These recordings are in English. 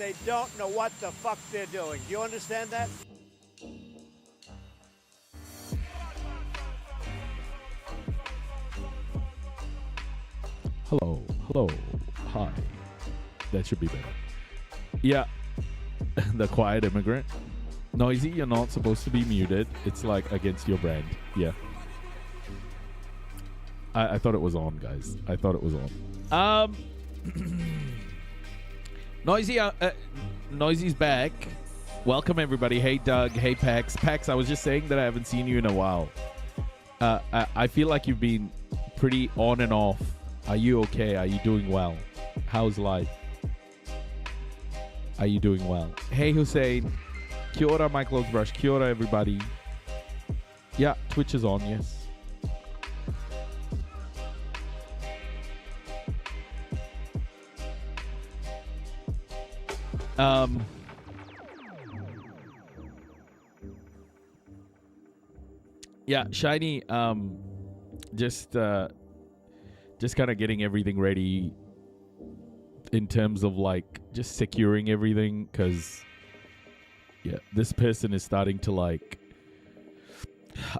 they don't know what the fuck they're doing. Do you understand that? Hello, hi. That should be better. Yeah, the quiet immigrant. Noisy, you're not supposed to be muted. It's like against your brand. Yeah. I thought it was on, guys. I thought it was on. Noisy, Noisy's back. Welcome, everybody. Hey, Doug. Hey, Pax. Pax, I was just saying that I haven't seen you in a while. I feel like you've been pretty on and off. Are you okay? Are you doing well? How's life? Are you doing well? Hey, Hussein. Kia ora, my clothes brush. Kia ora, everybody. Yeah, Twitch is on, yes. Yeah, Shiny, just kind of getting everything ready in terms of like just securing everything, because yeah, this person is starting to like.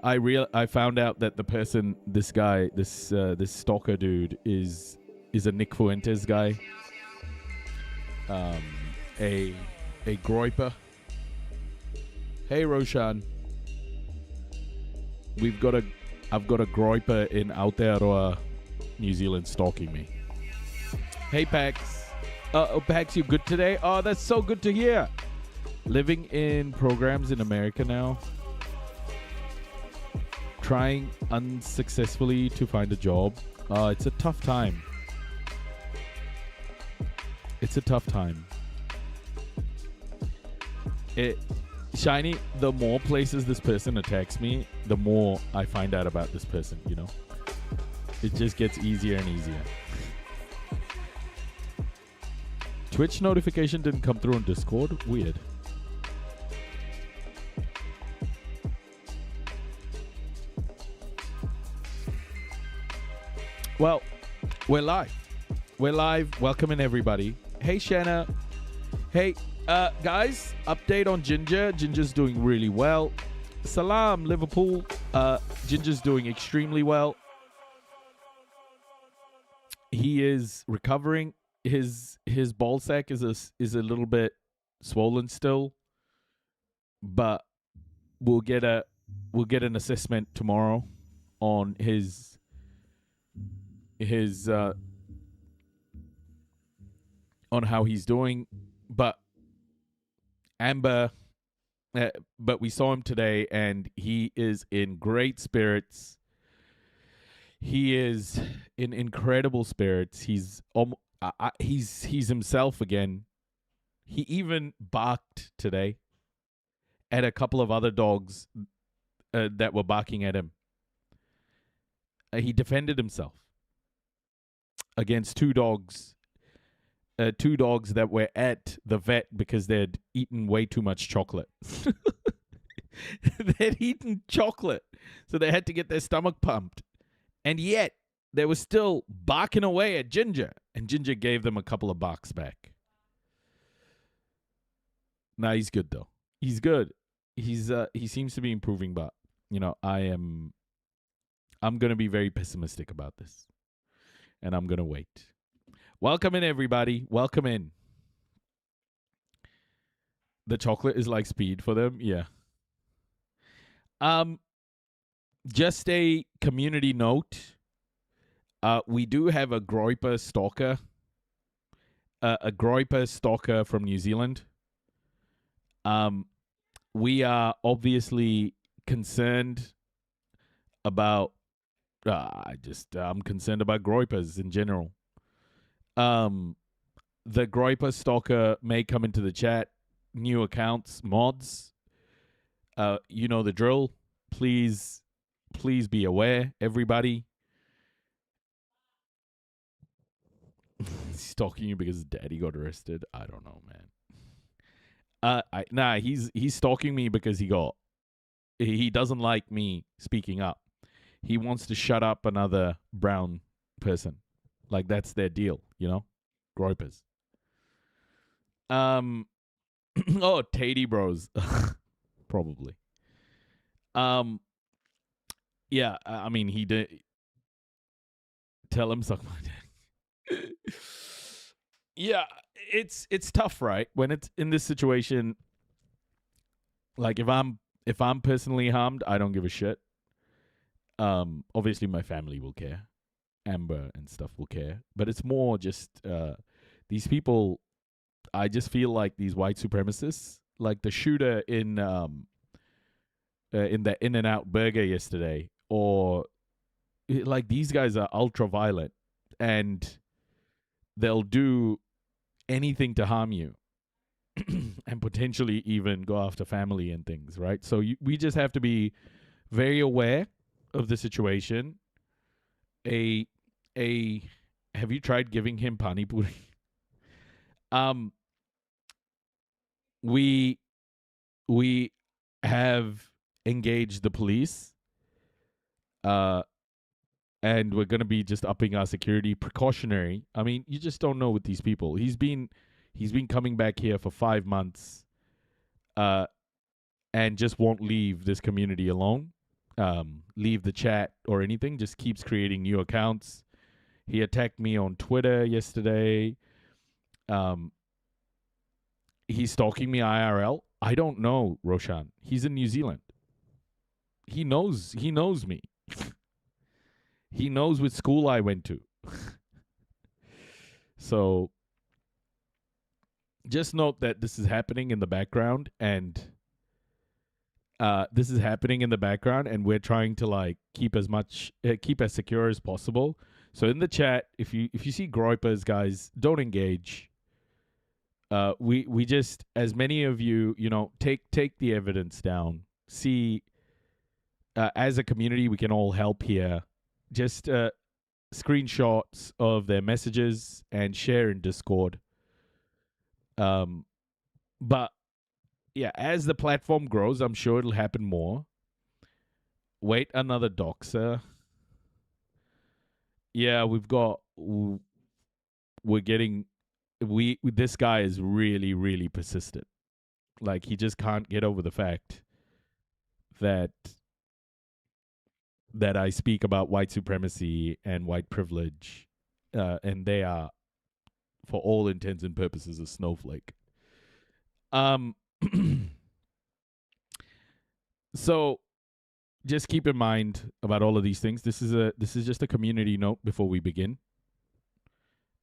I found out that the person, this guy, this stalker dude is a Nick Fuentes guy, a groiper. Hey, Roshan. I've got a groiper in Aotearoa, New Zealand, stalking me. Hey, Pax. Pax, you good today? Oh, that's so good to hear. Living in programs in America now. Trying unsuccessfully to find a job. It's a tough time. It's a tough time. Shiny, the more places this person attacks me, the more I find out about this person, you know? It just gets easier and easier. Twitch notification didn't come through on Discord? Weird. Well, we're live. We're live. Welcoming everybody. Hey, Shanna. Hey, guys, update on Ginger. Ginger's doing really well. Salam, Liverpool. Ginger's doing extremely well. He is recovering. His ball sack is a little bit swollen still, but we'll get an assessment tomorrow on his on how he's doing. But but we saw him today, and he is in great spirits. He is in incredible spirits. He's himself again. He even barked today at a couple of other dogs that were barking at him. He defended himself against two dogs that were at the vet because they'd eaten way too much chocolate. They'd eaten chocolate, so they had to get their stomach pumped. And yet, they were still barking away at Ginger, and Ginger gave them a couple of barks back. Nah, he's good, though. He's good. He seems to be improving, but, you know, I'm going to be very pessimistic about this, and I'm going to wait. Welcome in, everybody. Welcome in. The chocolate is like speed for them. Yeah. Just a community note. We do have a groiper stalker. A groiper stalker from New Zealand. We are obviously concerned about. I'm concerned about groipers in general. The groiper stalker may come into the chat. New accounts, mods. You know the drill. Please be aware, everybody. He's stalking you because daddy got arrested. I don't know, man. He's stalking me because he doesn't like me speaking up. He wants to shut up another brown person. Like, that's their deal, you know? Groipers. Um, oh, Tatey Bros, probably. Yeah, I mean, he did tell him suck my dick. Yeah, it's tough, right? When it's in this situation, like if I'm personally harmed, I don't give a shit. Obviously my family will care. Amber and stuff will care, but it's more just these people. I just feel like these white supremacists, like the shooter in the In and Out Burger yesterday, or like these guys are ultra violent and they'll do anything to harm you and potentially even go after family and things, right? So we just have to be very aware of the situation. A a Have you tried giving him pani puri? um we we have engaged the police, uh and we're going to be just upping our security precautionary. I mean, you just don't know with these people. He's been coming back here for 5 months, uh and just won't leave this community alone, leave the chat or anything, just keeps creating new accounts. He attacked me on Twitter yesterday. um he's stalking me IRL. I don't know, Roshan. He's in New Zealand. He knows me. He knows which school I went to. So just note that this is happening in the background, and we're trying to like keep as secure as possible. So in the chat, if you see groypers, guys, don't engage. We just, as many of you, take the evidence down. See, as a community, we can all help here. Just screenshots of their messages and share in Discord. But yeah, as the platform grows, I'm sure it'll happen more. Wait, another doxer. Yeah, we're getting this guy is really, really persistent. Like, he just can't get over the fact that I speak about white supremacy and white privilege, and they are, for all intents and purposes, a snowflake. So just keep in mind about all of these things. This is just a community note before we begin.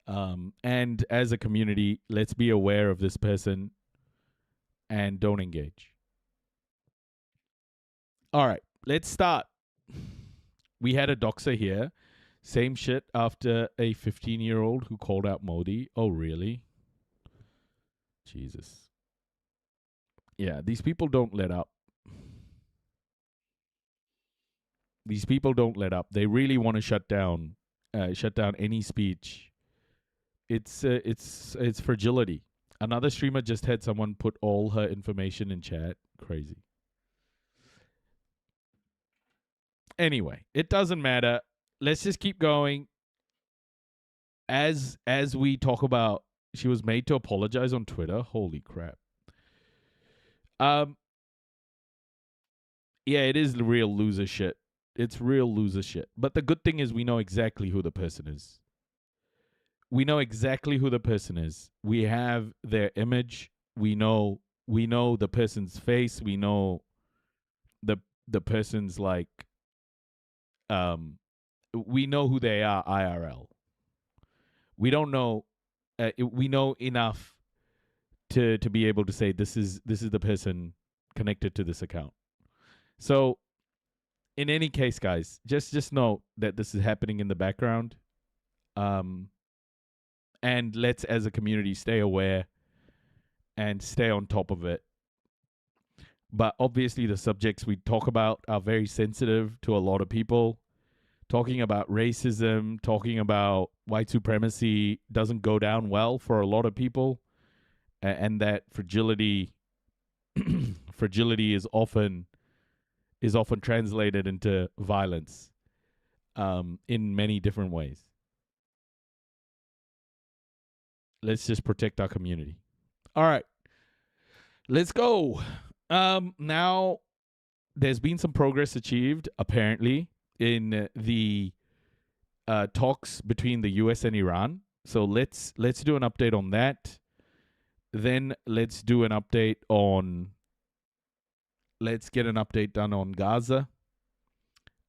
And as a community, let's be aware of this person and don't engage. All right, let's start. We had a doxer here. Same shit after a 15-year-old who called out Modi. Oh, really? Jesus. Yeah, these people don't let up. These people don't let up. They really want to shut down any speech. It's fragility. Another streamer just had someone put all her information in chat. Crazy. Anyway, it doesn't matter. Let's just keep going. As we talk about, she was made to apologize on Twitter. Holy crap. Yeah, it is real loser shit. It's real loser shit. But the good thing is we know exactly who the person is. We know exactly who the person is. We have their image. We know the person's face. We know the person's like we know who they are IRL. We don't know we know enough to be able to say this is the person connected to this account. So in any case, guys, just know that this is happening in the background. And let's, as a community, stay aware and stay on top of it. But obviously the subjects we talk about are very sensitive to a lot of people. Talking about racism, talking about white supremacy doesn't go down well for a lot of people. And that fragility is often translated into violence in many different ways. Let's just protect our community. All right. Let's go. Now, there's been some progress achieved, apparently, in the talks between the U.S. and Iran. So let's do an update on that. Then let's do an update on. Let's get an update done on Gaza,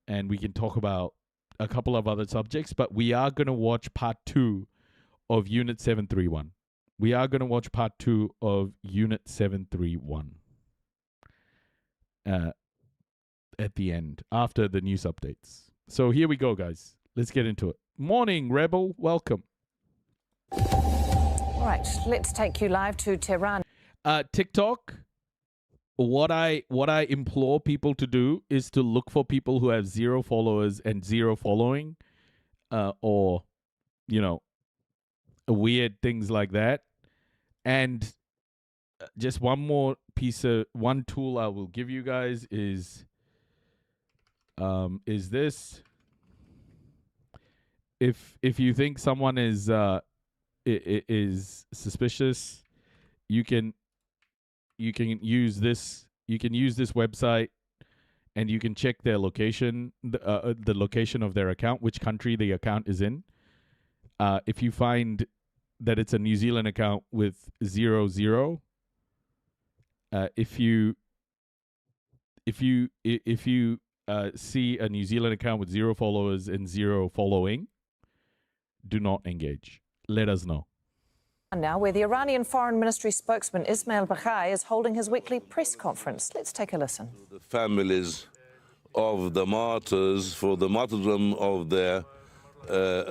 and we can talk about a couple of other subjects. But we are going to watch part 2 of Unit 731. We are going to watch part 2 of Unit 731 at the end, after the news updates. So here we go, guys. Let's get into it. Morning, Rebel. Welcome. All right, let's take you live to Tehran. TikTok, what I implore people to do is to look for people who have 0 followers and 0 following, or, weird things like that. And just one tool I will give you guys is this. If you think someone is suspicious, you can use this. You can use this website, and you can check their location, the location of their account, which country the account is in. If you find that it's a New Zealand account with 00, if you see a New Zealand account with 0 followers and 0 following, do not engage. Let us know. Now, where the Iranian Foreign Ministry spokesman Ismail Baghai is holding his weekly press conference. Let's take a listen. The families of the martyrs for the martyrdom of their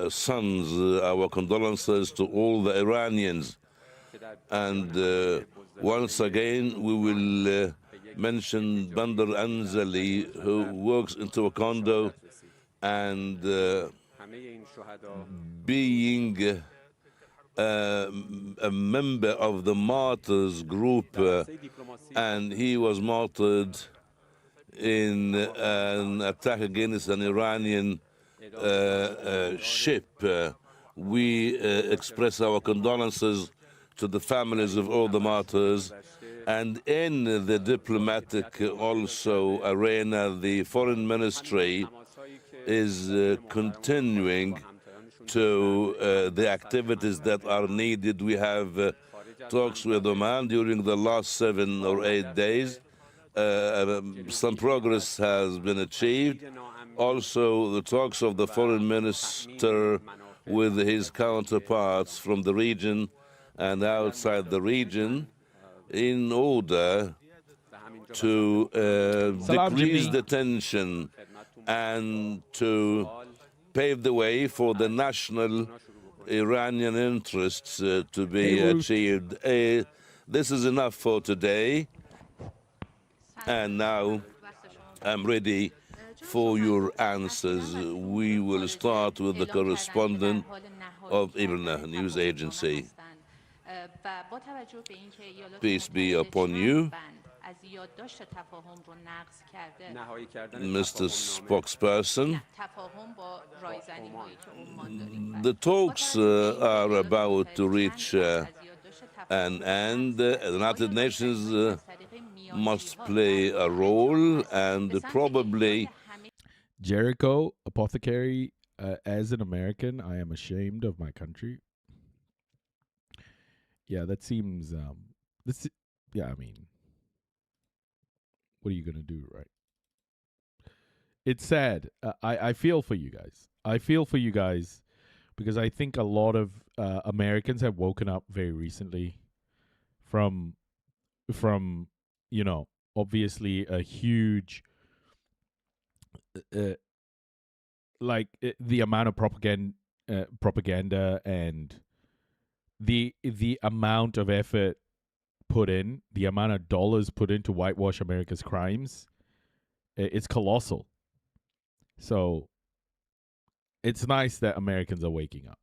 sons, our condolences to all the Iranians. And once again, we will mention Bandar Anzali, who works into a condo and being a member of the martyrs group, and he was martyred in an attack against an Iranian ship. We express our condolences to the families of all the martyrs. And in the diplomatic also arena, the foreign ministry is continuing to the activities that are needed. We have talks with Oman during the last 7 or 8 days. Some progress has been achieved. Also, the talks of the foreign minister with his counterparts from the region and outside the region in order to decrease the tension and to pave the way for the national Iranian interests to be achieved. This is enough for today. And now I'm ready for your answers. We will start with the correspondent of IRNA news agency. Peace be upon you, Mr. Spokesperson. The talks are about to reach an end. The United Nations must play a role, and probably Jericho Apothecary, as an American, I am ashamed of my country. Yeah, that seems I mean, what are you going to do, right? It's sad. I feel for you guys. I feel for you guys because I think a lot of Americans have woken up very recently from obviously a huge the amount of propaganda and the amount of effort put in, the amount of dollars put in to whitewash America's crimes, it's colossal. So it's nice that Americans are waking up.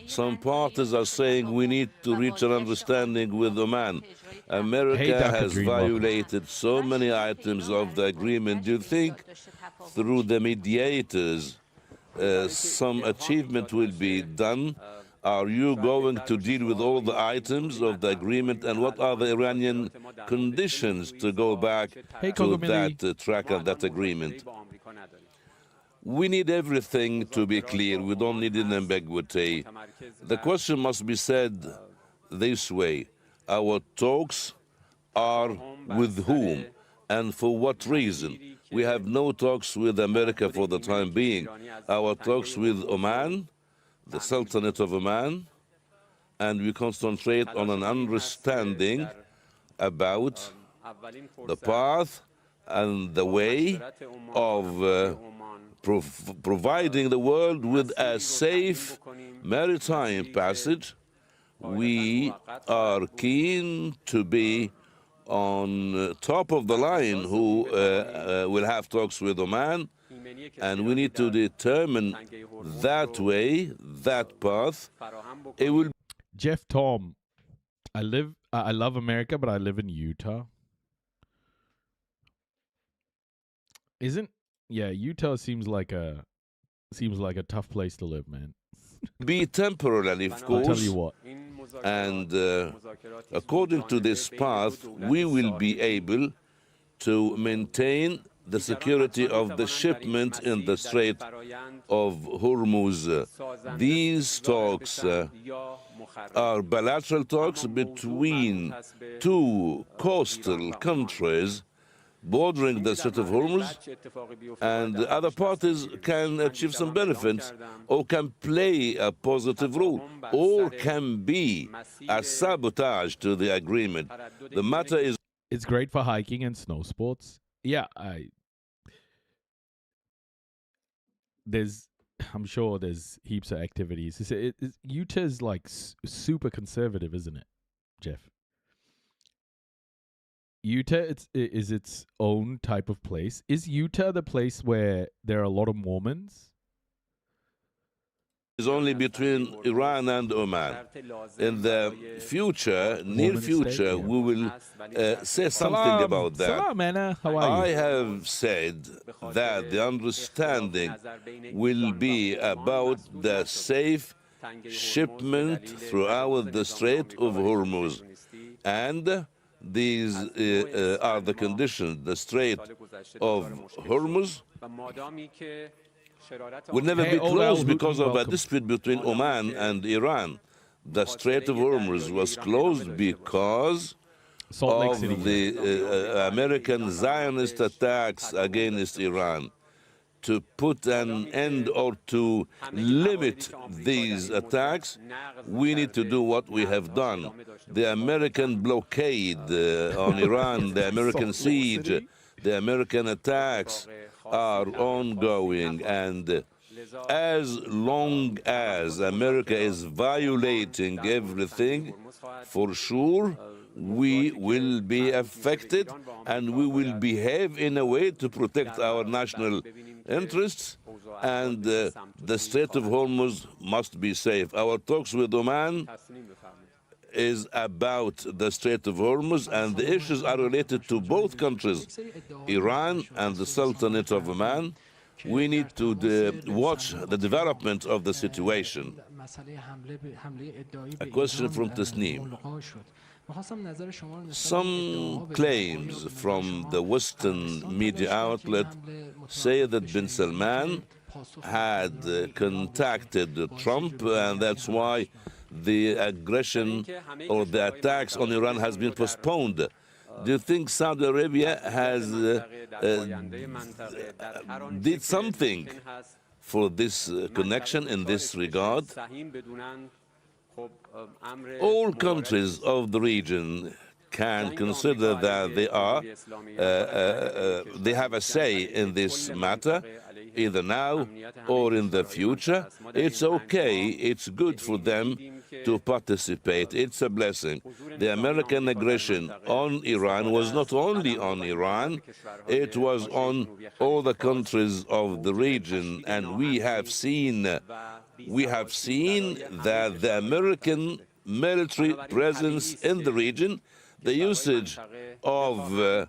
some parties are saying we need to reach an understanding with Oman. America has violated so many items of the agreement. Do you think through the mediators some achievement will be done? Are you going to deal with all the items of the agreement, and what are the Iranian conditions to go back Hey, to Kogomili. that track and that agreement? We need everything to be clear. We don't need an ambiguity. The question must be said this way. Our talks are with whom and for what reason? We have no talks with America for the time being. Our talks with Oman, the Sultanate of Oman, and we concentrate on an understanding about the path and the way of providing the world with a safe maritime passage. We are keen to be on top of the line who will have talks with Oman, and we need to determine that way, that path. It will Jeff Tom, I love America, but I live in Utah. Utah seems like a tough place to live, man. be temporarily, of course. I'll tell you what. And according to this path, we will be able to maintain the security of the shipment in the Strait of Hormuz. These talks are bilateral talks between two coastal countries bordering the Strait of Hormuz, and other parties can achieve some benefits or can play a positive role or can be a sabotage to the agreement. The matter is, it's great for hiking and snow sports. Yeah, I'm sure there's heaps of activities. Utah's like super conservative, isn't it, Jeff? Utah is its own type of place. Is Utah the place where there are a lot of Mormons? is only between Iran and Oman. In the future, near future, we will say something about that. Salam, Anna. How are I you? have said that the understanding will be about the safe shipment throughout the Strait of Hormuz. And these are the conditions. The Strait of Hormuz will never Hey, be Old closed Al because Houghton, of a welcome. dispute between Oman and Iran. The Strait of Hormuz was closed because Salt Lake of City. the American Zionist attacks against Iran. To put an end or to limit these attacks, we need to do what we have done. The American blockade on Iran, the American siege, the American attacks are ongoing, and as long as America is violating everything, for sure, we will be affected, and we will behave in a way to protect our national interests, and the Strait of Hormuz must be safe. Our talks with Oman is about the Strait of Hormuz, and the issues are related to both countries, Iran and the Sultanate of Oman. We need to watch the development of the situation. A question from Tasneem. Some claims from the Western media outlet say that bin Salman had contacted Trump, and that's why the aggression or the attacks on Iran has been postponed. Do you think Saudi Arabia has did something for this connection in this regard? All countries of the region can consider that they have a say in this matter, either now or in the future. It's okay, it's good for them to participate. It's a blessing. The American aggression on Iran was not only on Iran, it was on all the countries of the region, and we have seen that the American military presence in the region, the usage of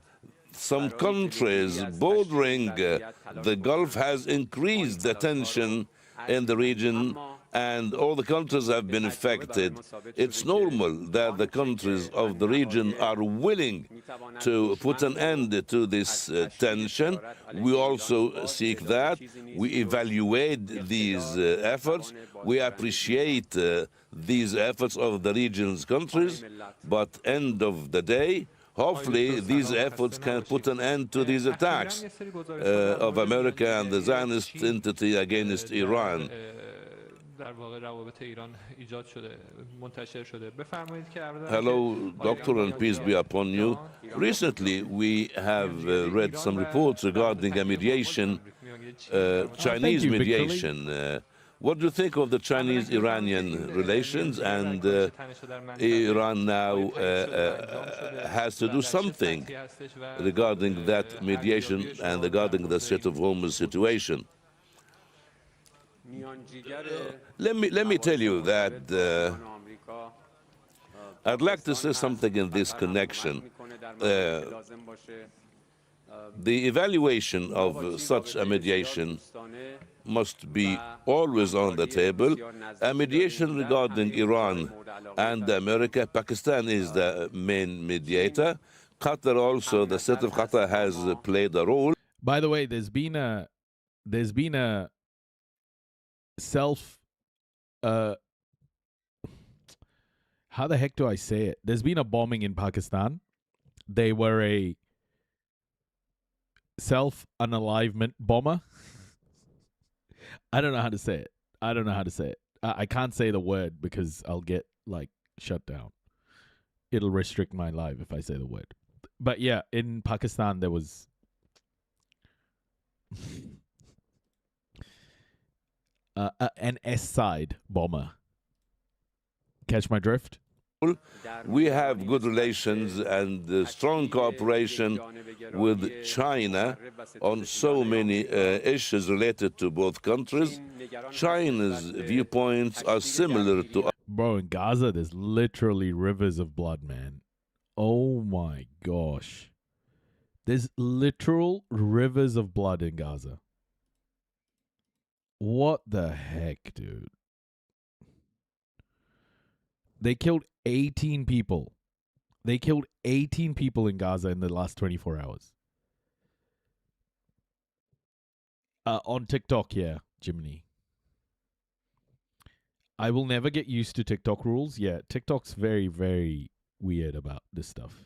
some countries bordering the Gulf has increased the tension in the region, and all the countries have been affected. It's normal that the countries of the region are willing to put an end to this tension. We also seek that. We evaluate these efforts. We appreciate these efforts of the region's countries, but end of the day, hopefully these efforts can put an end to these attacks of America and the Zionist entity against Iran. Hello, doctor, and peace be upon you. Recently, we have read some reports regarding a mediation, Chinese mediation. What do you think of the Chinese-Iranian relations? And Iran now has to do something regarding that mediation and regarding the Strait of Hormuz situation. Let me tell you that I'd like to say something in this connection. The evaluation of such a mediation must be always on the table. A mediation regarding Iran and America. Pakistan is the main mediator. Qatar also, the state of Qatar has played a role. By the way, there's been a self how the heck do I say it? There's been a bombing in Pakistan. They were a self-unalivement bomber. I don't know how to say it. I can't say the word because I'll get like shut down. It'll restrict my live if I say the word. But yeah, in Pakistan there was an S-side bomber. Catch my drift? We have good relations and strong cooperation with China on so many issues related to both countries. China's viewpoints are similar to... Bro, in Gaza, there's literally rivers of blood, man. Oh my gosh. There's literal rivers of blood in Gaza. What the heck, dude? They killed 18 people. They killed 18 people in Gaza in the last 24 hours. On TikTok, yeah, Jiminy. I will never get used to TikTok rules. Yeah, TikTok's very, very weird about this stuff.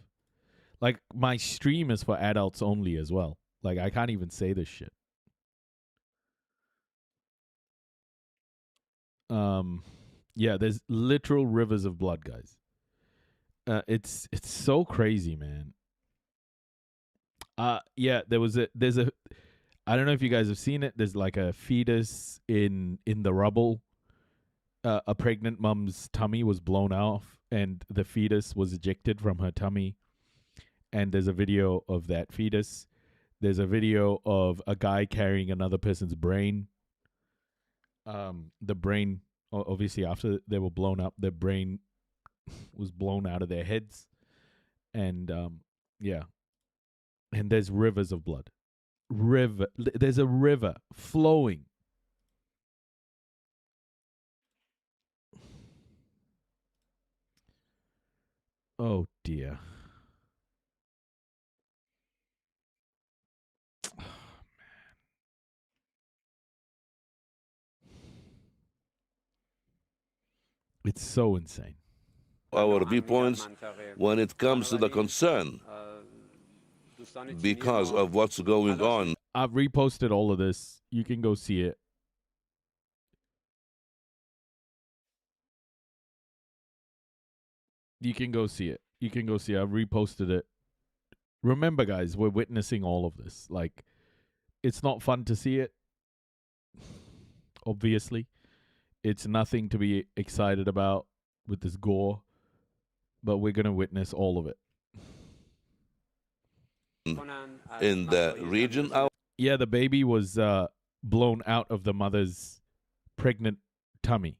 Like, my stream is for adults only as well. Like, I can't even say this shit. Yeah, there's literal rivers of blood, guys. It's so crazy, man. Yeah, there's a I don't know if you guys have seen it. There's like a fetus in the rubble. A pregnant mom's tummy was blown off and the fetus was ejected from her tummy. And there's a video of that fetus. There's a video of a guy carrying another person's brain. The brain, obviously, after they were blown up, their brain was blown out of their heads. And, yeah. And there's rivers of blood. There's a river flowing. Oh, dear. Oh, man. It's so insane. Our viewpoints when it comes to the concern because of what's going on. I've reposted all of this. You can go see it. You can go see it. I've reposted it. Remember, guys, we're witnessing all of this. Like, it's not fun to see it. Obviously. It's nothing to be excited about with this gore. But we're going to witness all of it. In the region? Yeah, the baby was blown out of the mother's pregnant tummy.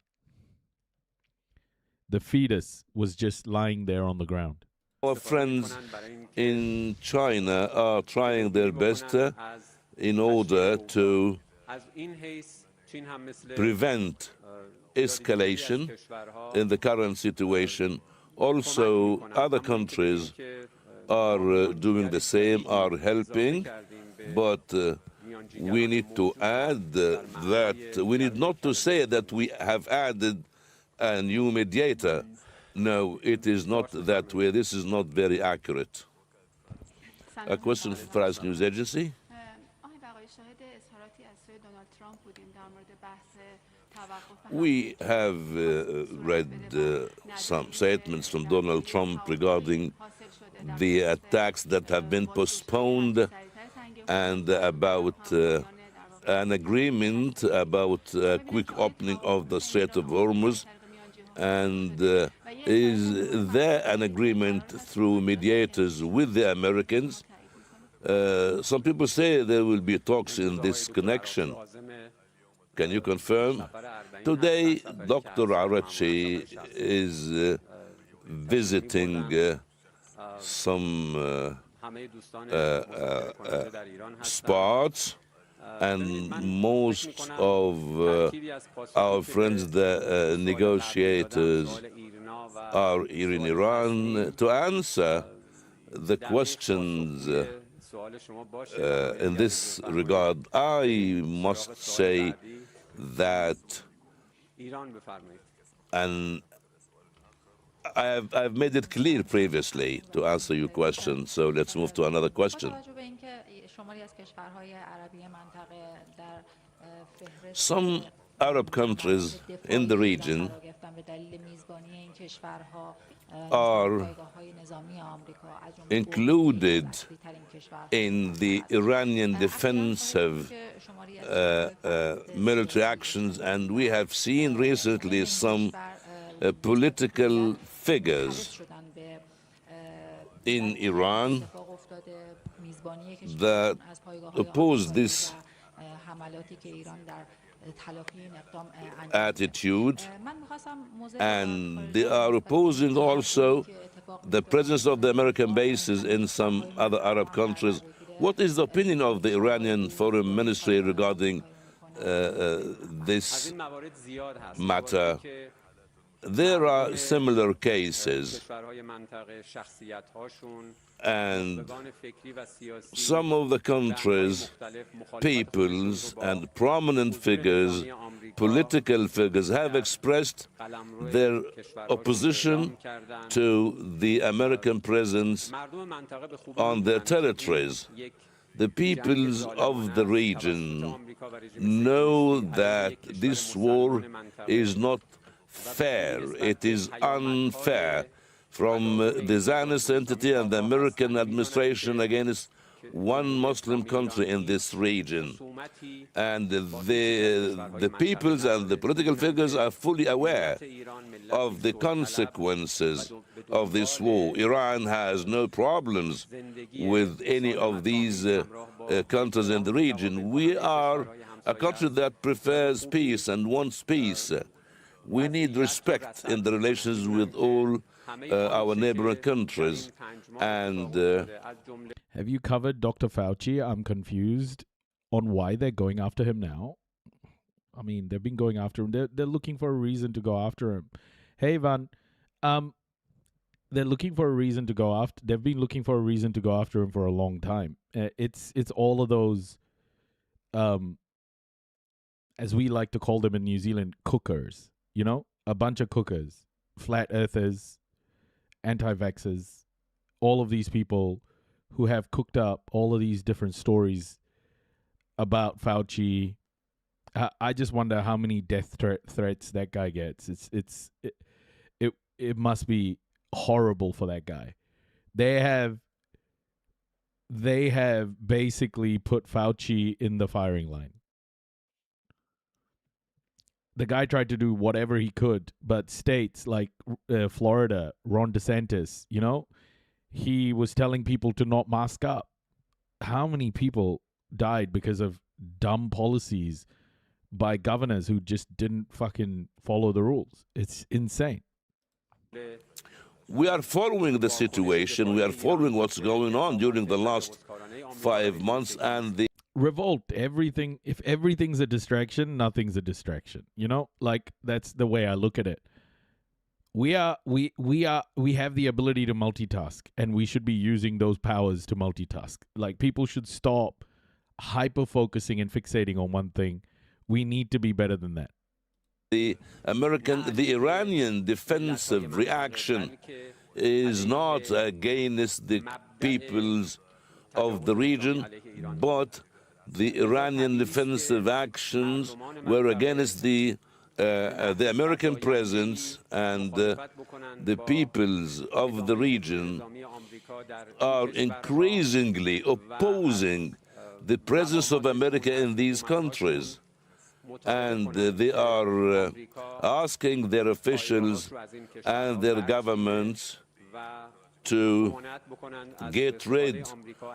The fetus was just lying there on the ground. Our friends in China are trying their best in order to prevent escalation in the current situation. Also, other countries are doing the same, are helping, but we need to add that we need not to say that we have added a new mediator. No, it is not that way. This is not very accurate. A question for France News Agency. We have read some statements from Donald Trump regarding the attacks that have been postponed and about an agreement about a quick opening of the Strait of Hormuz. And is there an agreement through mediators with the Americans? Some people say there will be talks in this connection. Can you confirm? Today, Dr. Arachi is visiting some spots, and most of our friends, the negotiators, are here in Iran to answer the questions in this regard. I must say that, and I've made it clear previously to answer your question, so let's move to another question. Some Arab countries in the region are included in the Iranian defensive military actions, and we have seen recently some political figures in Iran that oppose this attitude, and they are opposing also the presence of the American bases in some other Arab countries. What is the opinion of the Iranian Foreign Ministry regarding this matter? There are similar cases, and some of the countries, peoples and prominent figures, political figures, have expressed their opposition to the American presence on their territories. The peoples of the region know that this war is not fair, it is unfair from the Zionist entity and the American administration against one Muslim country in this region. And the peoples and the political figures are fully aware of the consequences of this war. Iran has no problems with any of these countries in the region. We are a country that prefers peace and wants peace. We need respect in the relations with all our neighboring countries. And have you covered Dr. Fauci? I'm confused on why they're going after him now. I mean, they've been going after him. They're looking for a reason to go after him. Hey, Ivan, they're looking for a reason to go after. They've been looking for a reason to go after him for a long time. It's all of those, as we like to call them in New Zealand, cookers. You know, a bunch of cookers, flat earthers, anti-vaxxers, all of these people who have cooked up all of these different stories about Fauci. I just wonder how many death threats that guy gets. It must be horrible for that guy. They have basically put Fauci in the firing line. The guy tried to do whatever he could, but states like Florida, Ron DeSantis, you know, he was telling people to not mask up. How many people died because of dumb policies by governors who just didn't fucking follow the rules? It's insane. We are following the situation. We are following what's going on during the last 5 months, and revolt. Everything, if everything's a distraction, nothing's a distraction. You know, like that's the way I look at it. We have the ability to multitask, and we should be using those powers to multitask. Like, people should stop hyper focusing and fixating on one thing. We need to be better than that. The Iranian defensive reaction is not against the peoples of the region, but the Iranian defensive actions were against the American presence, and the peoples of the region are increasingly opposing the presence of America in these countries. And they are asking their officials and their governments to get rid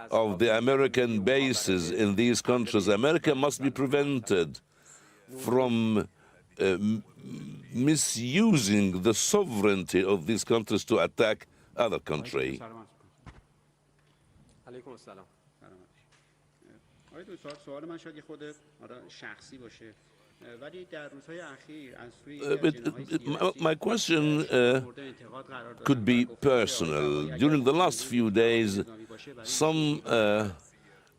of the American bases in these countries. America must be prevented from misusing the sovereignty of these countries to attack other countries. My question could be personal. During the last few days, some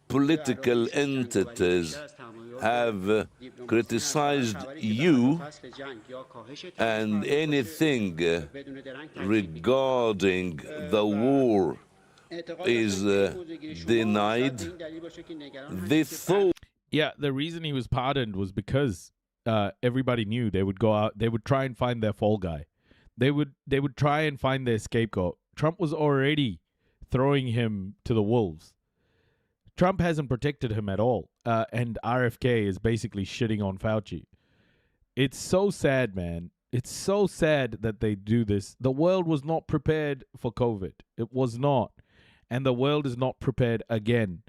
political entities have criticized you, and anything regarding the war is denied. They thought. Yeah, the reason he was pardoned was because everybody knew they would go out. They would try and find their fall guy. They would try and find their scapegoat. Trump was already throwing him to the wolves. Trump hasn't protected him at all, and RFK is basically shitting on Fauci. It's so sad, man. It's so sad that they do this. The world was not prepared for COVID. It was not. And the world is not prepared again.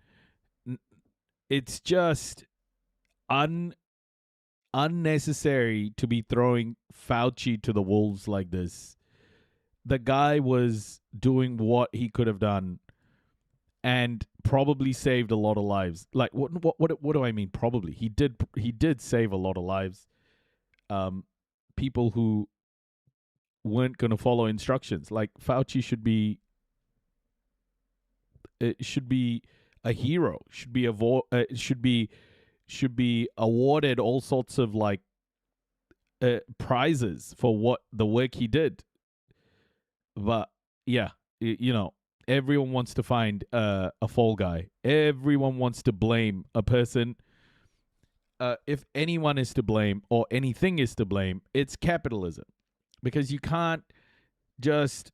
It's just unnecessary to be throwing Fauci to the wolves like this. The guy was doing what he could have done and probably saved a lot of lives. Like, what do I mean? Probably he did save a lot of lives. People who weren't going to follow instructions. Like, Fauci should be a hero. Should be awarded all sorts of like prizes for what the work he did. But yeah, you know, everyone wants to find a fall guy. Everyone wants to blame a person. If anyone is to blame or anything is to blame, it's capitalism. Because you can't just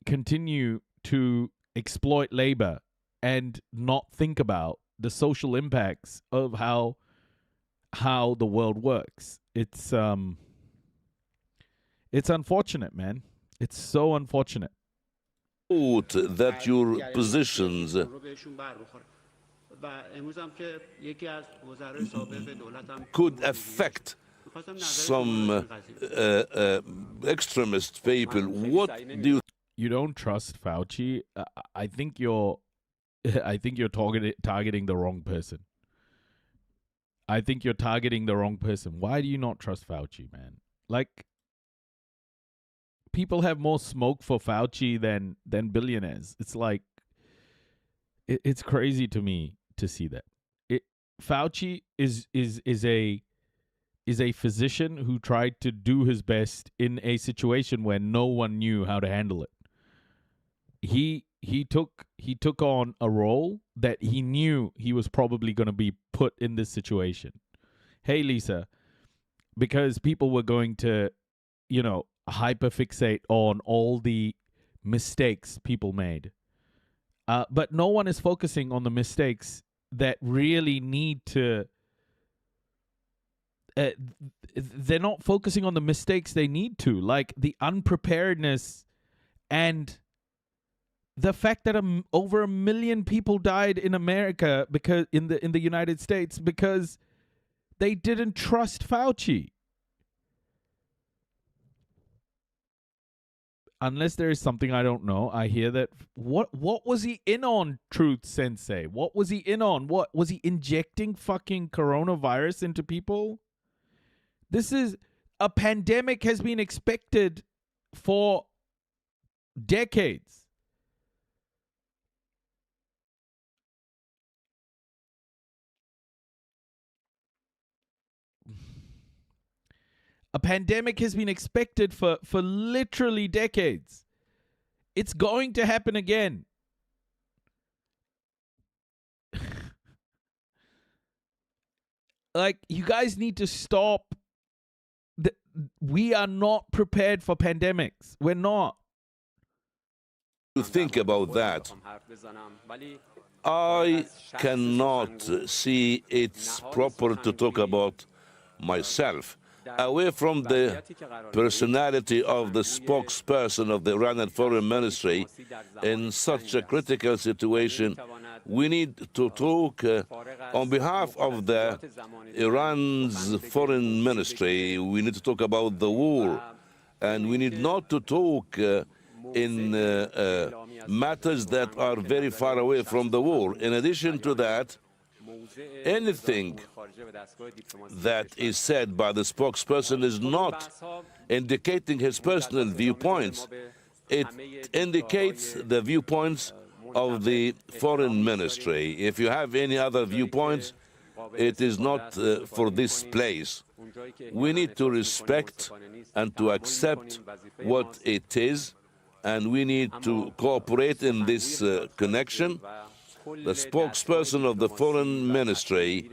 continue to exploit labor and not think about the social impacts of how the world works. It's unfortunate, man. It's so unfortunate. That your positions could affect some extremist people. What do you don't trust Fauci? I think you're targeting the wrong person. I think you're targeting the wrong person. Why do you not trust Fauci, man? Like, people have more smoke for Fauci than billionaires. It's like, it's crazy to me to see that. Fauci is a physician who tried to do his best in a situation where no one knew how to handle it. He took on a role that he knew he was probably going to be put in this situation. Hey, Lisa, because people were going to, you know, hyperfixate on all the mistakes people made. But no one is focusing on the mistakes that really need to... they're not focusing on the mistakes they need to, like the unpreparedness and the fact that over 1 million people died in America because in the United States because they didn't trust Fauci. unless there is something I don't know, I hear that what was he in on, Truth Sensei? What was he in on? What was he injecting fucking coronavirus into people? This is a pandemic has been expected for decades. A pandemic has been expected for literally decades. It's going to happen again. Like, you guys need to stop. We are not prepared for pandemics. We're not. To think about that, I cannot see it's proper to talk about myself. Away from the personality of the spokesperson of the Iranian Foreign Ministry, in such a critical situation, we need to talk on behalf of the Iran's Foreign Ministry. We need to talk about the war, and we need not to talk in matters that are very far away from the war. In addition to that, anything that is said by the spokesperson is not indicating his personal viewpoints. It indicates the viewpoints of the foreign ministry. If you have any other viewpoints, it is not for this place. We need to respect and to accept what it is, and we need to cooperate in this connection. The spokesperson of the foreign ministry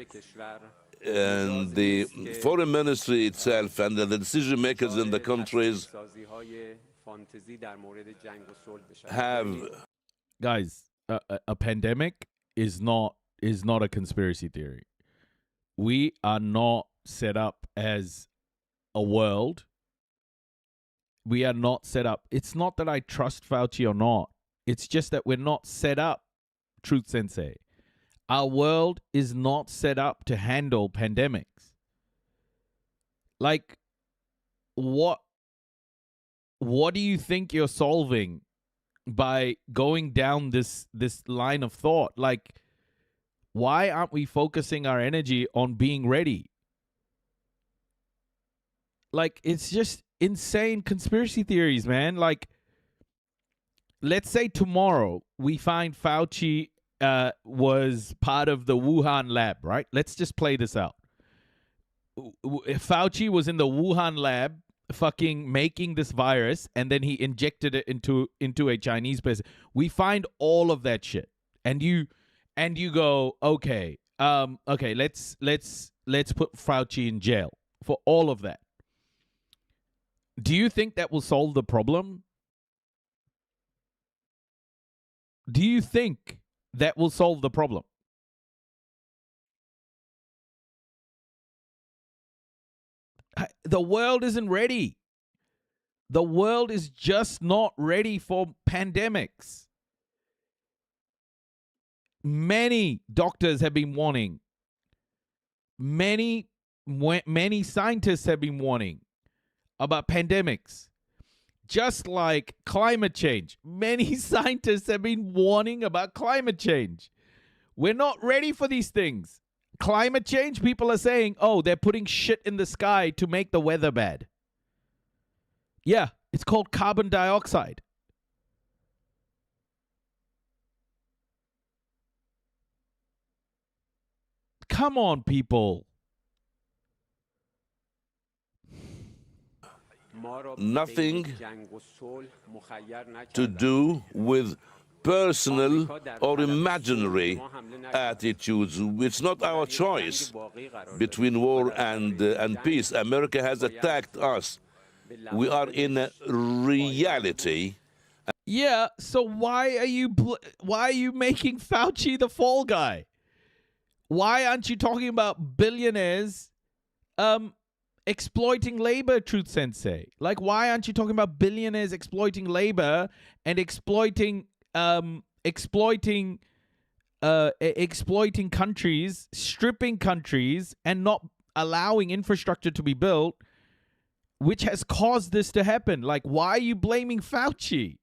and the foreign ministry itself and the decision makers in the countries have. Guys, a pandemic is not a conspiracy theory. We are not set up as a world. We are not set up. It's not that I trust Fauci or not. It's just that we're not set up, Truth Sensei. Our world is not set up to handle pandemics. Like, what do you think you're solving by going down this line of thought? Like, why aren't we focusing our energy on being ready? Like, it's just insane conspiracy theories, man. Like, let's say tomorrow we find Fauci was part of the Wuhan lab, right? Let's just play this out. Fauci was in the Wuhan lab fucking making this virus, and then he injected it into a Chinese person. We find all of that shit. And you go, okay, let's put Fauci in jail for all of that. Do you think that will solve the problem? Do you think that will solve the problem? The world isn't ready. The world is just not ready for pandemics. Many doctors have been warning. Many scientists have been warning about pandemics. Just like climate change. Many scientists have been warning about climate change. We're not ready for these things. Climate change, people are saying, oh, they're putting shit in the sky to make the weather bad. Yeah, it's called carbon dioxide. Come on, people. Nothing to do with personal or imaginary attitudes. It's not our choice between war and peace. America has attacked us. We are in a reality. Yeah, so why are you making Fauci the fall guy? Why aren't you talking about billionaires exploiting labor, Truth Sensei? Like, why aren't you talking about billionaires exploiting labor and exploiting countries, stripping countries, and not allowing infrastructure to be built? which has caused this to happen. Like, why are you blaming Fauci?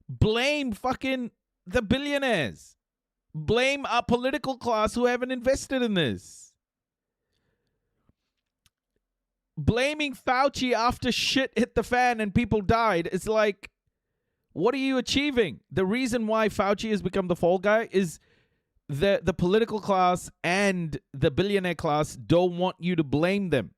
Blame fucking the billionaires. Blame our political class who haven't invested in this. Blaming Fauci after shit hit the fan and people died is like, what are you achieving? The reason why Fauci has become the fall guy is the political class and the billionaire class don't want you to blame them.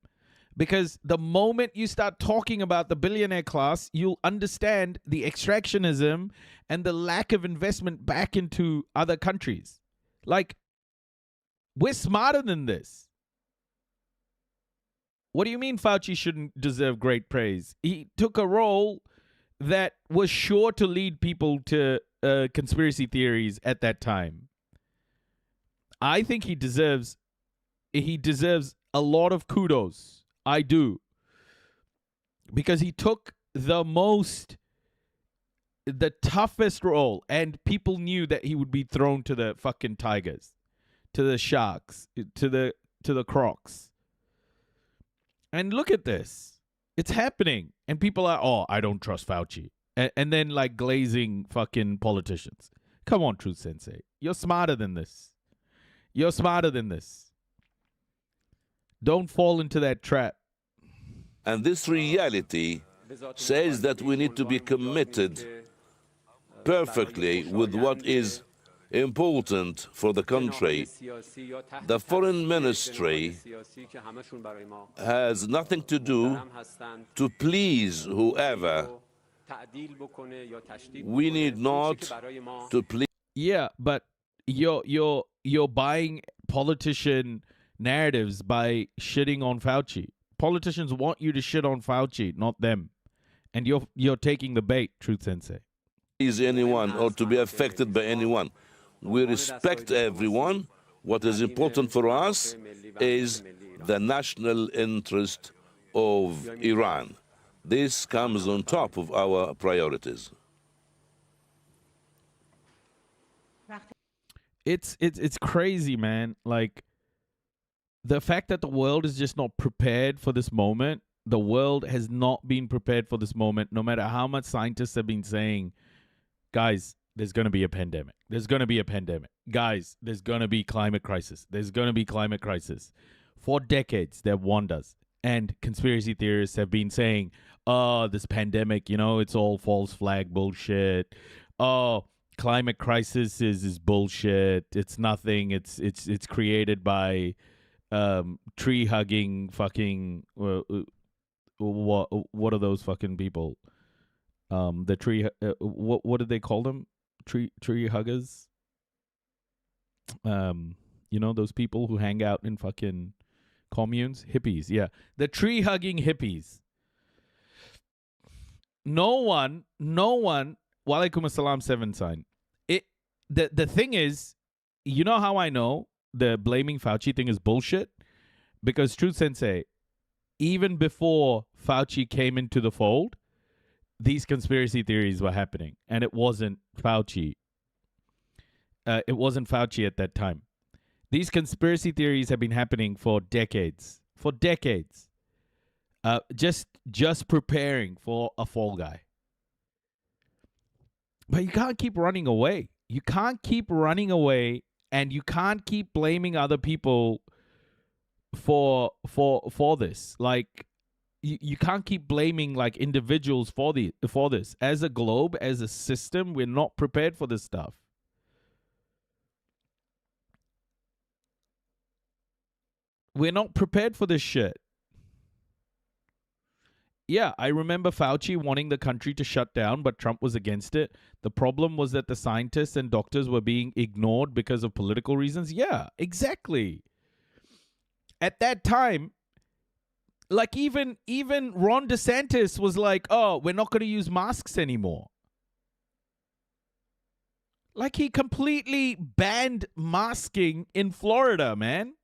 Because the moment you start talking about the billionaire class, you'll understand the extractionism and the lack of investment back into other countries. Like, we're smarter than this. What do you mean Fauci shouldn't deserve great praise? He took a role that was sure to lead people to conspiracy theories at that time. I think he deserves a lot of kudos. I do. Because he took the toughest role, and people knew that he would be thrown to the fucking tigers, to the sharks, to the crocs. And look at this. It's happening. And people are, oh, I don't trust Fauci. And then like glazing fucking politicians. Come on, Truth Sensei. You're smarter than this. You're smarter than this. Don't fall into that trap. And this reality says that we need to be committed perfectly with what is important for the country. The foreign ministry has nothing to do to please whoever. We need not to please. Yeah, but you're buying politician narratives by shitting on Fauci. Politicians want you to shit on Fauci, not them. And you're taking the bait, Truth Sensei. Please anyone or to be affected by anyone. We respect everyone. What is important for us is the national interest of Iran. This comes on top of our priorities. It's crazy, man. Like, the fact that the world is just not prepared for this moment, the world has not been prepared for this moment, no matter how much scientists have been saying, guys, there's going to be a pandemic. There's going to be a pandemic. Guys, there's going to be climate crisis. There's going to be climate crisis. For decades, they've warned us. And conspiracy theorists have been saying, oh, this pandemic, it's all false flag bullshit. Oh, climate crisis is bullshit. It's nothing. It's created by tree hugging fucking what are those fucking people? The tree what did they call them? Tree huggers. Those people who hang out in fucking communes, hippies. Yeah, the tree hugging hippies. No one. Walaikum assalam 7 sign. The thing is, you know how I know the blaming Fauci thing is bullshit? Because Truth Sensei, even before Fauci came into the fold, these conspiracy theories were happening. And it wasn't Fauci. It wasn't Fauci at that time. These conspiracy theories have been happening for decades. For decades. Just preparing for a fall guy. But you can't keep running away. You can't keep running away, and you can't keep blaming other people for this. Like, you can't keep blaming like individuals for this. As a globe, as a system, we're not prepared for this stuff. We're not prepared for this shit. Yeah, I remember Fauci wanting the country to shut down, but Trump was against it. The problem was that the scientists and doctors were being ignored because of political reasons. Yeah, exactly. At that time, like even Ron DeSantis was like, oh, we're not going to use masks anymore. Like, he completely banned masking in Florida, man.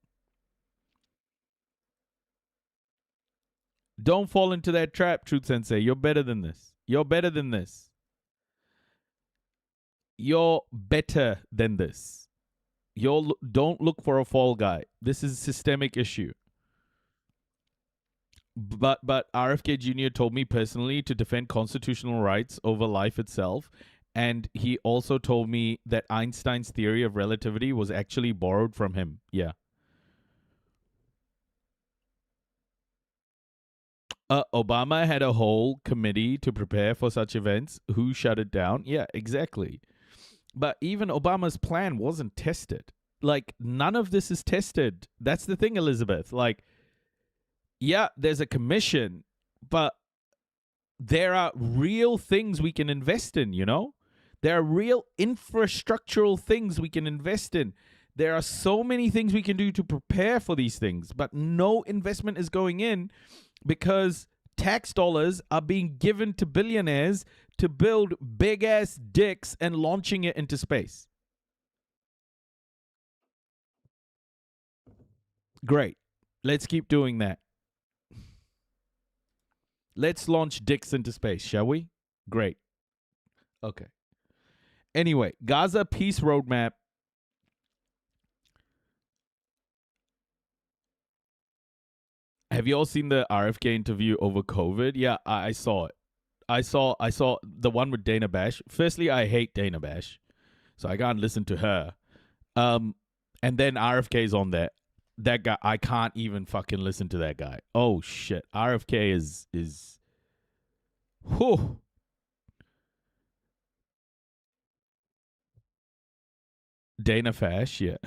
Don't fall into that trap, Truth Sensei. You're better than this. You're better than this. You're better than this. Don't look for a fall guy. This is a systemic issue. But RFK Jr. told me personally to defend constitutional rights over life itself. And he also told me that Einstein's theory of relativity was actually borrowed from him. Yeah. Obama had a whole committee to prepare for such events. Who shut it down? Yeah, exactly. But even Obama's plan wasn't tested. Like, none of this is tested. That's the thing, Elizabeth. Like, yeah, there's a commission, but there are real things we can invest in, you know? There are real infrastructural things we can invest in. There are so many things we can do to prepare for these things, but no investment is going in because tax dollars are being given to billionaires to build big-ass dicks and launching it into space. Great. Let's keep doing that. Let's launch dicks into space, shall we? Great. Okay. Anyway, Gaza peace roadmap. Have you all seen the RFK interview over COVID? Yeah, I saw it. I saw the one with Dana Bash. Firstly, I hate Dana Bash, so I can't listen to her. And then RFK's on there. That guy, I can't even fucking listen to that guy. Oh shit, RFK is. Whew. Dana Fash, yeah.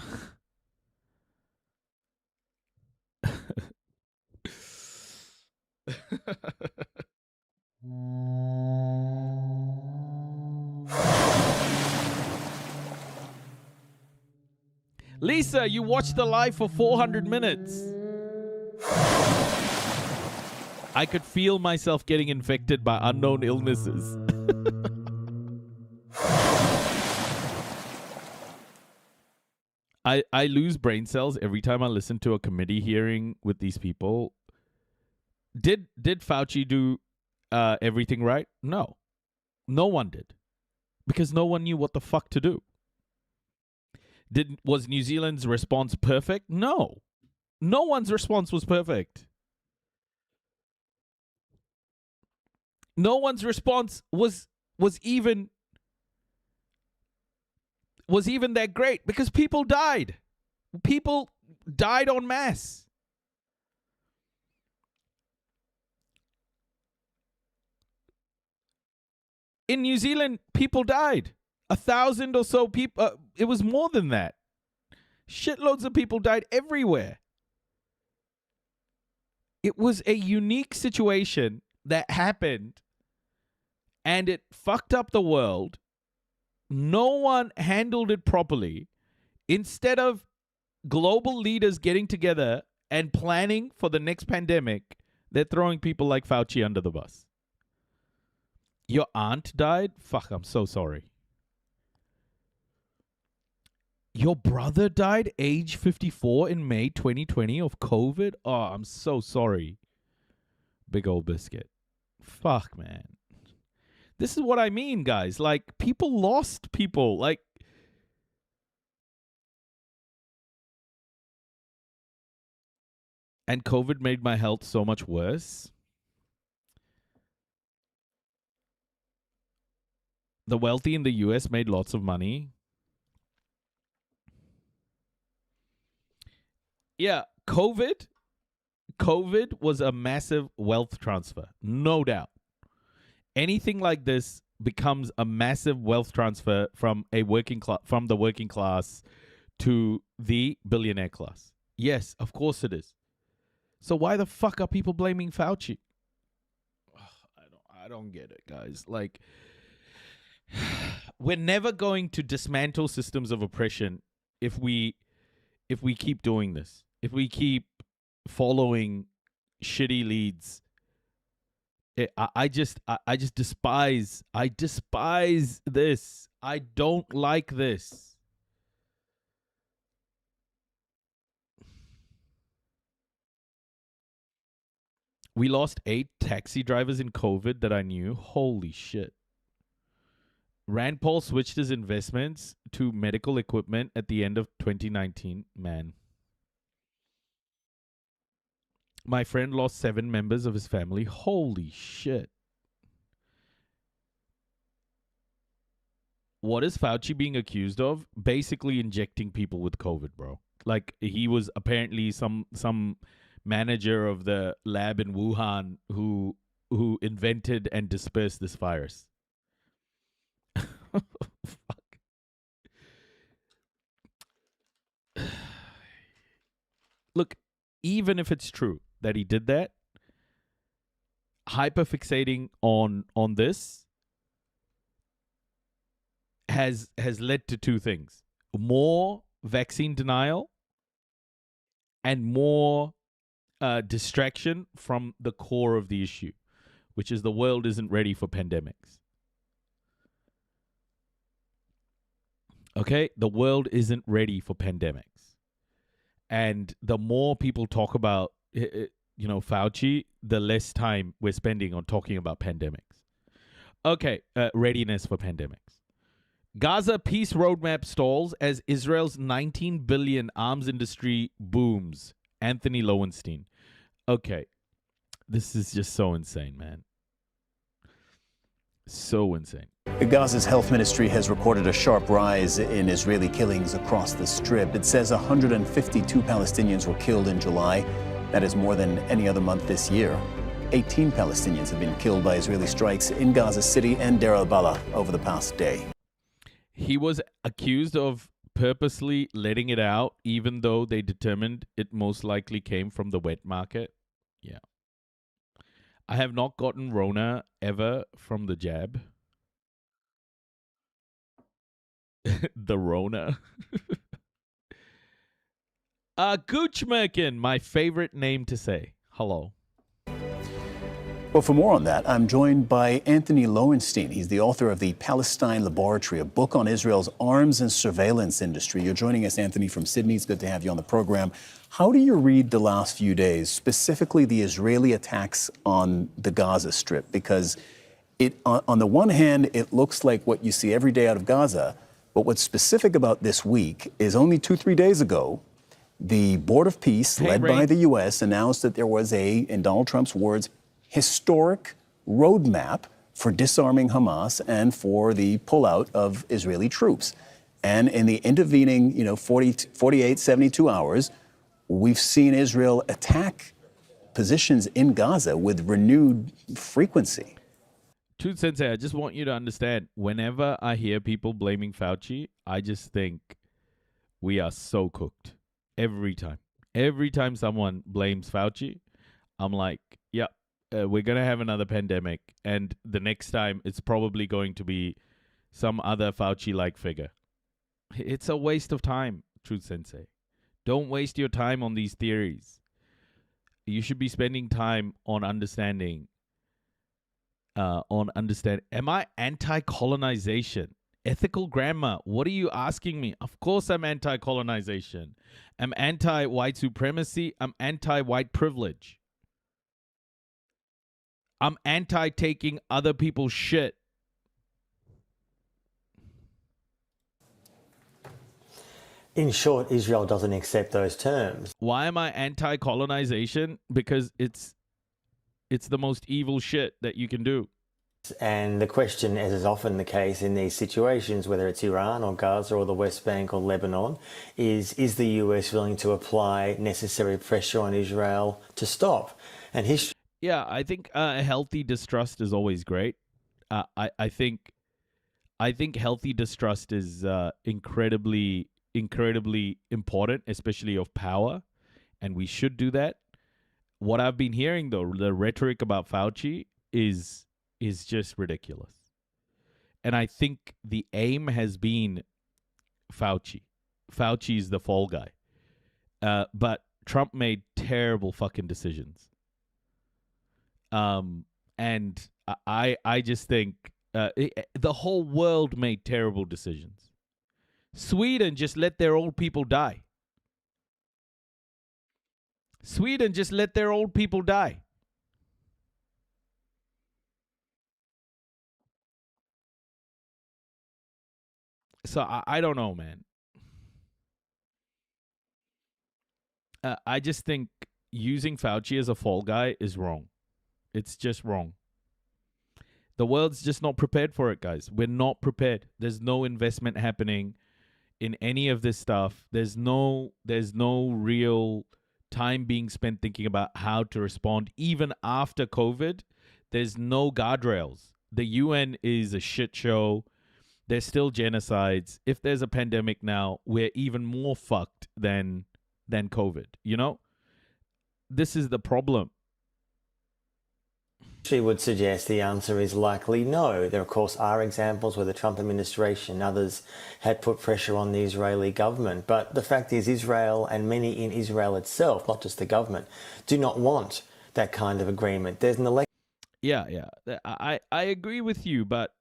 Lisa, you watched the live for 400 minutes. I could feel myself getting infected by unknown illnesses. I lose brain cells every time I listen to a committee hearing with these people. Did Fauci do everything right? No. No one did. Because no one knew what the fuck to do. Was New Zealand's response perfect? No. No one's response was perfect. No one's response was even that great because people died. People died en masse. In New Zealand, people died. 1,000 or so people. It was more than that. Shitloads of people died everywhere. It was a unique situation that happened, and it fucked up the world. No one handled it properly. Instead of global leaders getting together and planning for the next pandemic, they're throwing people like Fauci under the bus. Your aunt died? Fuck, I'm so sorry. Your brother died age 54 in May 2020 of COVID? Oh, I'm so sorry. Big old biscuit. Fuck, man. This is what I mean, guys. Like, people lost people. Like, and COVID made my health so much worse. The wealthy in the US made lots of money. Yeah, COVID was a massive wealth transfer, no doubt. Anything like this becomes a massive wealth transfer from the working class to the billionaire class. Yes, of course it is. So why the fuck are people blaming Fauci? I don't get it, guys. Like, we're never going to dismantle systems of oppression if we keep doing this. If we keep following shitty leads. I just despise this. I don't like this. We lost 8 taxi drivers in COVID that I knew. Holy shit. Rand Paul switched his investments to medical equipment at the end of 2019. Man. My friend lost 7 members of his family. Holy shit. What is Fauci being accused of? Basically injecting people with COVID, bro. Like, he was apparently some manager of the lab in Wuhan who invented and dispersed this virus. Fuck. Look, even if it's true that he did that, hyperfixating on this has led to 2 things: more vaccine denial and more distraction from the core of the issue, which is the world isn't ready for pandemics. Okay? The world isn't ready for pandemics. And the more people talk about, Fauci, the less time we're spending on talking about pandemics. Okay, readiness for pandemics. Gaza peace roadmap stalls as Israel's $19 billion arms industry booms. Anthony Lowenstein. Okay, this is just so insane, man. So insane. Gaza's health ministry has reported a sharp rise in Israeli killings across the Strip. It says 152 Palestinians were killed in July. That is more than any other month this year. 18 Palestinians have been killed by Israeli strikes in Gaza City and Deir al-Balah over the past day. He was accused of purposely letting it out, even though they determined it most likely came from the wet market. Yeah. I have not gotten Rona ever from the jab. The Rona. Goochmerkin, my favorite name to say. Hello. Well, for more on that, I'm joined by Anthony Lowenstein. He's the author of The Palestine Laboratory, a book on Israel's arms and surveillance industry. You're joining us, Anthony, from Sydney. It's good to have you on the program. How do you read the last few days, specifically the Israeli attacks on the Gaza Strip? Because on the one hand, it looks like what you see every day out of Gaza, but what's specific about this week is only 2-3 days ago, the Board of Peace, led by the U.S., announced that there was in Donald Trump's words, historic roadmap for disarming Hamas and for the pullout of Israeli troops. And in the intervening, 48, 72 hours, we've seen Israel attack positions in Gaza with renewed frequency. Truth Sensei, I just want you to understand, whenever I hear people blaming Fauci, I just think we are so cooked. Every time. Every time someone blames Fauci, I'm like, yep. We're going to have another pandemic, and the next time it's probably going to be some other Fauci-like figure. It's a waste of time, Truth Sensei. Don't waste your time on these theories. You should be spending time on understanding. Am I anti-colonization? Ethical grammar. What are you asking me? Of course I'm anti-colonization. I'm anti-white supremacy. I'm anti-white privilege. I'm anti-taking other people's shit. In short, Israel doesn't accept those terms. Why am I anti-colonization? Because it's the most evil shit that you can do. And the question, as is often the case in these situations, whether it's Iran or Gaza or the West Bank or Lebanon, is the US willing to apply necessary pressure on Israel to stop? And history... Yeah, I think a healthy distrust is always great. I think healthy distrust is incredibly important, especially of power, and we should do that. What I've been hearing, though, the rhetoric about Fauci is just ridiculous. And I think the aim has been Fauci. Fauci's the fall guy. But Trump made terrible fucking decisions. And I just think the whole world made terrible decisions. Sweden just let their old people die. Sweden just let their old people die. So I don't know, man. I just think using Fauci as a fall guy is wrong. It's just wrong. The world's just not prepared for it, guys. We're not prepared. There's no investment happening in any of this stuff. There's no real time being spent thinking about how to respond. Even after COVID, there's no guardrails. The UN is a shit show. There's still genocides. If there's a pandemic now, we're even more fucked than COVID, you know? This is the problem. She would suggest the answer is likely no. There, of course, are examples where the Trump administration and others had put pressure on the Israeli government. But the fact is Israel and many in Israel itself, not just the government, do not want that kind of agreement. There's an election. Yeah. I agree with you, but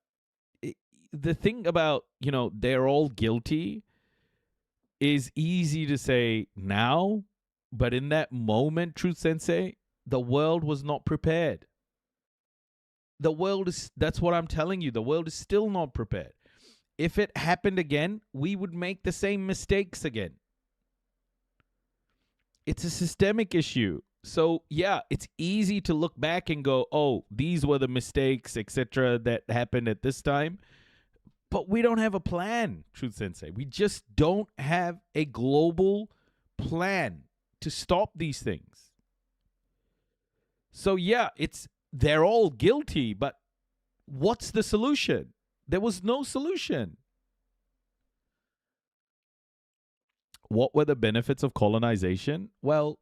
the thing about, they're all guilty is easy to say now, but in that moment, Truth Sensei, the world was not prepared. That's what I'm telling you. The world is still not prepared. If it happened again, we would make the same mistakes again. It's a systemic issue. So, yeah, it's easy to look back and go, oh, these were the mistakes, etc., that happened at this time. But we don't have a plan, Truth Sensei. We just don't have a global plan to stop these things. So, yeah, they're all guilty, but what's the solution? There was no solution. What were the benefits of colonization? Well,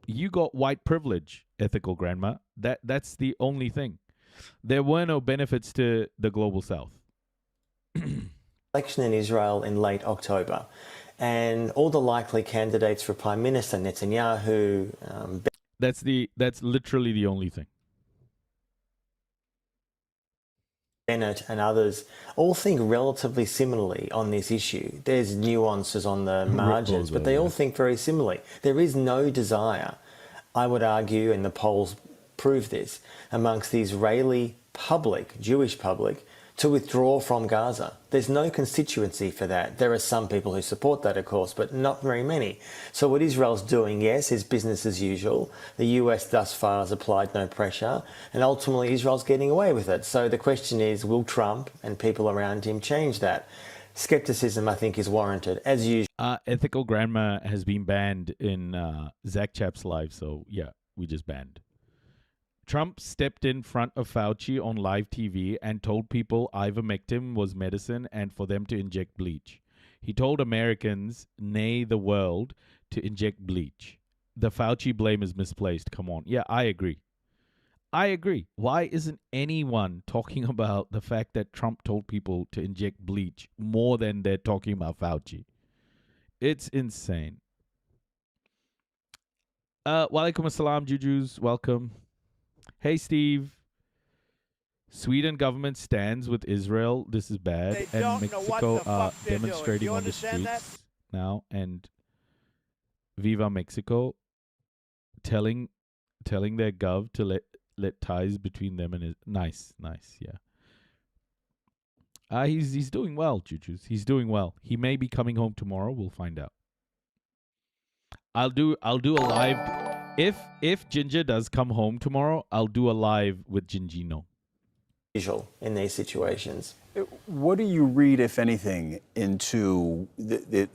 you got white privilege, ethical grandma. That's the only thing. There were no benefits to the global south. Election in Israel in late October, and all the likely candidates for Prime Minister, Netanyahu, That's literally the only thing. Bennett and others all think relatively similarly on this issue. There's nuances on the margins, but they all think very similarly. There is no desire, I would argue, and the polls prove this, amongst the Israeli public, Jewish public, to withdraw from Gaza. There's no constituency for that. There are some people who support that, of course, but not very many. So what Israel's doing, yes, is business as usual. The US thus far has applied no pressure, and ultimately Israel's getting away with it. So the question is, will Trump and people around him change that? Skepticism, I think, is warranted, as usual. Ethical grandma has been banned in Zach Chap's live, so yeah, we just banned. Trump stepped in front of Fauci on live TV and told people ivermectin was medicine and for them to inject bleach. He told Americans, nay the world, to inject bleach. The Fauci blame is misplaced. Come on. Yeah, I agree. Why isn't anyone talking about the fact that Trump told people to inject bleach more than they're talking about Fauci? It's insane. Walaikum assalam, Jujus. Welcome. Hey, Steve. Sweden government stands with Israel. This is bad. And Mexico are demonstrating on the streets now. And Viva Mexico telling their gov to let ties between them and nice, yeah. He's doing well, Jujus. He's doing well. He may be coming home tomorrow. We'll find out. I'll do a live. If Ginger does come home tomorrow, I'll do a live with Gingino. Usual in these situations. What do you read, if anything, into the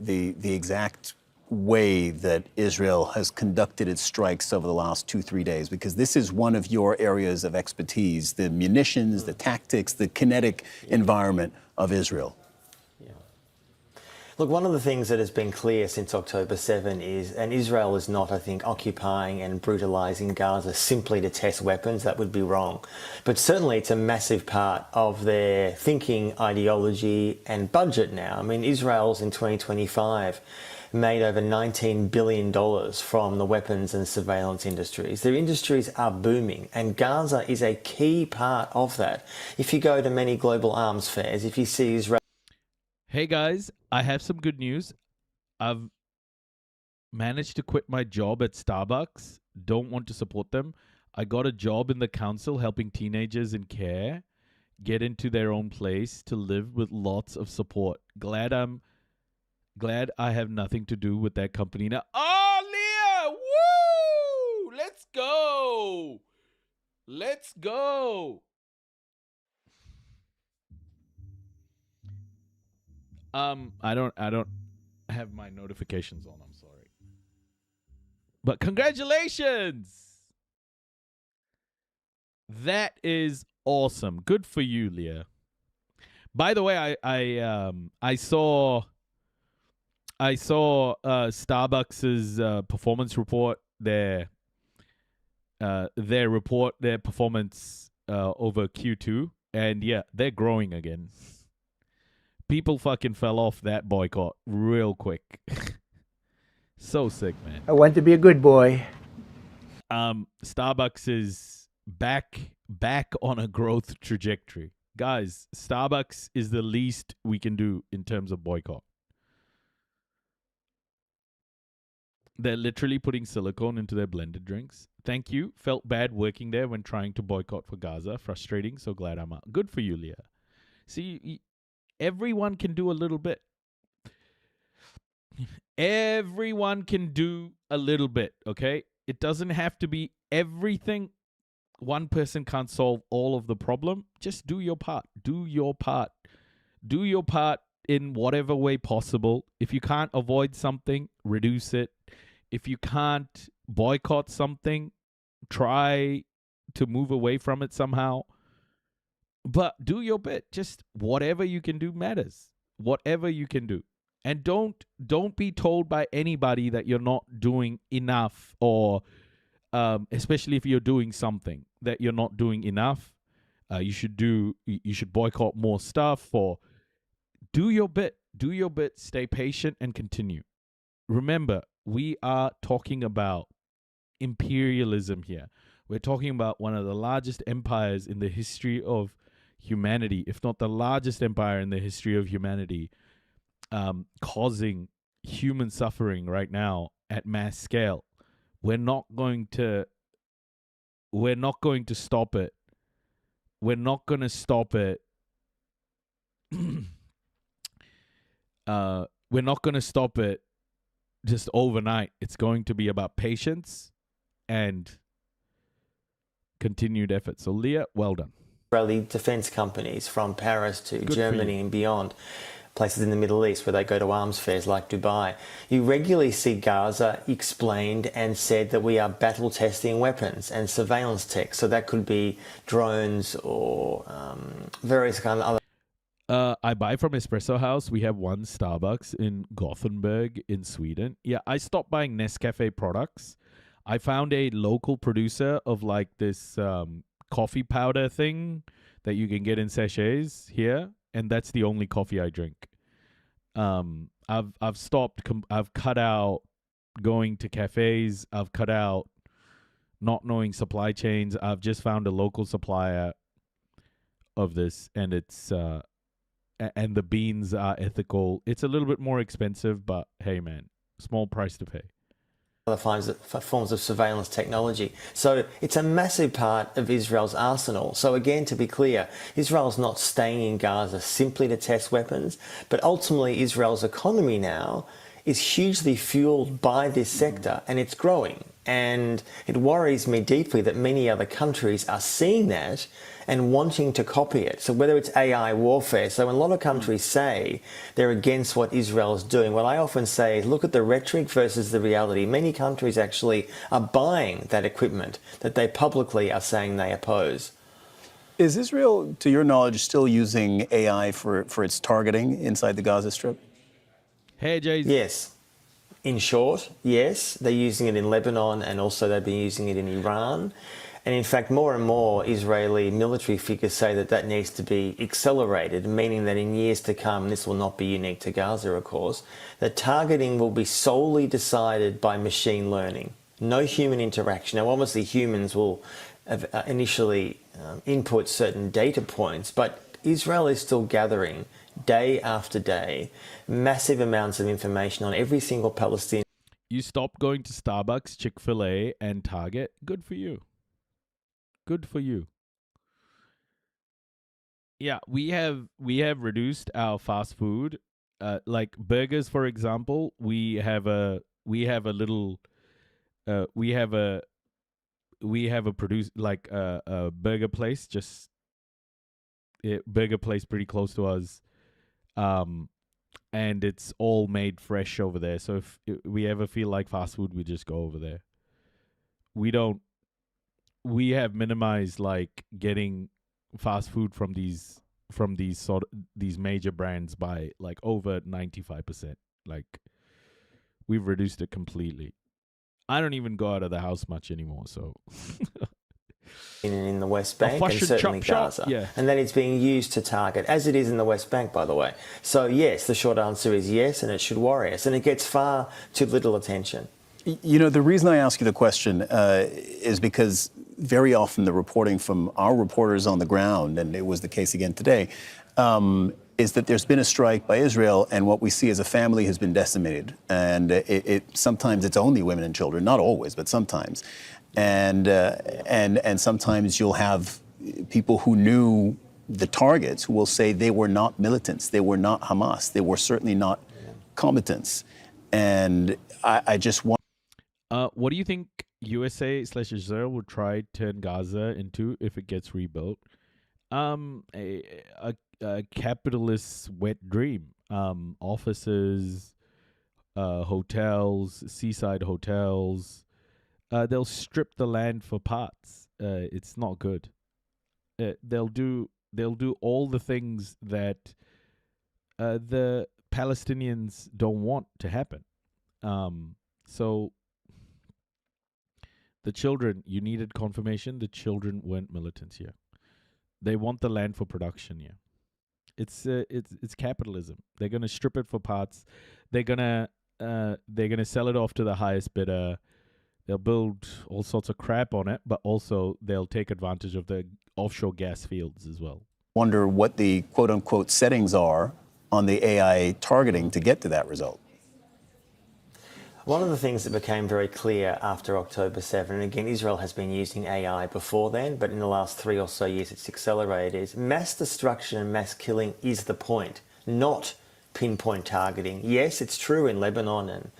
exact way that Israel has conducted its strikes over the last 2-3 days? Because this is one of your areas of expertise, the munitions, the tactics, the kinetic environment of Israel. Look, one of the things that has been clear since October 7 is, and Israel is not, I think, occupying and brutalising Gaza simply to test weapons. That would be wrong. But certainly it's a massive part of their thinking, ideology and budget now. I mean, Israel's in 2025 made over $19 billion from the weapons and surveillance industries. Their industries are booming, and Gaza is a key part of that. If you go to many global arms fairs, if you see Israel... Hey guys, I have some good news. I've managed to quit my job at Starbucks. Don't want to support them. I got a job in the council helping teenagers in care get into their own place to live with lots of support. Glad I have nothing to do with that company now. Oh, Leah! go. Let's go. I don't have my notifications on. I'm sorry. But congratulations. That is awesome. Good for you, Leah. By the way, I saw Starbucks's performance report, their performance over Q2, and yeah, they're growing again. People fucking fell off that boycott real quick. So sick, man. I want to be a good boy. Starbucks is back on a growth trajectory. Guys, Starbucks is the least we can do in terms of boycott. They're literally putting silicone into their blended drinks. Thank you. Felt bad working there when trying to boycott for Gaza. Frustrating. So glad I'm out. Good for you, Leah. See, everyone can do a little bit. Everyone can do a little bit, okay? It doesn't have to be everything. One person can't solve all of the problem. Just do your part. Do your part. Do your part in whatever way possible. If you can't avoid something, reduce it. If you can't boycott something, try to move away from it somehow. But do your bit. Just whatever you can do matters. Whatever you can do. And don't be told by anybody that you're not doing enough, or especially if you're doing something that you're not doing enough. You should boycott more stuff, or do your bit. Do your bit. Stay patient and continue. Remember, we are talking about imperialism here. We're talking about one of the largest empires in the history of humanity, if not the largest empire in the history of humanity, causing human suffering right now at mass scale. We're not going to stop it. We're not going to stop it. We're not going to stop it just overnight. It's going to be about patience and continued effort. So, Leah, well done. Israeli defence companies from Paris to Germany and beyond, places in the Middle East where they go to arms fairs like Dubai. You regularly see Gaza explained and said that we are battle testing weapons and surveillance tech. So that could be drones or various kind of other. I buy from Espresso House. We have one Starbucks in Gothenburg in Sweden. Yeah, I stopped buying Nescafe products. I found a local producer of like this coffee powder thing that you can get in sachets here, and that's the only coffee I drink. I've stopped. I've cut out going to cafes. I've cut out not knowing supply chains. I've just found a local supplier of this, and it's and the beans are ethical. It's a little bit more expensive, but hey, man, small price to pay. Other forms of surveillance technology. So it's a massive part of Israel's arsenal. So again, to be clear, Israel's not staying in Gaza simply to test weapons, but ultimately Israel's economy now is hugely fueled by this sector, and it's growing. And it worries me deeply that many other countries are seeing that and wanting to copy it. So whether it's AI warfare, so when a lot of countries say they're against what Israel is doing, what I often say is look at the rhetoric versus the reality. Many countries actually are buying that equipment that they publicly are saying they oppose. Is Israel, to your knowledge, still using AI for its targeting inside the Gaza Strip? Hey, Jay. Yes. In short, yes. They're using it in Lebanon, and also they've been using it in Iran. And in fact, more and more Israeli military figures say that that needs to be accelerated, meaning that in years to come, and this will not be unique to Gaza, of course, that targeting will be solely decided by machine learning. No human interaction. Now, obviously, humans will initially input certain data points, but Israel is still gathering day after day massive amounts of information on every single Palestinian. You stopped going to Starbucks, Chick-fil-A, and Target. Good for you. Good for you. Yeah, we have reduced our fast food, like burgers, for example. We have a we have a burger place, burger place pretty close to us, and it's all made fresh over there. So if we ever feel like fast food, we just go over there. We have minimized like getting fast food from these these major brands by like over 95%. Like we've reduced it completely. I don't even go out of the house much anymore, so in the West Bank and should certainly chop, Gaza. yeah. And that it's being used to target, as it is in the West Bank, by the way. So yes, the short answer is yes, and it should worry us. And it gets far too little attention. You know, the reason I ask you the question is because very often the reporting from our reporters on the ground, and it was the case again today, is that there's been a strike by Israel, and what we see as a family has been decimated. And sometimes it's only women and children, not always, but sometimes. And sometimes you'll have people who knew the targets who will say they were not militants, they were not Hamas, they were certainly not combatants. And I just want. What do you think USA/Israel would try to turn Gaza into if it gets rebuilt? A capitalist wet dream. Offices, hotels, seaside hotels. They'll strip the land for parts. It's not good. They'll do all the things that the Palestinians don't want to happen. So the children, you needed confirmation. The children weren't militants here. They want the land for production here. It's capitalism. They're gonna strip it for parts. They're gonna sell it off to the highest bidder. They'll build all sorts of crap on it, but also they'll take advantage of the offshore gas fields as well. Wonder what the quote-unquote settings are on the AI targeting to get to that result. One of the things that became very clear after October 7, and again, Israel has been using AI before then, but in the last 3 or so years it's accelerated, is mass destruction and mass killing is the point, not pinpoint targeting. Yes, it's true in Lebanon and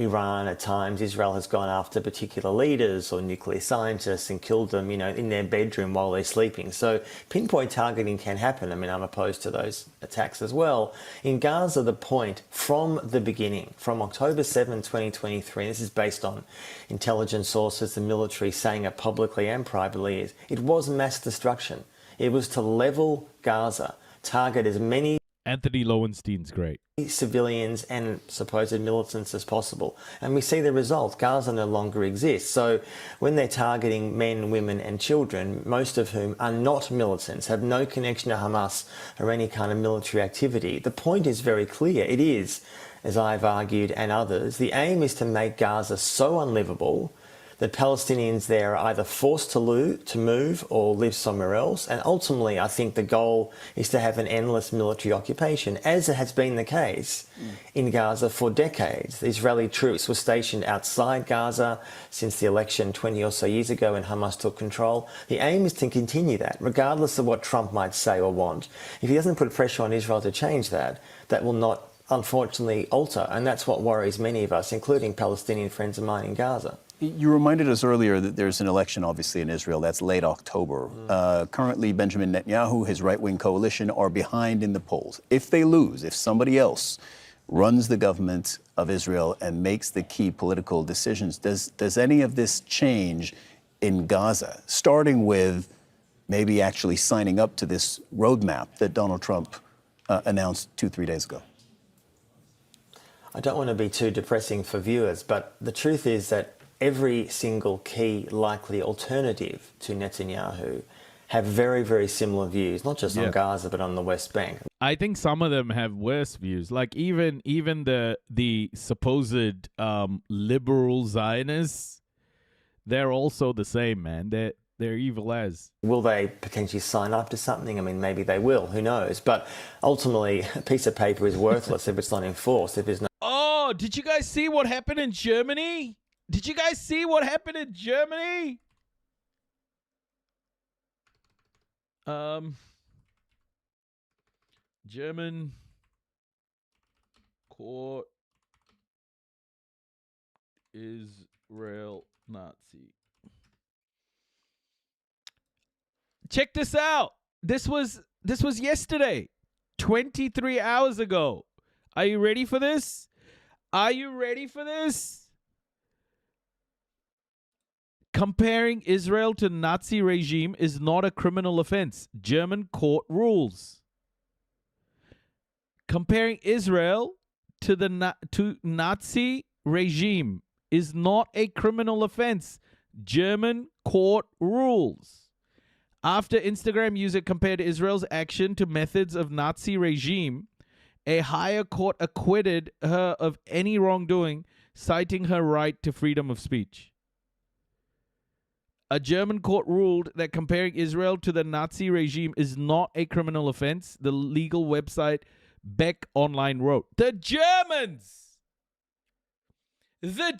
Iran at times, Israel has gone after particular leaders or nuclear scientists and killed them, in their bedroom while they're sleeping. So pinpoint targeting can happen. I mean, I'm opposed to those attacks as well. In Gaza, the point from the beginning, from October 7, 2023, and this is based on intelligence sources, the military saying it publicly and privately, is it was mass destruction. It was to level Gaza, target as many Anthony Lowenstein's great. Civilians and supposed militants as possible. And we see the result. Gaza no longer exists. So when they're targeting men, women and children, most of whom are not militants, have no connection to Hamas or any kind of military activity, the point is very clear. It is, as I've argued and others, the aim is to make Gaza so unlivable that Palestinians there are either forced to move or live somewhere else. And ultimately, I think the goal is to have an endless military occupation, as has been the case in Gaza for decades. The Israeli troops were stationed outside Gaza since the election 20 or so years ago when Hamas took control. The aim is to continue that, regardless of what Trump might say or want. If he doesn't put pressure on Israel to change that, that will not, unfortunately, alter. And that's what worries many of us, including Palestinian friends of mine in Gaza. You reminded us earlier that there's an election, obviously, in Israel. That's late October. Currently, Benjamin Netanyahu, his right-wing coalition, are behind in the polls. If they lose, if somebody else runs the government of Israel and makes the key political decisions, does any of this change in Gaza, starting with maybe actually signing up to this roadmap that Donald Trump announced 2-3 days ago? I don't want to be too depressing for viewers, but the truth is that every single key likely alternative to Netanyahu have very, very similar views, not just on Gaza, but on the West Bank. I think some of them have worse views. Like even the supposed liberal Zionists, they're also the same, man. They're evil as. Will they potentially sign up to something? I mean, maybe they will. Who knows? But ultimately, a piece of paper is worthless if it's not enforced. If there's no. Oh, did you guys see what happened in Germany? Did you guys see what happened in Germany? German court Israel Nazi. Check this out. This was yesterday, 23 hours ago. Are you ready for this? Are you ready for this? Comparing Israel to Nazi regime is not a criminal offense. German court rules. Comparing Israel to Nazi regime is not a criminal offense. German court rules. After Instagram user compared Israel's action to methods of Nazi regime, a higher court acquitted her of any wrongdoing, citing her right to freedom of speech. A German court ruled that comparing Israel to the Nazi regime is not a criminal offense, the legal website Beck Online wrote. The Germans! The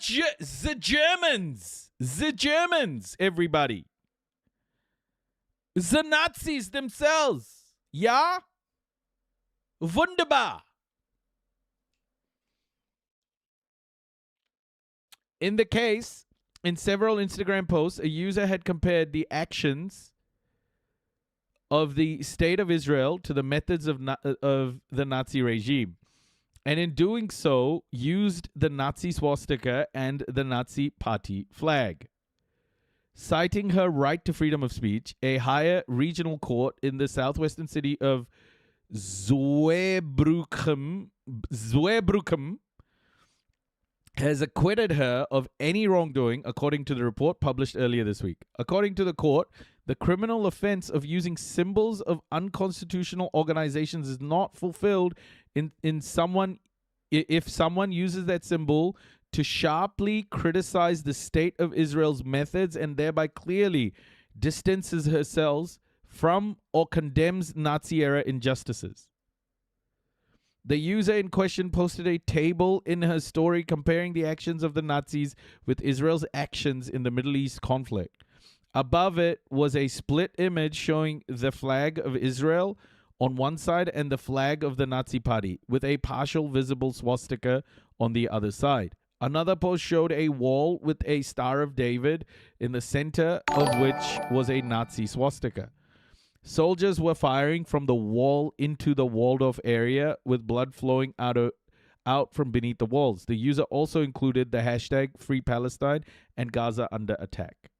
Germans, everybody. The Nazis themselves. Ja? Wunderbar. In the case, in several Instagram posts, a user had compared the actions of the state of Israel to the methods of the Nazi regime. And in doing so, used the Nazi swastika and the Nazi party flag. Citing her right to freedom of speech, a higher regional court in the southwestern city of Zweibrücken has acquitted her of any wrongdoing, according to the report published earlier this week. According to the court, the criminal offense of using symbols of unconstitutional organizations is not fulfilled if someone uses that symbol to sharply criticize the state of Israel's methods and thereby clearly distances herself from or condemns Nazi-era injustices. The user in question posted a table in her story comparing the actions of the Nazis with Israel's actions in the Middle East conflict. Above it was a split image showing the flag of Israel on one side and the flag of the Nazi party, with a partial visible swastika on the other side. Another post showed a wall with a Star of David, in the center of which was a Nazi swastika. Soldiers were firing from the wall into the walled-off area, with blood flowing out from beneath the walls. The user also included the hashtag Free Palestine and Gaza under attack.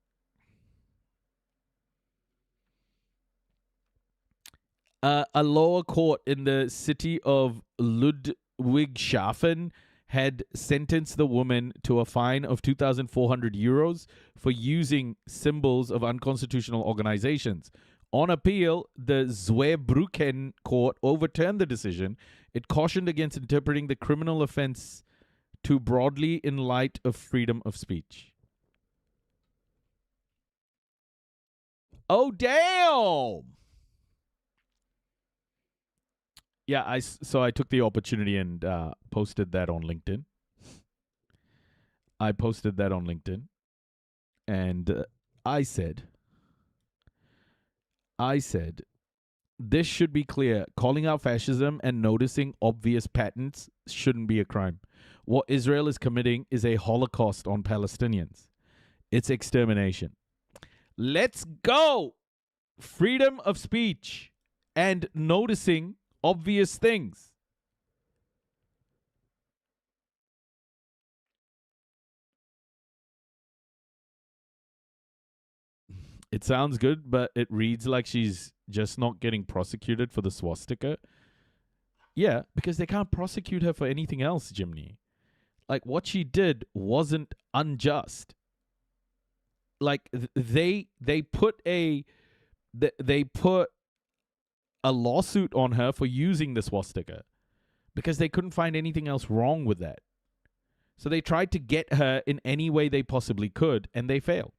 A lower court in the city of Ludwigshafen had sentenced the woman to a fine of 2,400 euros for using symbols of unconstitutional organizations. On appeal, the Zweibrücken court overturned the decision. It cautioned against interpreting the criminal offense too broadly in light of freedom of speech. Oh, damn! Yeah, so I took the opportunity and posted that on LinkedIn. And I said, this should be clear. Calling out fascism and noticing obvious patterns shouldn't be a crime. What Israel is committing is a Holocaust on Palestinians. It's extermination. Let's go! Freedom of speech and noticing obvious things. It sounds good, but it reads like she's just not getting prosecuted for the swastika. Yeah, because they can't prosecute her for anything else, Jimny. Like, what she did wasn't unjust. Like, they put a lawsuit on her for using the swastika because they couldn't find anything else wrong with that. So they tried to get her in any way they possibly could, and they failed.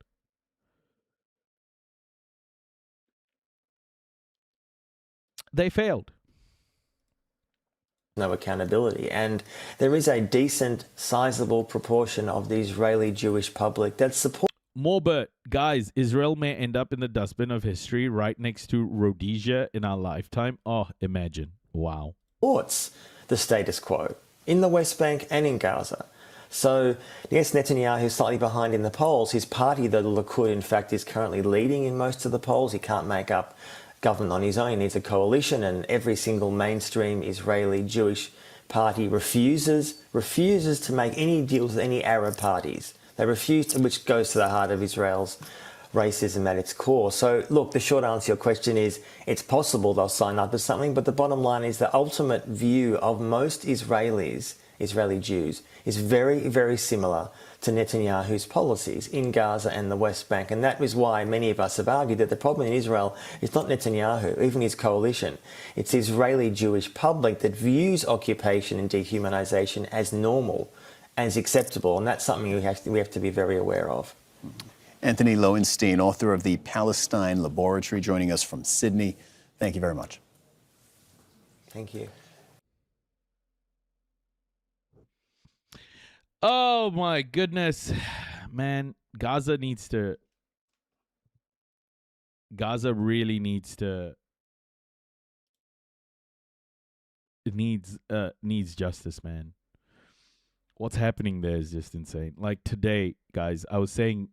No accountability. And there is a decent, sizable proportion of the Israeli Jewish public that supports. More, but guys, Israel may end up in the dustbin of history right next to Rhodesia in our lifetime. Oh, imagine. Wow. The status quo in the West Bank and in Gaza. So, yes, Netanyahu is slightly behind in the polls. His party, the Likud, in fact, is currently leading in most of the polls. He can't make up government on his own. He needs a coalition, and every single mainstream Israeli Jewish party refuses to make any deals with any Arab parties. They refuse to, which goes to the heart of Israel's racism at its core. So, look, the short answer to your question is it's possible they'll sign up to something, but the bottom line is the ultimate view of most Israelis, Israeli Jews, is very, very similar to Netanyahu's policies in Gaza and the West Bank. And that is why many of us have argued that the problem in Israel is not Netanyahu, even his coalition. It's the Israeli Jewish public that views occupation and dehumanization as normal, as acceptable. And that's something we have to be very aware of. Anthony Lowenstein, author of The Palestine Laboratory, joining us from Sydney. Thank you very much. Thank you. Oh my goodness, man! Gaza really needs justice, man. What's happening there is just insane. Like today, guys, I was saying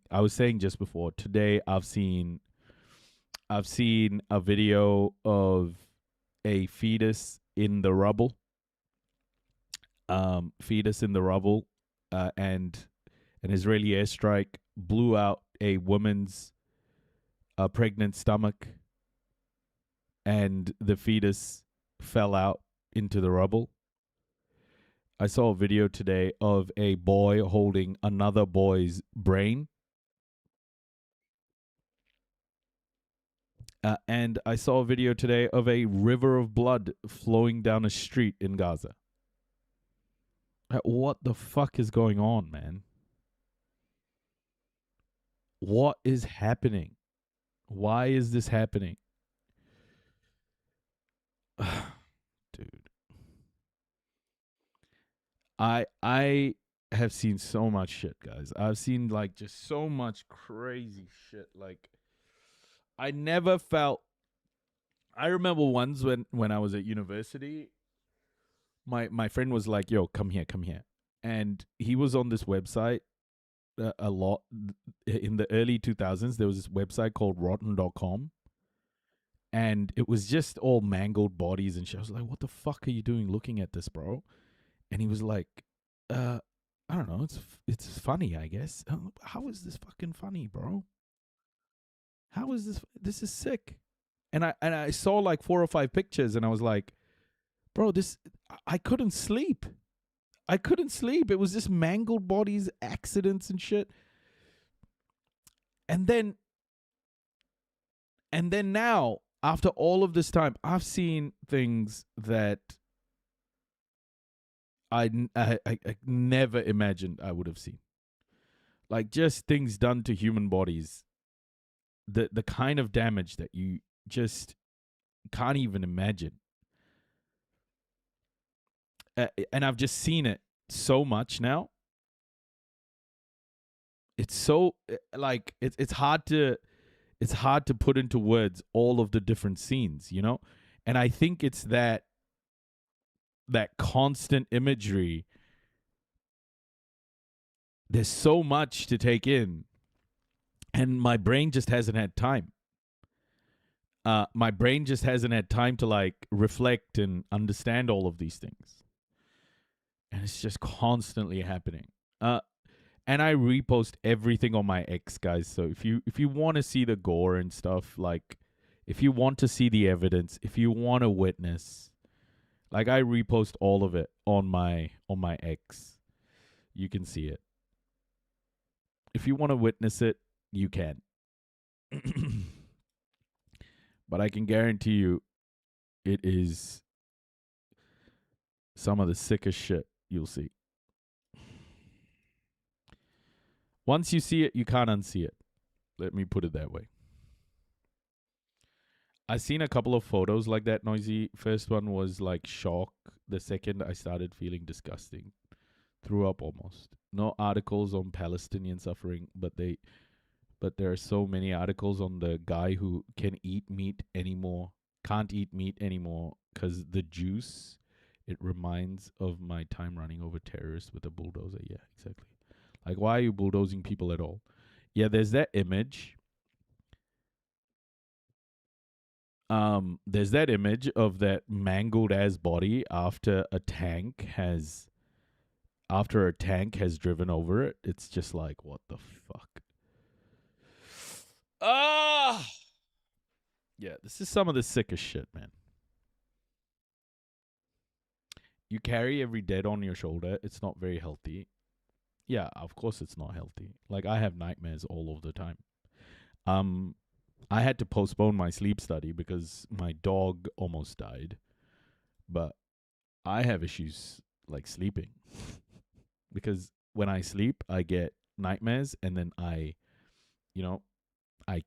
just before, today I've seen a video of a fetus in the rubble. And an Israeli airstrike blew out a woman's pregnant stomach, and the fetus fell out into the rubble. I saw a video today of a boy holding another boy's brain. And I saw a video today of a river of blood flowing down a street in Gaza. What the fuck is going on, man? What is happening? Why is this happening? Dude. I have seen so much shit, guys. I've seen like just so much crazy shit. Like I never felt. I remember once when I was at university, my friend was like, "Yo, come here," and he was on this website a lot in the early 2000s. There was this website called Rotten.com, and it was just all mangled bodies and shit. I was like, "What the fuck are you doing looking at this, bro?" And he was like, I don't know. It's funny, I guess. How is this fucking funny, bro? How is this? This is sick. And I saw like 4 or 5 pictures, and I was like, bro, I couldn't sleep. It was just mangled bodies, accidents and shit. And then now, after all of this time, I've seen things that I never imagined I would have seen. Like just things done to human bodies. The kind of damage that you just can't even imagine. And I've just seen it so much now. It's so like it's hard to put into words all of the different scenes, you know? And I think it's that constant imagery. There's so much to take in, and my brain just hasn't had time. My brain just hasn't had time to like reflect and understand all of these things. And it's just constantly happening. And I repost everything on my X, guys. So if you want to see the gore and stuff, like if you want to see the evidence, if you want to witness, like I repost all of it on my X. You can see it. If you want to witness it, you can. But I can guarantee you it is some of the sickest shit you'll see. Once you see it, you can't unsee it. Let me put it that way. I've seen a couple of photos like that, Noisy. First one was like shock. The second, I started feeling disgusting. Threw up almost. No articles on Palestinian suffering, but there are so many articles on the guy who can't eat meat anymore because the juice It reminds of my time running over terrorists with a bulldozer. Yeah, exactly. Like, why are you bulldozing people at all? Yeah, there's that image. There's that image of that mangled ass body after a tank has driven over it. It's just like, what the fuck? Ah! Yeah, this is some of the sickest shit, man. You carry every dead on your shoulder. It's not very healthy. Yeah, of course it's not healthy. Like, I have nightmares all of the time. I had to postpone my sleep study because my dog almost died. But I have issues like sleeping. Because when I sleep, I get nightmares, and then I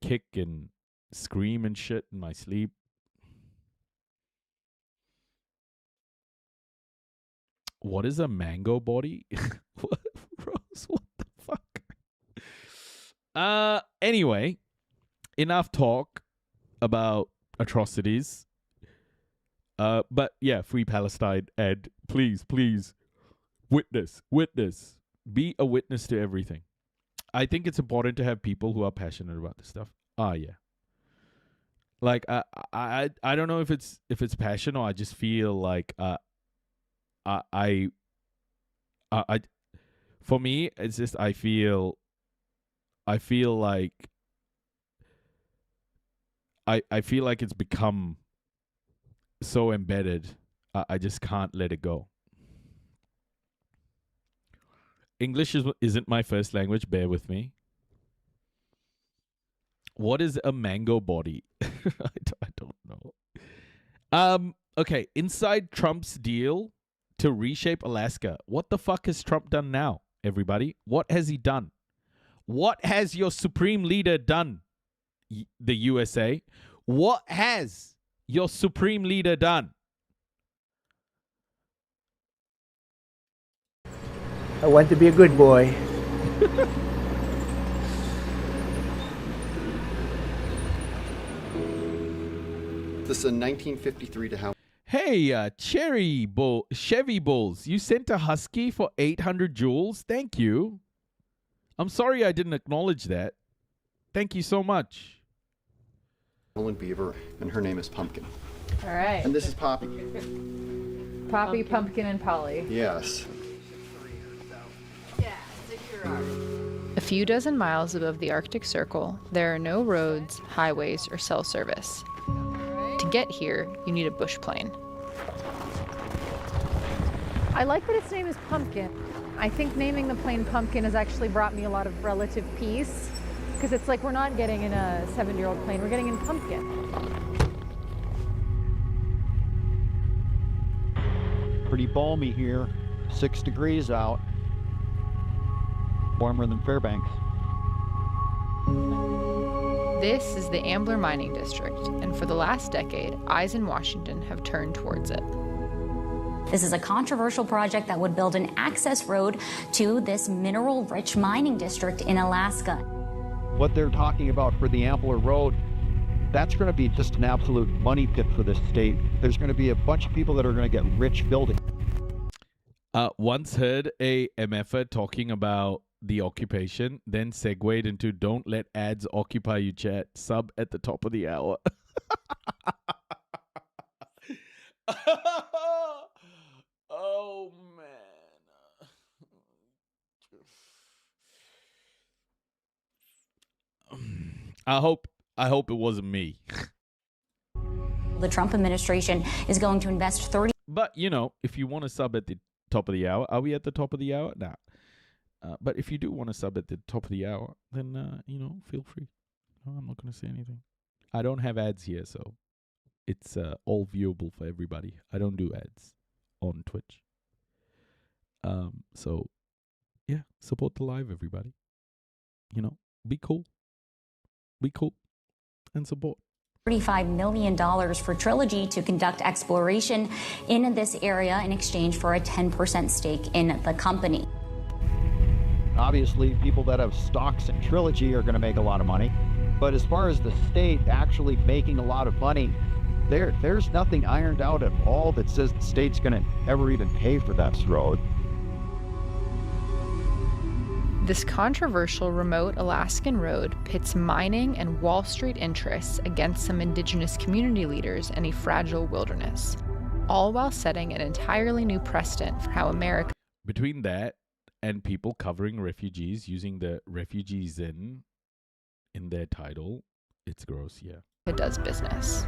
kick and scream and shit in my sleep. What is a mango body? What, Rose? What the fuck? Anyway, enough talk about atrocities. But yeah, free Palestine, and please, witness. Be a witness to everything. I think it's important to have people who are passionate about this stuff. Yeah. Like I don't know if it's passion, or I just feel like for me it's just I feel like it's become so embedded. I just can't let it go. English isn't my first language, bear with me. What is a mango body? I don't know. Okay, inside Trump's deal to reshape Alaska. What the fuck has Trump done now, everybody? What has he done? What has your supreme leader done, the USA? What has your supreme leader done? I want to be a good boy. This is a 1953 to how? Hey, Chevy Bulls, you sent a Husky for 800 joules? Thank you. I'm sorry I didn't acknowledge that. Thank you so much. Evelyn Beaver, and her name is Pumpkin. All right. And this is Poppy. Poppy, Pumpkin, and Polly. Yes. A few dozen miles above the Arctic Circle, there are no roads, highways, or cell service. To get here, you need a bush plane. I like that its name is Pumpkin. I think naming the plane Pumpkin has actually brought me a lot of relative peace, because it's like we're not getting in a 70-year-old plane, we're getting in Pumpkin. Pretty balmy here, 6 degrees out. Warmer than Fairbanks. This is the Ambler Mining District, and for the last decade, eyes in Washington have turned towards it. This is a controversial project that would build an access road to this mineral-rich mining district in Alaska. What they're talking about for the Ambler Road, that's going to be just an absolute money pit for this state. There's going to be a bunch of people that are going to get rich building. Once heard a MFer talking about the occupation, then segued into don't let ads occupy you chat. Sub at the top of the hour. Oh man. I hope it wasn't me. The Trump administration is going to invest But if you want to sub at the top of the hour, are we at the top of the hour? Nah. But if you do want to sub at the top of the hour, then, feel free. No, I'm not going to say anything. I don't have ads here, so it's all viewable for everybody. I don't do ads on Twitch. So, yeah, support the live, everybody. Be cool. Be cool and support. $35 million for Trilogy to conduct exploration in this area in exchange for a 10% stake in the company. Obviously, people that have stocks in Trilogy are going to make a lot of money. But as far as the state actually making a lot of money, There's nothing ironed out at all that says the state's going to ever even pay for that road. This controversial remote Alaskan road pits mining and Wall Street interests against some indigenous community leaders and a fragile wilderness, all while setting an entirely new precedent for how America... Between that and people covering refugees using the refugees in their title, it's gross, yeah. does business.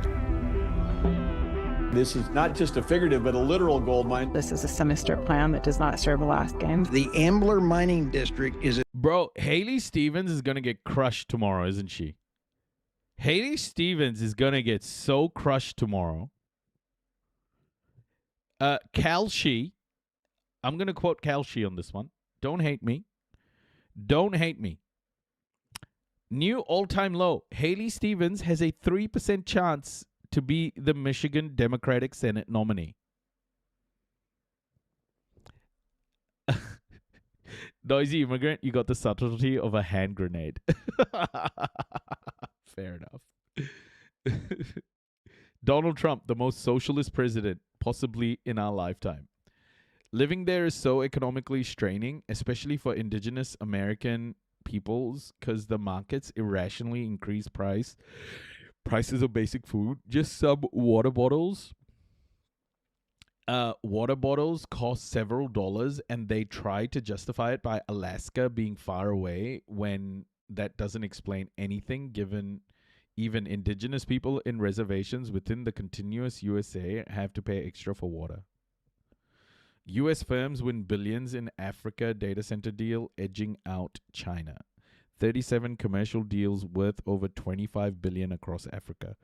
This is not just a figurative, but a literal gold mine. This is a sinister plan that does not serve Alaskans. The Ambler Mining District is a... Bro, Haley Stevens is going to get crushed tomorrow, isn't she? Haley Stevens is going to get so crushed tomorrow. Cal Shi, I'm going to quote Cal Shi on this one. Don't hate me. Don't hate me. New all-time low. Haley Stevens has a 3% chance to be the Michigan Democratic Senate nominee. Noisy immigrant, you got the subtlety of a hand grenade. Fair enough. Donald Trump, the most socialist president possibly in our lifetime. Living there is so economically straining, especially for indigenous American peoples, because the markets irrationally increase prices of basic food. Just some water bottles. Water bottles cost several dollars, and they try to justify it by Alaska being far away when that doesn't explain anything, given even indigenous people in reservations within the continuous USA have to pay extra for water. U.S. firms win billions in Africa data center deal, edging out China. 37 commercial deals worth over $25 billion across Africa.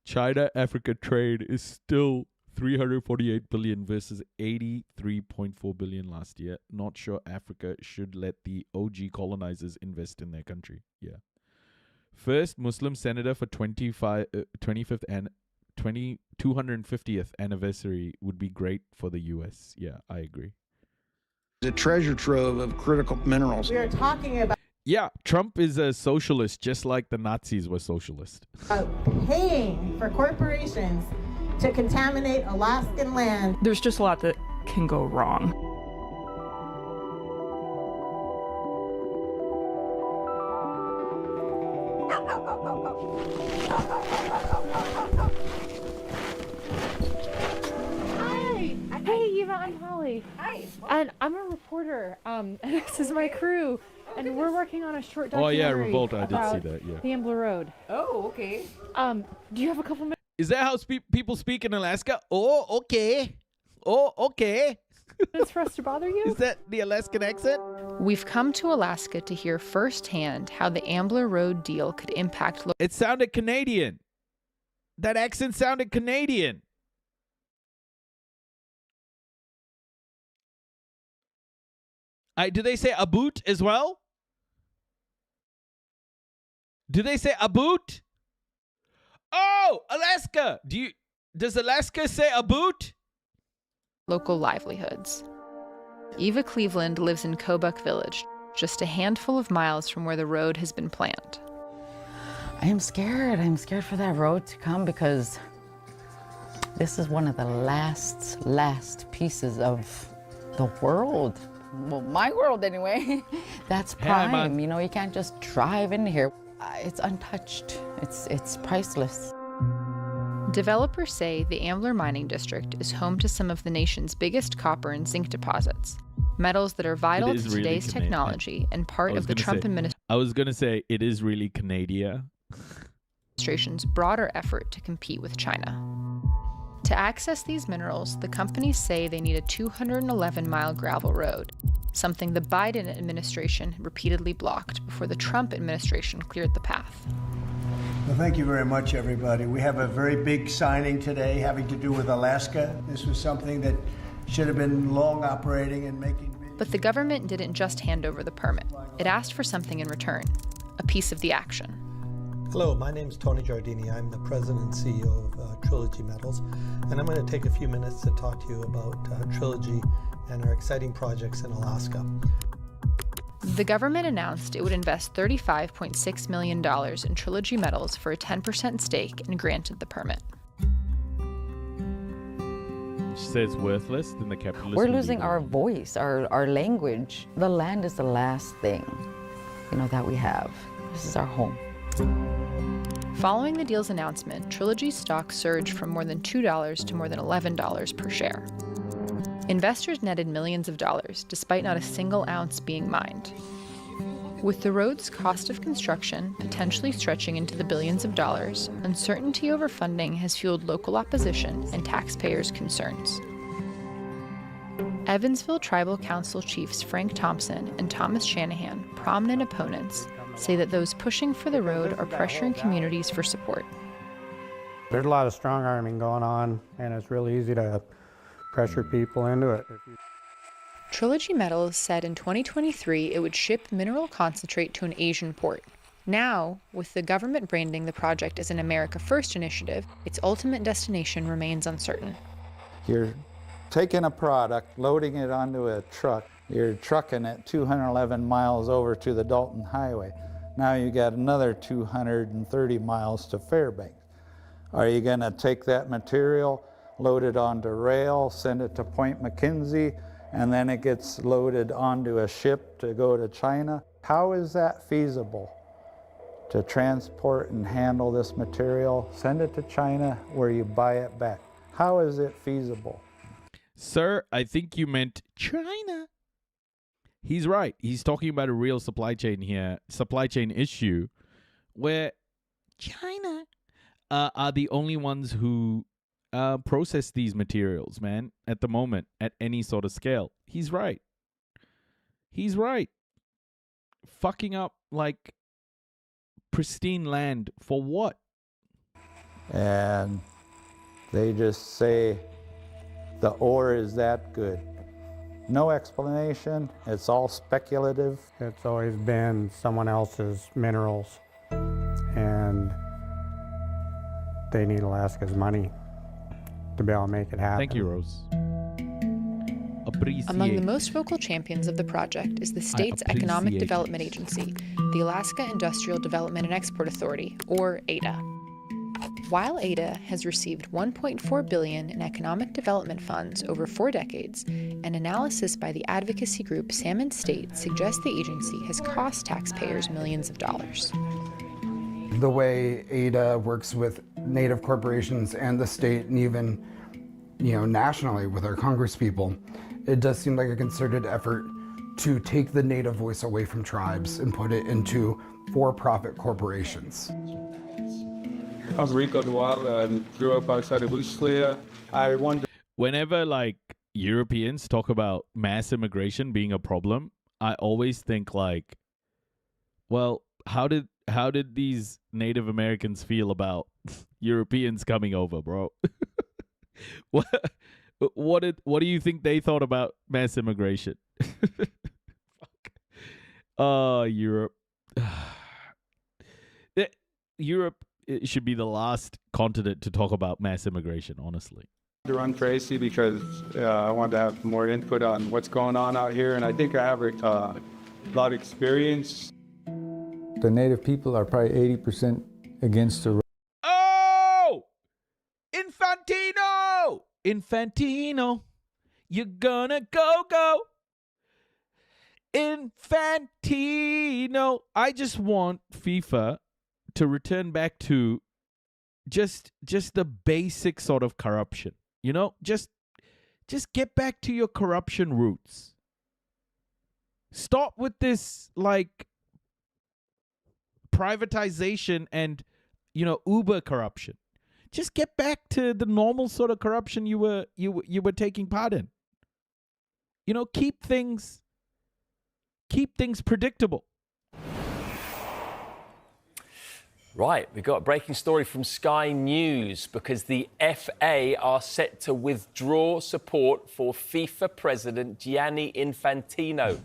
China-Africa trade is still $348 billion versus $83.4 billion last year. Not sure Africa should let the OG colonizers invest in their country. Yeah. First Muslim senator for 25th and 250th anniversary would be great for the U.S. Yeah, I agree. A treasure trove of critical minerals. We are talking about... Yeah, Trump is a socialist, just like the Nazis were socialist. Paying for corporations to contaminate Alaskan land. There's just a lot that can go wrong. Hey, Eva, I'm Holly. Hi. And I'm a reporter. And this is my crew. And we're working on a short documentary. Oh, yeah, Revolt. I did about see that, yeah. the Ambler Road. Oh, okay. Do you have a couple minutes? Is that how people speak in Alaska? Oh, okay. Oh, okay. For us to bother you? Is that the Alaskan accent? We've come to Alaska to hear firsthand how the Ambler Road deal could impact... It sounded Canadian. That accent sounded Canadian. Do they say aboot as well? Do they say aboot? Oh, Alaska. Does Alaska say aboot? Local livelihoods. Eva Cleveland lives in Kobuk Village, just a handful of miles from where the road has been planned. I am scared. I'm scared for that road to come because this is one of the last pieces of the world. Well, my world anyway. That's prime. You know, you can't just drive in here. It's untouched. It's priceless. Developers say the Ambler Mining District is home to some of the nation's biggest copper and zinc deposits, metals that are vital to today's technology and part of the Trump administration. I was going to say it is really Canada. Administration's broader effort to compete with China. To access these minerals, the companies say they need a 211-mile gravel road, something the Biden administration repeatedly blocked before the Trump administration cleared the path. Well, thank you very much, everybody. We have a very big signing today having to do with Alaska. This was something that should have been long operating and making... But the government didn't just hand over the permit. It asked for something in return, a piece of the action. Hello, my name is Tony Giardini. I'm the president and CEO of Trilogy Metals, and I'm going to take a few minutes to talk to you about Trilogy and our exciting projects in Alaska. The government announced it would invest $35.6 million in Trilogy Metals for a 10% stake and granted the permit. She says worthless in the capitalist. We're losing our voice, our language. The land is the last thing, that we have. This is our home. Following the deal's announcement, Trilogy's stock surged from more than $2 to more than $11 per share. Investors netted millions of dollars, despite not a single ounce being mined. With the road's cost of construction potentially stretching into the billions of dollars, uncertainty over funding has fueled local opposition and taxpayers' concerns. Evansville Tribal Council chiefs Frank Thompson and Thomas Shanahan, prominent opponents, say that those pushing for the road are pressuring communities for support. There's a lot of strong arming going on, and it's really easy to pressure people into it. Trilogy Metals said in 2023 it would ship mineral concentrate to an Asian port. Now, with the government branding the project as an America First initiative, its ultimate destination remains uncertain. You're taking a product, loading it onto a truck, you're trucking it 211 miles over to the Dalton Highway. Now you got another 230 miles to Fairbanks. Are you going to take that material, load it onto rail, send it to Point McKenzie, and then it gets loaded onto a ship to go to China? How is that feasible to transport and handle this material, send it to China where you buy it back? How is it feasible? Sir, I think you meant China. He's right. He's talking about a real supply chain here, supply chain issue, where China are the only ones who process these materials, man, at the moment, at any sort of scale. He's right. He's right. Fucking up, like, pristine land for what? And they just say the ore is that good. No explanation. It's all speculative. It's always been someone else's minerals, and they need Alaska's money to be able to make it happen. Thank you, Rose. Appreciate. Among the most vocal champions of the project is the state's Economic Development Agency, the Alaska Industrial Development and Export Authority, or ADA. While ADA has received $1.4 billion in economic development funds over 4 decades, an analysis by the advocacy group Salmon State suggests the agency has cost taxpayers millions of dollars. The way ADA works with Native corporations and the state, and even, nationally with our congresspeople, it does seem like a concerted effort to take the Native voice away from tribes and put it into for-profit corporations. I'm Rico Duarte and grew up outside of Lucille. I wonder. Whenever like Europeans talk about mass immigration being a problem, I always think like, well, how did these Native Americans feel about Europeans coming over, bro? What do you think they thought about mass immigration? Europe. Europe should be the last continent to talk about mass immigration, honestly. To run Tracy because I wanted to have more input on what's going on out here, and I think I have a lot of experience. The Native people are probably 80% against the. Oh! Infantino! You're gonna go! Infantino! I just want FIFA to return back to just the basic sort of corruption. Just get back to your corruption roots. Stop with this like privatization and Uber corruption. Just get back to the normal sort of corruption you were taking part in. Keep things predictable. Right, we've got a breaking story from Sky News because the FA are set to withdraw support for FIFA president Gianni Infantino.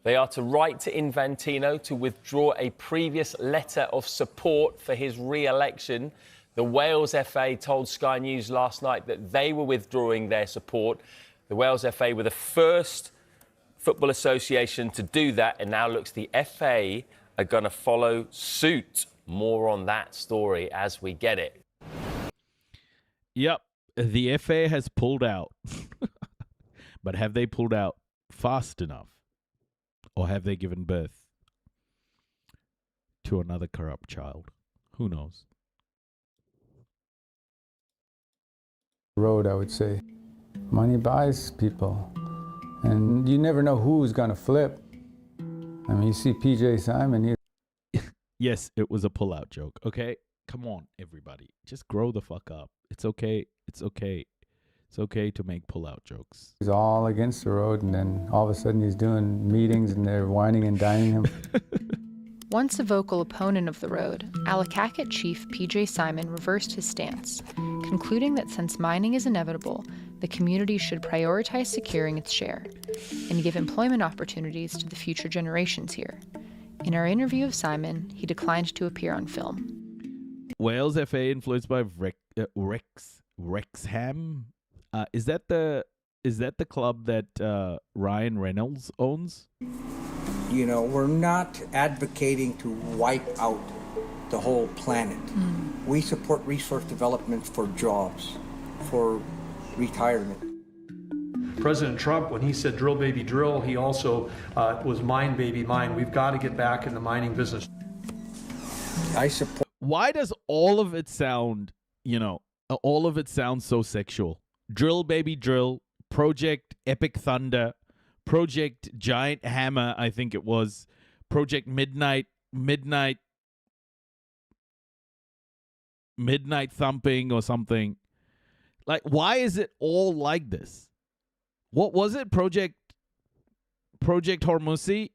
They are to write to Infantino to withdraw a previous letter of support for his re-election. The Wales FA told Sky News last night that they were withdrawing their support. The Wales FA were the first football association to do that, and now looks the FA are going to follow suit. More on that story as we get it. Yep. The FAA has pulled out. But have they pulled out fast enough? Or have they given birth to another corrupt child? Who knows? Road, I would say. Money buys people. And you never know who's going to flip. I mean, you see PJ Simon. Yes, it was a pull-out joke, okay? Come on, everybody. Just grow the fuck up. It's okay. It's okay. It's okay to make pull-out jokes. He's all against the road, and then all of a sudden he's doing meetings and they're whining and dining him. Once a vocal opponent of the road, Allakaket chief PJ Simon reversed his stance, concluding that since mining is inevitable, the community should prioritize securing its share and give employment opportunities to the future generations here. In our interview of Simon, he declined to appear on film. Wales FA influenced by Wrexham. Is that the club that Ryan Reynolds owns? You know, we're not advocating to wipe out the whole planet. We support resource development for jobs, for retirement. President Trump, when he said drill baby drill, he also was mine baby mine. We've got to get back in the mining business. I support. Why does all of it sound, all of it sounds so sexual? Drill baby drill, Project Epic Thunder, Project Giant Hammer, I think it was, Project Midnight Thumping or something. Like, why is it all like this? What was it? Project Hormuzzi?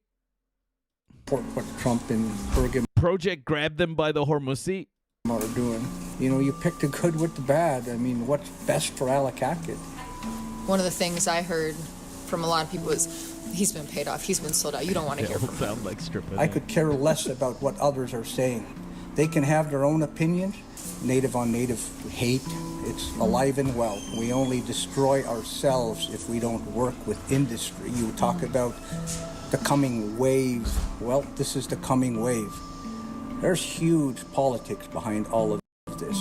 What Trump and Bergen Project Grab Them by the Hormuzzi are doing. You know, you pick the good with the bad. I mean, what's best for Allakaket? One of the things I heard from a lot of people is, he's been paid off, he's been sold out, you don't want to hear from him. Sound like stripping. I could care less about what others are saying. They can have their own opinions. Native on native hate, it's alive and well. We only destroy ourselves if we don't work with industry. You talk about the coming wave. Well, this is the coming wave. There's huge politics behind all of this.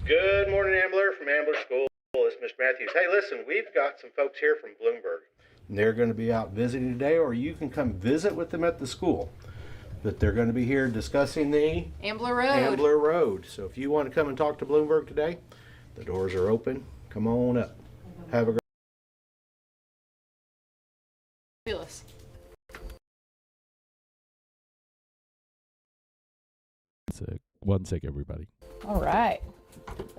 Good morning, Ambler from Ambler School. It's Mr. Matthews. Hey, listen, we've got some folks here from Bloomberg. They're going to be out visiting today, or you can come visit with them at the school. But they're going to be here discussing the Ambler Road. Ambler Road. So if you want to come and talk to Bloomberg today, the doors are open. Come on up. Have a great Fabulous. One sec, everybody. All right.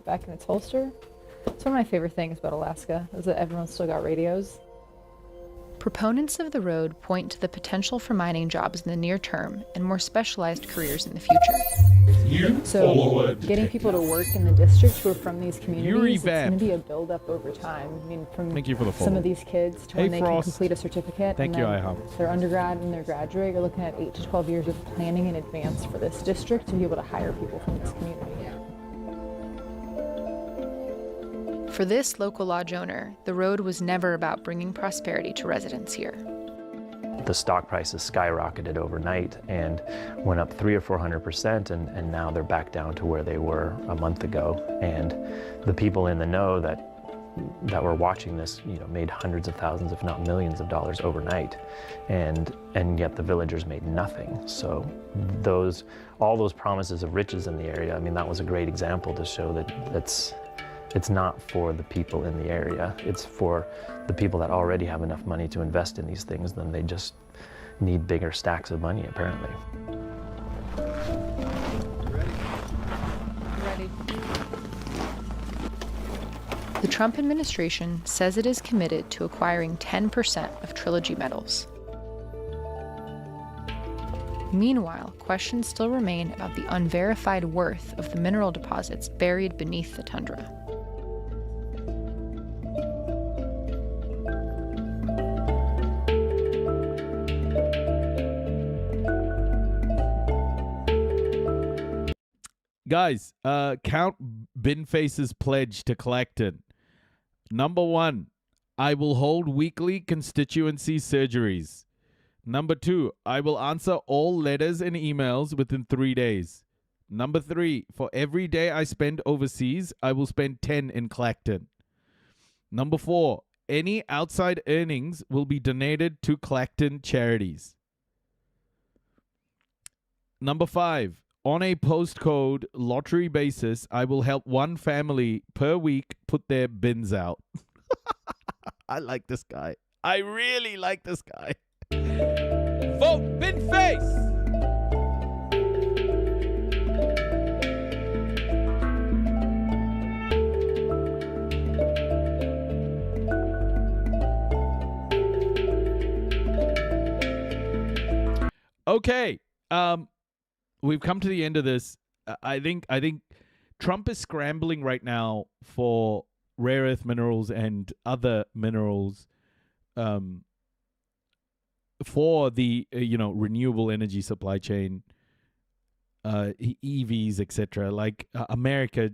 Back in its holster. It's one of my favorite things about Alaska is that everyone's still got radios. Proponents of the road point to the potential for mining jobs in the near term and more specialized careers in the future. So getting people to work in the district who are from these communities, it's going to be a build-up over time. I mean, from Thank you for the some follow. of these kids to when they can complete a certificate. Thank and you, then IHOP. their undergrad and their graduate, you're looking at 8 to 12 years of planning in advance for this district to be able to hire people from this community. For this local lodge owner, the road was never about bringing prosperity to residents here. The stock prices skyrocketed overnight and went up 300 or 400%, and now they're back down to where they were a month ago. And the people in the know that were watching this, made hundreds of thousands, if not millions of dollars overnight, and yet the villagers made nothing. So all those promises of riches in the area, I mean, that was a great example to show that it's not for the people in the area. It's for the people that already have enough money to invest in these things. Then they just need bigger stacks of money, apparently. Ready. The Trump administration says it is committed to acquiring 10% of Trilogy metals. Meanwhile, questions still remain about the unverified worth of the mineral deposits buried beneath the tundra. Guys, Count Binface's pledge to Clacton. Number 1, I will hold weekly constituency surgeries. Number 2, I will answer all letters and emails within 3 days. Number 3, for every day I spend overseas, I will spend 10 in Clacton. Number 4, any outside earnings will be donated to Clacton charities. Number 5, on a postcode lottery basis, I will help one family per week put their bins out. I like this guy. I really like this guy. Vote Binface! Okay. We've come to the end of this. I think Trump is scrambling right now for rare earth minerals and other minerals for the renewable energy supply chain, EVs, etc. Like America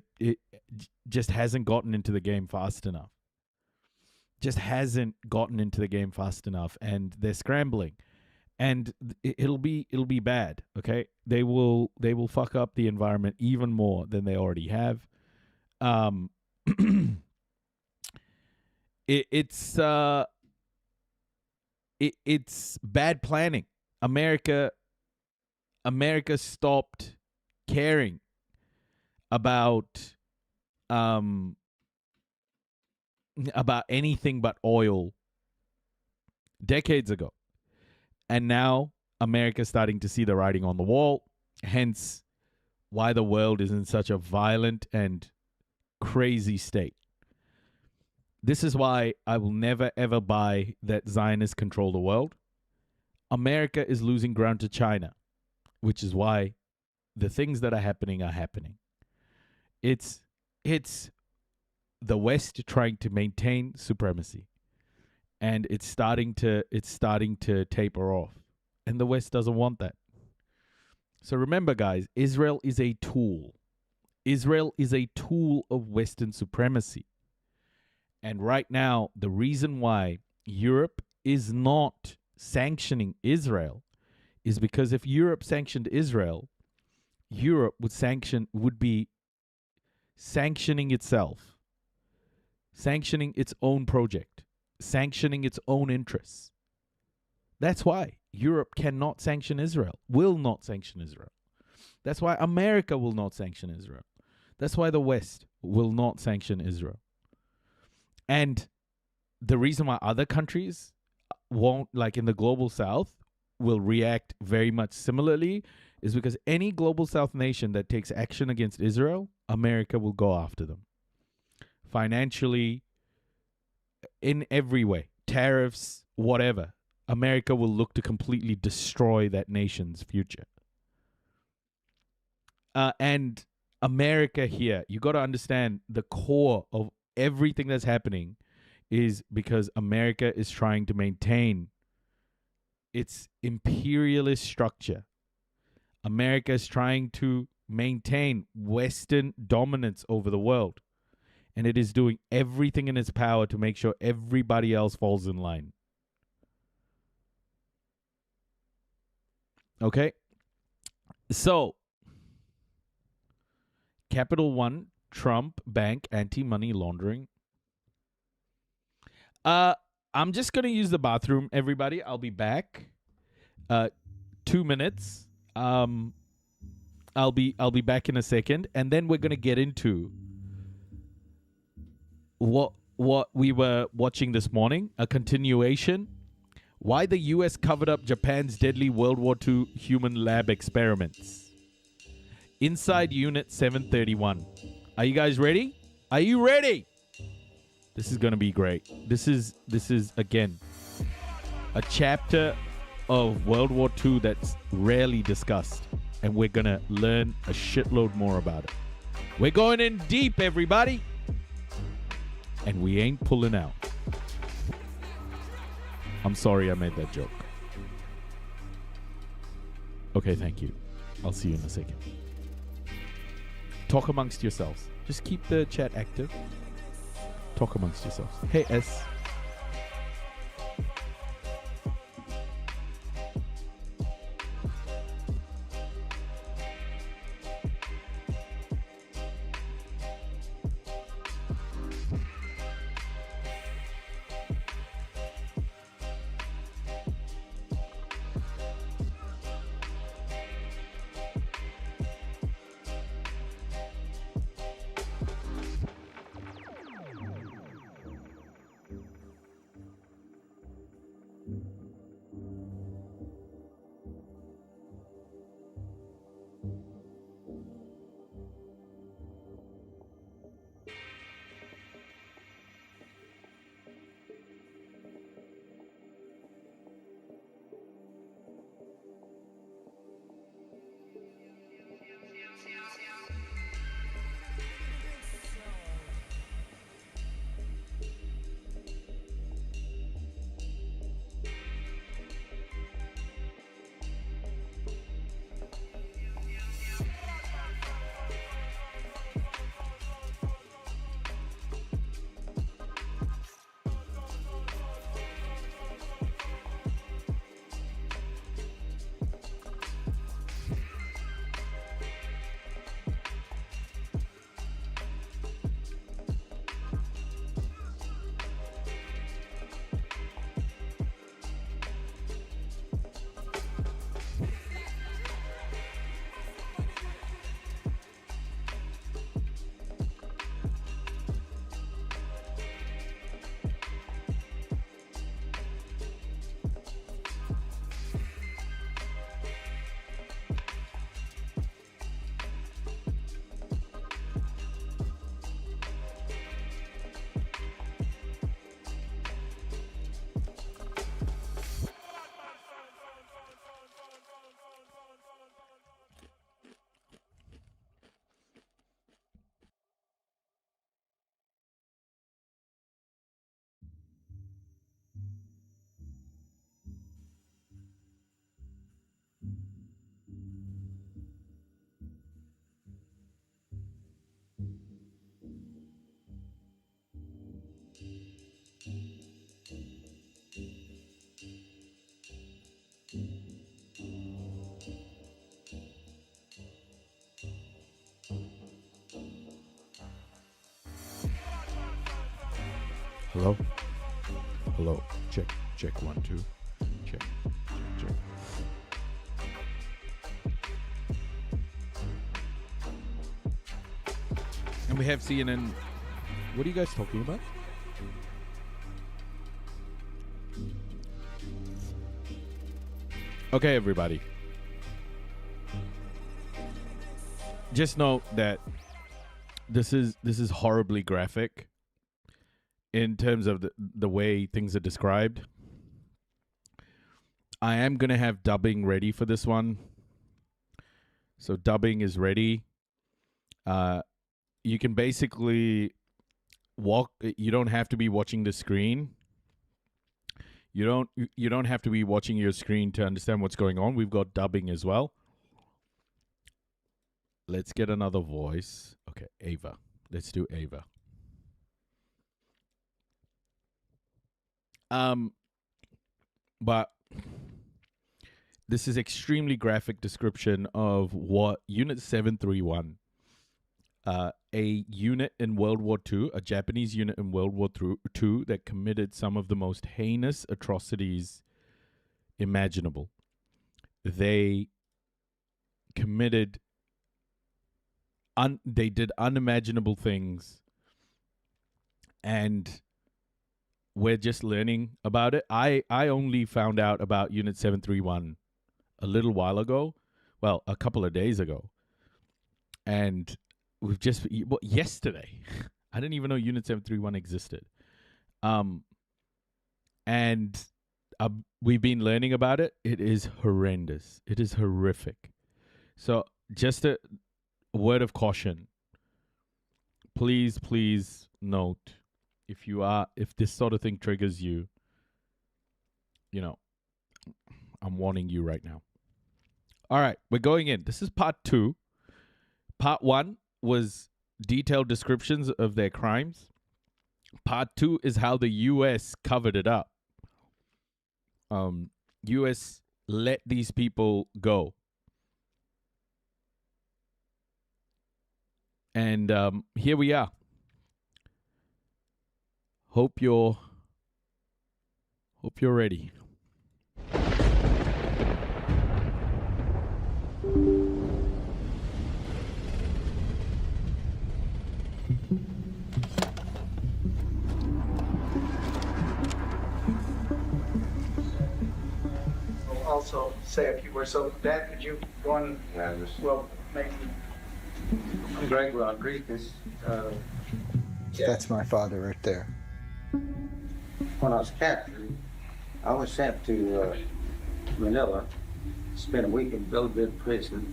just hasn't gotten into the game fast enough. Just hasn't gotten into the game fast enough, and they're scrambling. And it'll be bad, okay? They will fuck up the environment even more than they already have. It's bad planning. America stopped caring about anything but oil decades ago. And now America's starting to see the writing on the wall, hence why the world is in such a violent and crazy state. This is why I will never, ever buy that Zionists control the world. America is losing ground to China, which is why the things that are happening are happening. It's the West trying to maintain supremacy. And it's starting to taper off. And the West doesn't want that. So remember, guys, Israel is a tool. Israel is a tool of Western supremacy. And right now, the reason why Europe is not sanctioning Israel is because if Europe sanctioned Israel, Europe would be sanctioning itself, sanctioning its own project, sanctioning its own interests. That's why Europe cannot sanction Israel, will not sanction Israel. That's why America will not sanction Israel. That's why the West will not sanction Israel. And the reason why other countries won't, like in the global south, will react very much similarly is because any global south nation that takes action against Israel, America will go after them. Financially, in every way, tariffs, whatever, America will look to completely destroy that nation's future. And America here, you got to understand the core of everything that's happening is because America is trying to maintain its imperialist structure. America is trying to maintain Western dominance over the world. And it is doing everything in its power to make sure everybody else falls in line. Okay? So, Capital One, Trump, bank, anti-money laundering. I'm just going to use the bathroom, everybody. I'll be back. 2 minutes. I'll be back in a second. And then we're going to get into what we were watching this morning, a continuation. Why the U.S. covered up Japan's deadly World War II human lab experiments. Inside Unit 731. Are you guys ready? Are you ready? This is going to be great. This is again a chapter of World War II that's rarely discussed, and we're going to learn a shitload more about it. We're going in deep, everybody. And we ain't pulling out. I'm sorry I made that joke. Okay, thank you. I'll see you in a second. talk amongst yourselves. Just keep the chat active. Talk amongst yourselves. Hey, S. Hello? Hello. Check. Check 1, 2. Check. Check. And we have CNN. What are you guys talking about? Okay, everybody. Just note that this is horribly graphic in terms of the way things are described. I am going to have dubbing ready for this one. So dubbing is ready. You can basically walk. You don't have to be watching the screen. You don't have to be watching your screen to understand what's going on. We've got dubbing as well. Let's get another voice. Okay, Ava. Let's do Ava. But this is extremely graphic description of what Unit 731, a unit in World War II, a Japanese unit in World War II that committed some of the most heinous atrocities imaginable. They committed, they did unimaginable things, and we're just learning about it. I only found out about Unit 731 a little while ago. Well, a couple of days ago. And we've just, yesterday. I didn't even know Unit 731 existed. And we've been learning about it. It is horrendous. It is horrific. So just a word of caution. Please note, if this sort of thing triggers you, I'm warning you right now. All right, we're going in. This is part 2. Part 1 was detailed descriptions of their crimes. Part 2 is how the U.S. covered it up. U.S. let these people go. And here we are. Hope you're ready. I'll also say a few words. So, Dad, could you go on? Well, maybe. I'm Greg Rodriguez. That's my father right there. When I was captured, I was sent to Manila, spent a week in Belgrade prison.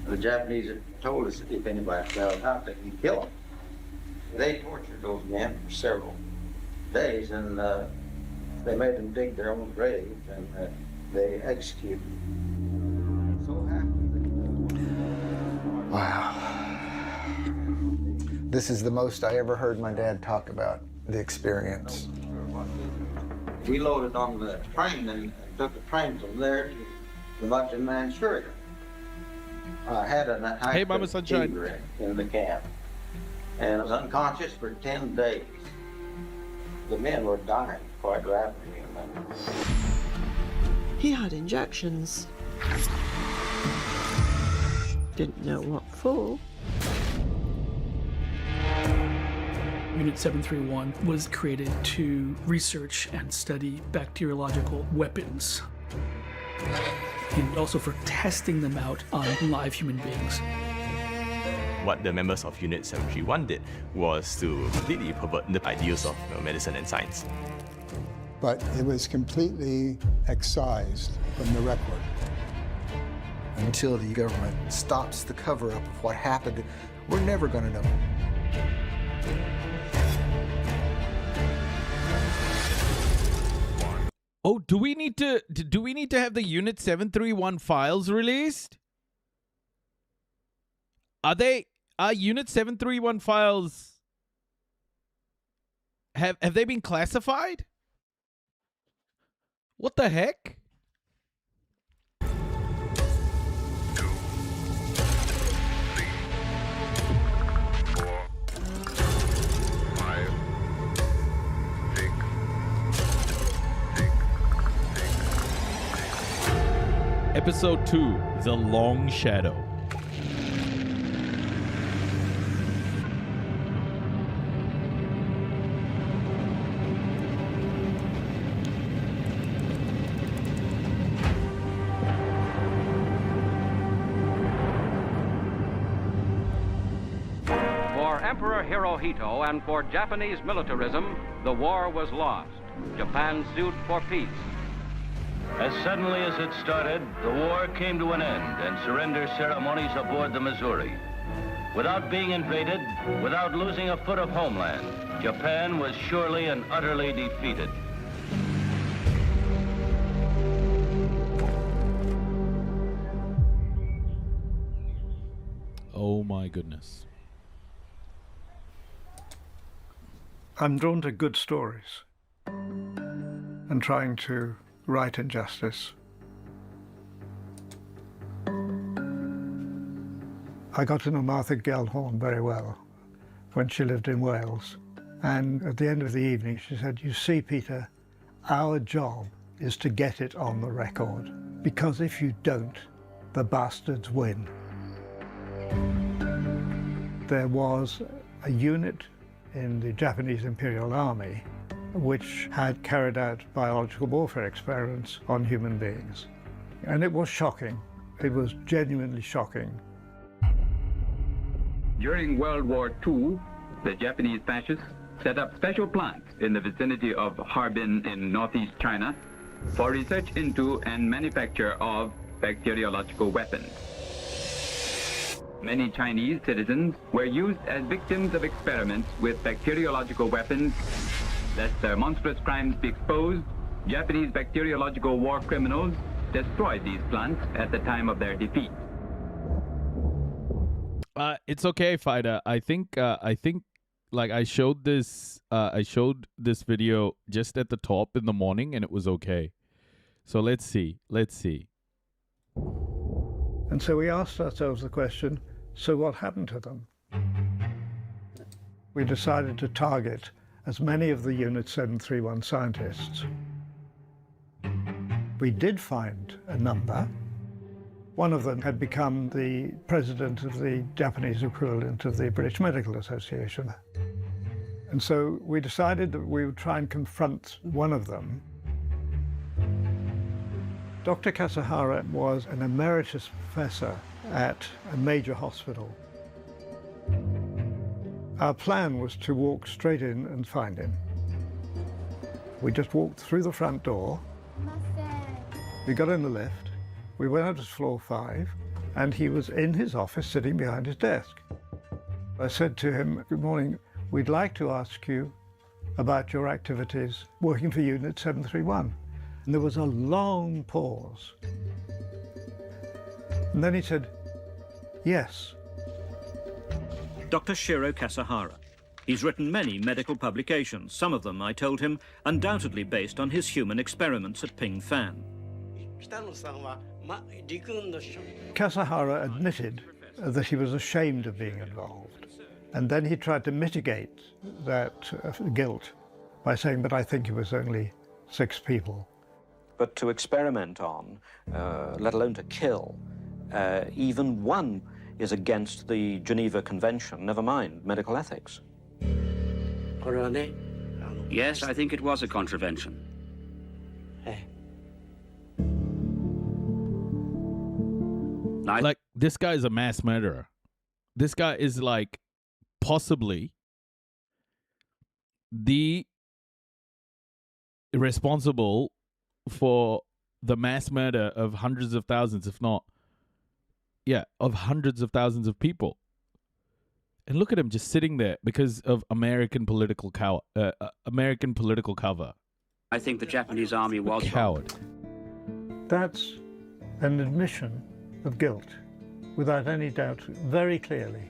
The Japanese had told us that if anybody found out, they could kill them. They tortured those men for several days, and they made them dig their own graves, and they executed them. So happened that, Wow. This is the most I ever heard my dad talk about the experience. we loaded on the train and took the train from there to the Bucking Manchuria. I had an Hey, Mama Sunshine. fever in the camp, and I was unconscious for 10 days. The men were dying quite rapidly. He had injections. Didn't know what for. Unit 731 was created to research and study bacteriological weapons, and also for testing them out on live human beings. What the members of Unit 731 did was to completely pervert the ideals of medicine and science. But it was completely excised from the record. Until the government stops the cover-up of what happened, we're never going to know. Oh, do we need to have the Unit 731 files released? Are Unit 731 files have they been classified? What the heck? Episode 2, The Long Shadow. For Emperor Hirohito and for Japanese militarism, the war was lost. Japan sued for peace. As suddenly as it started, the war came to an end and surrender ceremonies aboard the Missouri. Without being invaded, without losing a foot of homeland, Japan was surely and utterly defeated. Oh my goodness. I'm drawn to good stories and trying to right injustice. I got to know Martha Gellhorn very well when she lived in Wales. And at the end of the evening, she said, "You see, Peter, our job is to get it on the record, because if you don't, the bastards win." There was a unit in the Japanese Imperial Army which had carried out biological warfare experiments on human beings. And it was shocking. It was genuinely shocking. During World War II, the Japanese fascists set up special plants in the vicinity of Harbin in northeast China for research into and manufacture of bacteriological weapons. Many Chinese citizens were used as victims of experiments with bacteriological weapons. Lest their monstrous crimes be exposed, Japanese bacteriological war criminals destroyed these plants at the time of their defeat. It's okay, Fighter. I think like I showed this video just at the top in the morning and it was okay. So let's see. And so we asked ourselves the question, so what happened to them? We decided to target as many of the Unit 731 scientists. We did find a number. One of them had become the president of the Japanese equivalent of the British Medical Association. And so we decided that we would try and confront one of them. Dr. Kasahara was an emeritus professor at a major hospital. Our plan was to walk straight in and find him. We just walked through the front door. We got in the lift. We went up to floor 5, and he was in his office sitting behind his desk. I said to him, "Good morning, we'd like to ask you about your activities working for Unit 731. And there was a long pause. And then he said, "Yes." Dr. Shiro Kasahara. He's written many medical publications, some of them, I told him, undoubtedly based on his human experiments at Ping Fan. Kasahara admitted that he was ashamed of being involved. And then he tried to mitigate that guilt by saying, "But I think it was only 6 people." But to experiment on, let alone to kill, even one is against the Geneva Convention, never mind medical ethics. Yes, I think it was a contravention. Like, this guy is a mass murderer. This guy is like possibly the responsible for the mass murder of hundreds of thousands, if not, of hundreds of thousands of people. And look at him just sitting there because of American political cover. I think the Japanese army was coward. That's an admission of guilt, without any doubt, very clearly.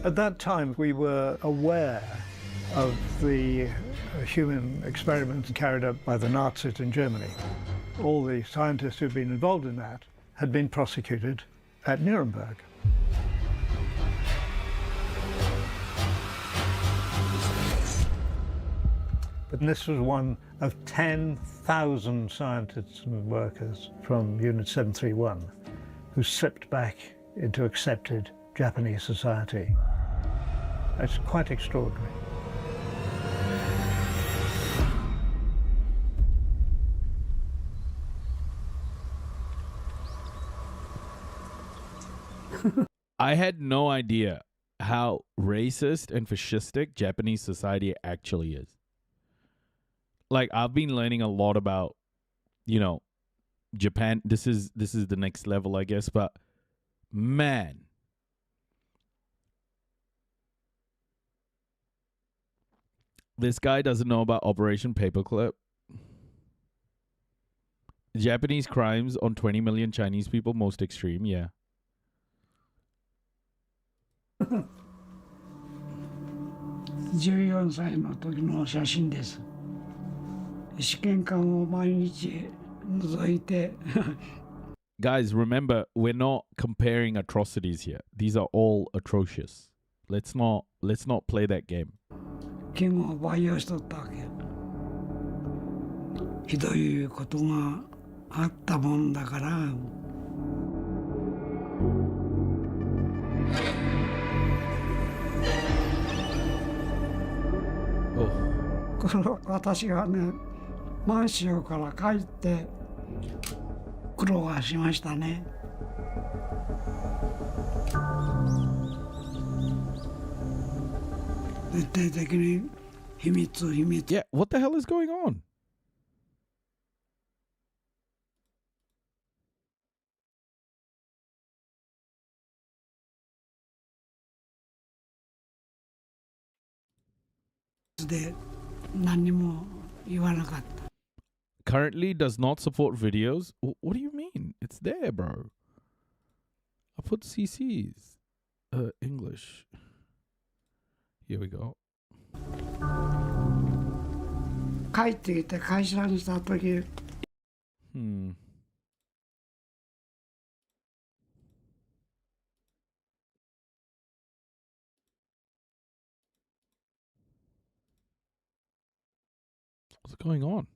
At that time, we were aware of the human experiments carried out by the Nazis in Germany. All the scientists who'd been involved in that had been prosecuted at Nuremberg. But this was one of 10,000 scientists and workers from Unit 731 who slipped back into accepted Japanese society. It's quite extraordinary. I had no idea how racist and fascistic Japanese society actually is. Like, I've been learning a lot about, Japan. This is the next level, I guess, but man, this guy doesn't know about Operation Paperclip. Japanese crimes on 20 million Chinese people, most extreme, yeah. 14歳の時の写真です。試験管を毎日覗いて Guys, remember, we're not comparing atrocities here. These are all atrocious. Let's not play that game. 菌を培養しとったわけ。ひどいことがあったもんだから。この私がね、満州から帰って苦労はしましたね。徹底的に秘密。Yeah, what the hell is going on? Currently does not support videos. What do you mean? It's there, bro. put CC's English. Here we go. 帰ってきて会社にした時 What's going on?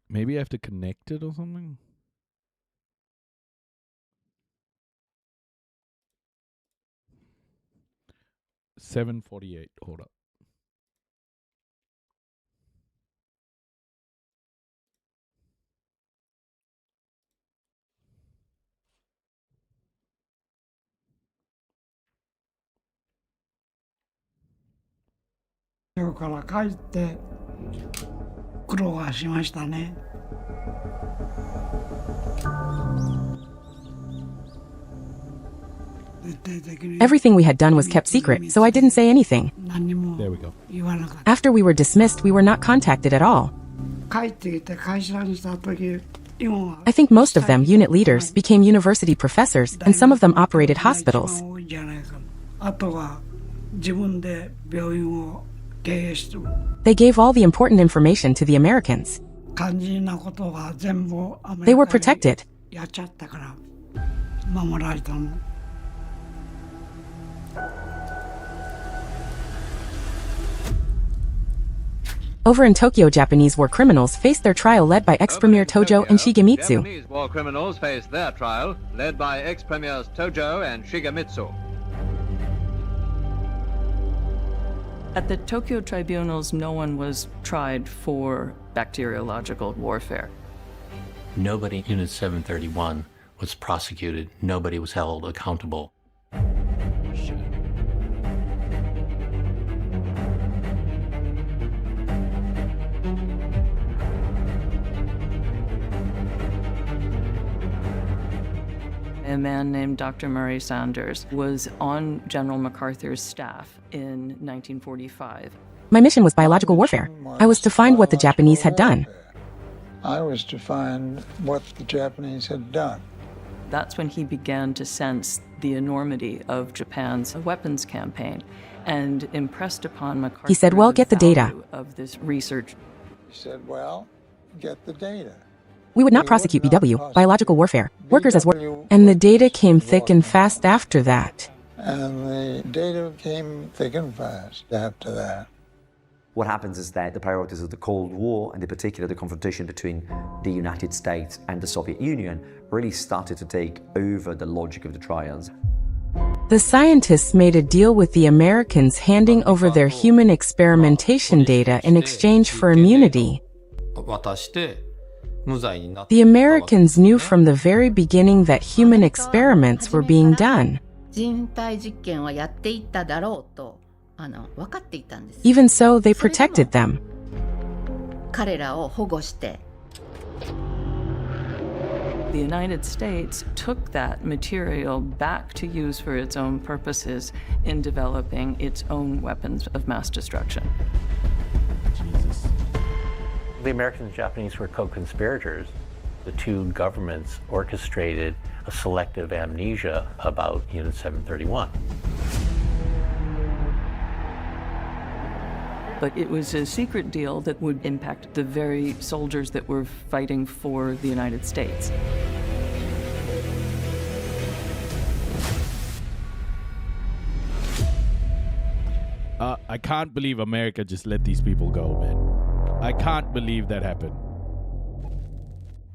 Maybe I have to connect it or something? $7.48. Hold up. Everything we had done was kept secret, so I didn't say anything. There we go. After we were dismissed, we were not contacted at all. 帰ってきて会社にした時 I think most of them, unit leaders, became university professors, and some of them operated hospitals. 多いじゃないか。あとは自分で病院を経営して They gave all the important information to the Americans. 肝心なことが全部アメ They リ were カに protected. やっちゃったから守られたの。 Over in Tokyo, Japanese war criminals faced their trial led by ex-premier Tojo and Shigemitsu. Japanese war criminals faced their trial, led by ex-premiers Tojo and Shigemitsu. At the Tokyo tribunals, no one was tried for bacteriological warfare. Nobody in Unit 731 was prosecuted. Nobody was held accountable. A man named Dr. Murray Sanders was on General MacArthur's staff in 1945. My mission was biological warfare. I was to find what the Japanese had done. I was to find what the Japanese had done. That's when he began to sense the enormity of Japan's weapons campaign and impressed upon MacArthur He said, well, get the data. value of this research. He said, well, get the data. We would not prosecute BW, biological warfare, workers as work. And the data came thick and fast after that. And the data came thick and fast after that. What happens is that the priorities of the Cold War, and in particular the confrontation between the United States and the Soviet Union, really started to take over the logic of the trials. The scientists made a deal with the Americans, handing over their human experimentation data in exchange for immunity. The Americans knew from the very beginning that human experiments were being done. Even so, they protected them. The United States took that material back to use for its own purposes in developing its own weapons of mass destruction. Jesus. The Americans and Japanese were co-conspirators. The two governments orchestrated a selective amnesia about Unit 731. But it was a secret deal that would impact the very soldiers that were fighting for the United States. I can't believe America just let these people go, man. I can't believe that happened.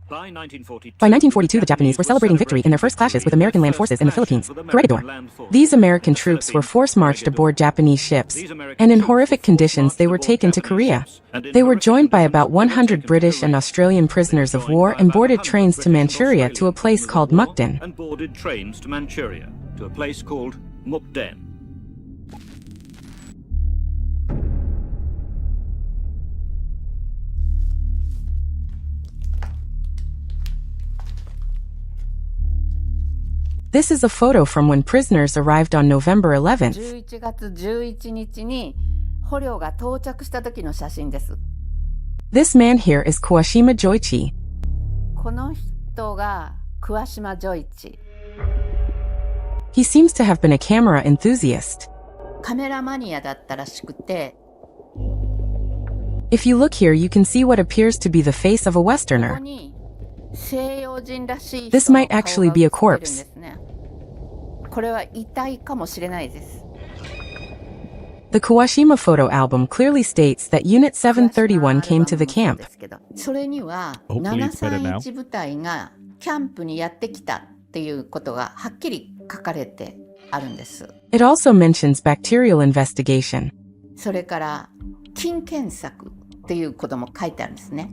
By 1942, By 1942, the Japanese were celebrating victory in their first clashes with American land forces in the Philippines, Corregidor. These American troops were force-marched aboard Japanese ships, and in horrific conditions they were taken to Korea. They were joined by about 100 British and Australian prisoners of war and boarded trains to Manchuria to a place called Mukden. and boarded trains to Manchuria, to a place called Mukden. This is a photo from when prisoners arrived on November 11th. 11月11日に捕虜が到着した時の写真です。 This man here is Kawashima Joichi. この人が桑島ジョイチ。 He seems to have been a camera enthusiast. カメラマニアだったらしくて、 If you look here, you can see what appears to be the face of a ここ Westerner. に西洋人らしい This 人の might 顔 actually が be a 写ってるんで corpse. すね。これは遺体かもしれないです。 The Kawashima photo album clearly states that Unit 731 came to the camp. それには Hopefully it's better now. 731部隊がキャンプにやってきたっていうことがはっきり書かれてあるんです。 It also mentions bacterial investigation. それから菌検索っていうことも書いてあるんですね。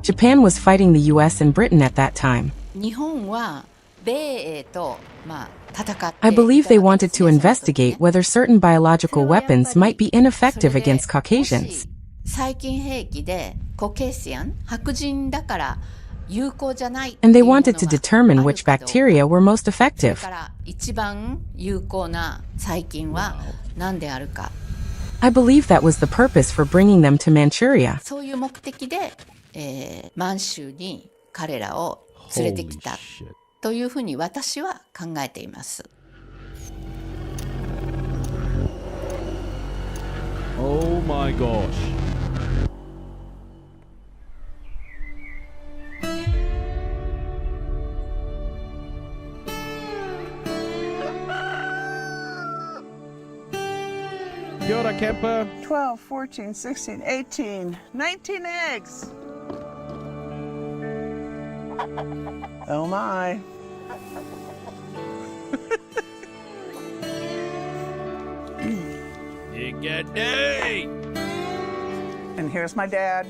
Japan was fighting the US and Britain at that time. 日本は米英と戦って I believe they wanted to investigate whether certain biological weapons might be ineffective against Caucasians. 細菌兵器でコケーシアン白人だから有効じゃない And they wanted to determine which bacteria were most それ effective. から一番有効な細菌は何であるか I believe that was the purpose for bringing them to Manchuria. そういう目的で、満州に彼らを連れてきたというふうに私は考えています。 Oh my gosh. Kia ora, Kemper. 12, 14, 16, 18, 19 eggs. Oh my. And here's my dad.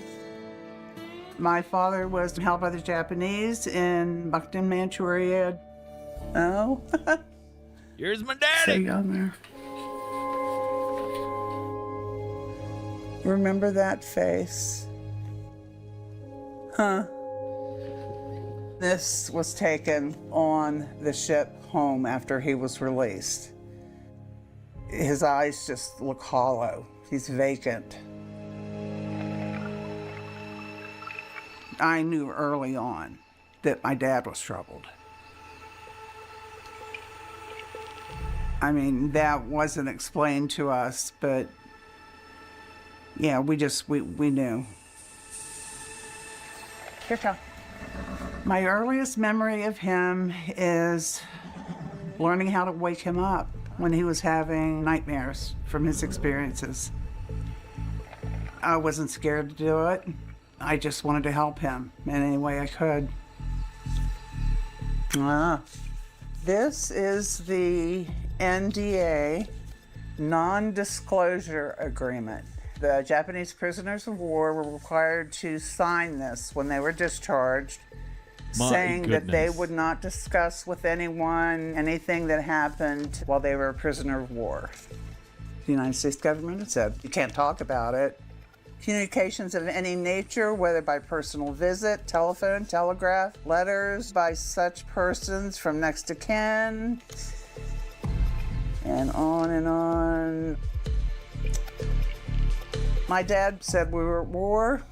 My father was held by the Japanese in Bakhtin, Manchuria. Oh. Here's my So daddy. young there. Remember that face? Huh? This was taken on the ship home after he was released. His eyes just look hollow. He's vacant. I knew early on that my dad was troubled. I mean, that wasn't explained to us, but yeah, we knew. Here, come. My earliest memory of him is learning how to wake him up when he was having nightmares from his experiences. I wasn't scared to do it. I just wanted to help him in any way I could. This is the NDA, non-disclosure agreement. The Japanese prisoners of war were required to sign this when they were discharged, saying that they would not discuss with anyone anything that happened while they were a prisoner of war. The United States government had said, you can't talk about it. Communications of any nature, whether by personal visit, telephone, telegraph, letters by such persons from next to kin, and on and on. My dad said we were at war.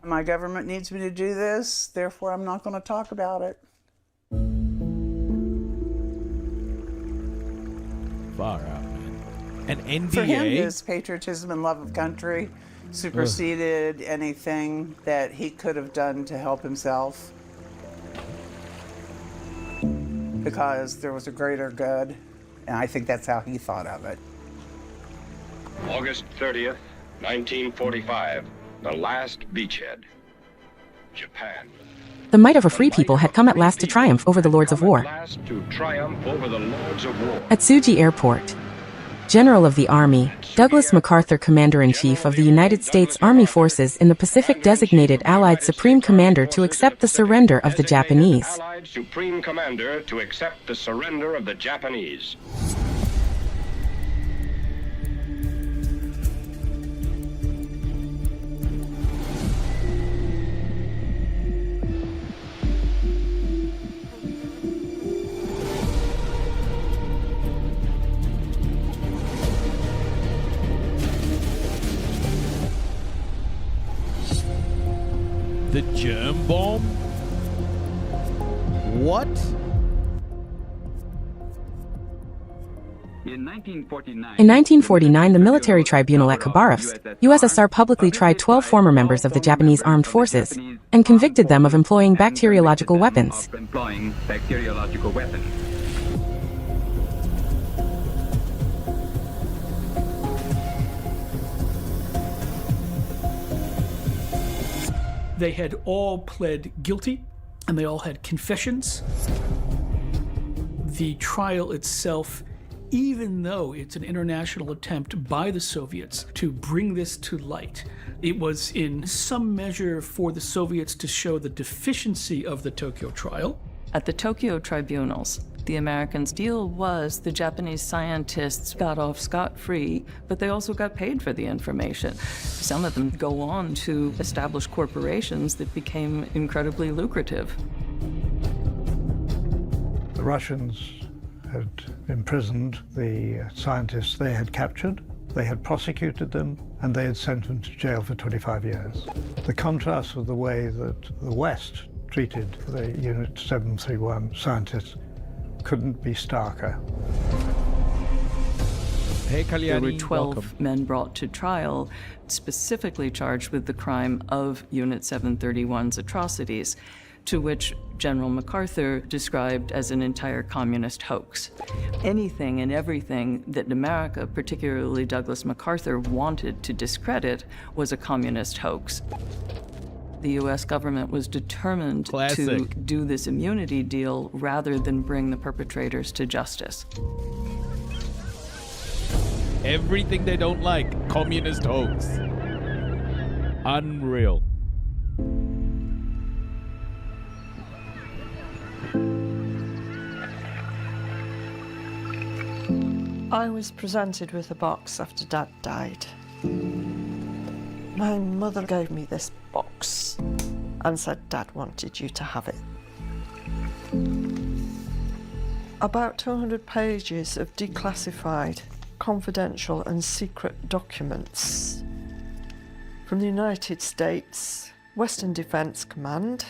My government needs me to do this, therefore I'm not going to talk about it. Far out, man. An NDA? For him, his patriotism and love of country superseded anything that he could have done to help himself. Because there was a greater good, and I think that's how he thought of it. August 30th, 1945, the last beachhead. Japan. The might of a free people had come at last to triumph over the lords of war. To triumph over the lords of war. At Tsuji Airport, General of the Army, Douglas MacArthur, Commander-in-Chief of the United States Army Forces in the Pacific, designated Allied Supreme Commander to accept the surrender of the Japanese. Allied Supreme Commander to accept the surrender of the Japanese. The germ bomb? What? In 1949, In 1949, the military tribunal at Khabarovsk, USSR publicly tried 12 former members of the Japanese armed forces and convicted them of employing bacteriological weapons. They had all pled guilty, and they all had confessions. The trial itself, even though it's an international attempt by the Soviets to bring this to light, it was in some measure for the Soviets to show the deficiency of the Tokyo trial. At the Tokyo tribunals, the Americans' deal was the Japanese scientists got off scot-free, but they also got paid for the information. Some of them go on to establish corporations that became incredibly lucrative. The Russians had imprisoned the scientists they had captured, they had prosecuted them, and they had sent them to jail for 25 years. The contrast with the way that the West treated the Unit 731 scientists couldn't be starker. Hey, Kalyani, there were 12 welcome. men brought to trial, specifically charged with the crime of Unit 731's atrocities, to which General MacArthur described as an entire communist hoax. Anything and everything that America, particularly Douglas MacArthur, wanted to discredit was a communist hoax. The U.S. government was determined to do this immunity deal rather than bring the perpetrators to justice. Everything they don't like, communist hoax. Unreal. I was presented with a box after Dad died. My mother gave me this box and said Dad wanted you to have it. About 200 pages of declassified, confidential and secret documents from the United States, Western Defence Command,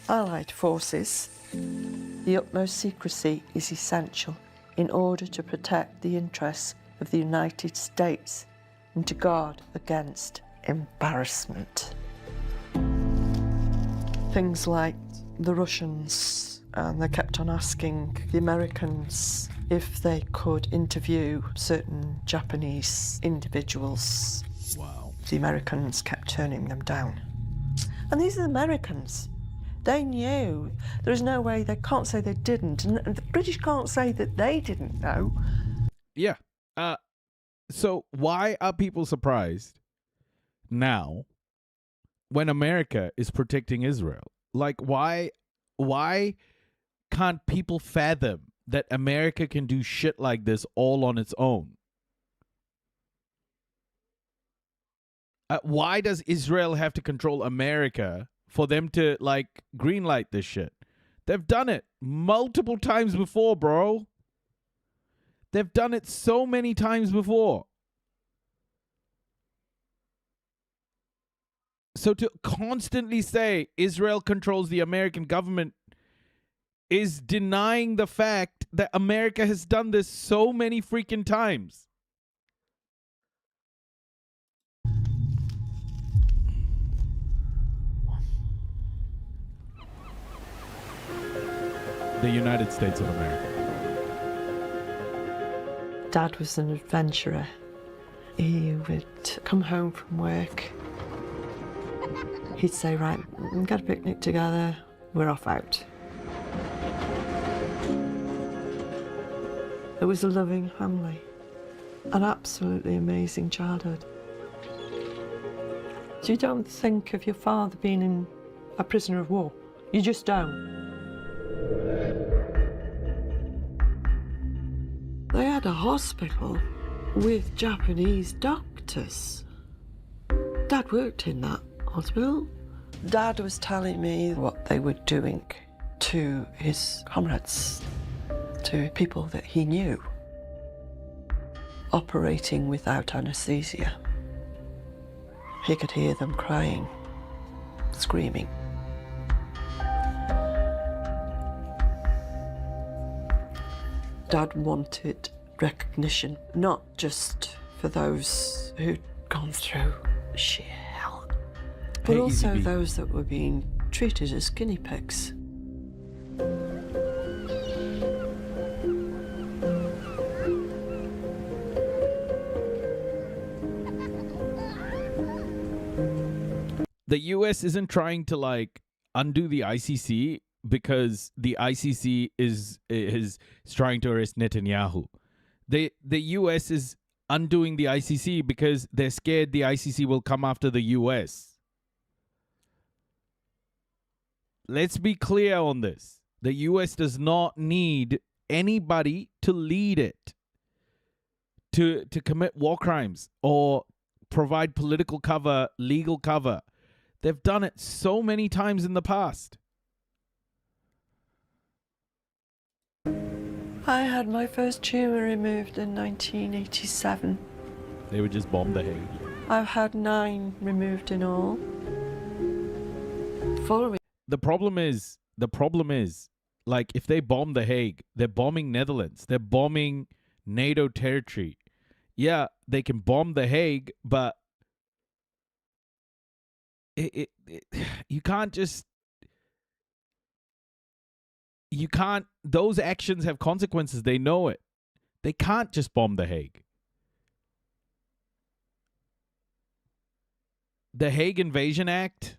Allied forces. The utmost secrecy is essential in order to protect the interests of the United States and to guard against embarrassment. Things like the Russians, and they kept on asking the Americans if they could interview certain Japanese individuals. Wow. The Americans kept turning them down. And these are the Americans. They knew. There's no way, they can't say they didn't. And the British can't say that they didn't know. Yeah. So why are people surprised now when America is protecting Israel? Like, why can't people fathom that America can do shit like this all on its own? Why does Israel have to control America for them to, like, greenlight this shit? They've done it multiple times before, bro. They've done it so many times before. So to constantly say Israel controls the American government is denying the fact that America has done this so many freaking times. The United States of America. Dad was an adventurer. He would come home from work. He'd say, right, we've got a picnic together, we're off out. It was a loving family, an absolutely amazing childhood. So you don't think of your father being a prisoner of war. You just don't. They had a hospital with Japanese doctors. Dad worked in that hospital. Dad was telling me what they were doing to his comrades, to people that he knew, operating without anesthesia. He could hear them crying. screaming. Dad wanted recognition, not just for those who'd gone through sheer hell, but also those that were being treated as guinea pigs. The US isn't trying to like undo the ICC because the ICC is trying to arrest Netanyahu. The US is undoing the ICC because they're scared the ICC will come after the US. Let's be clear on this. The US does not need anybody to lead it, to commit war crimes or provide political cover, legal cover. They've done it so many times in the past. I had my first tumour removed in 1987. They would just bomb The Hague. I've had 9 removed in all. Following. The problem is, like, if they bomb The Hague, they're bombing Netherlands. They're bombing NATO territory. Yeah, they can bomb The Hague, but you can't, those actions have consequences. They know it. They can't just bomb The Hague. The Hague Invasion Act,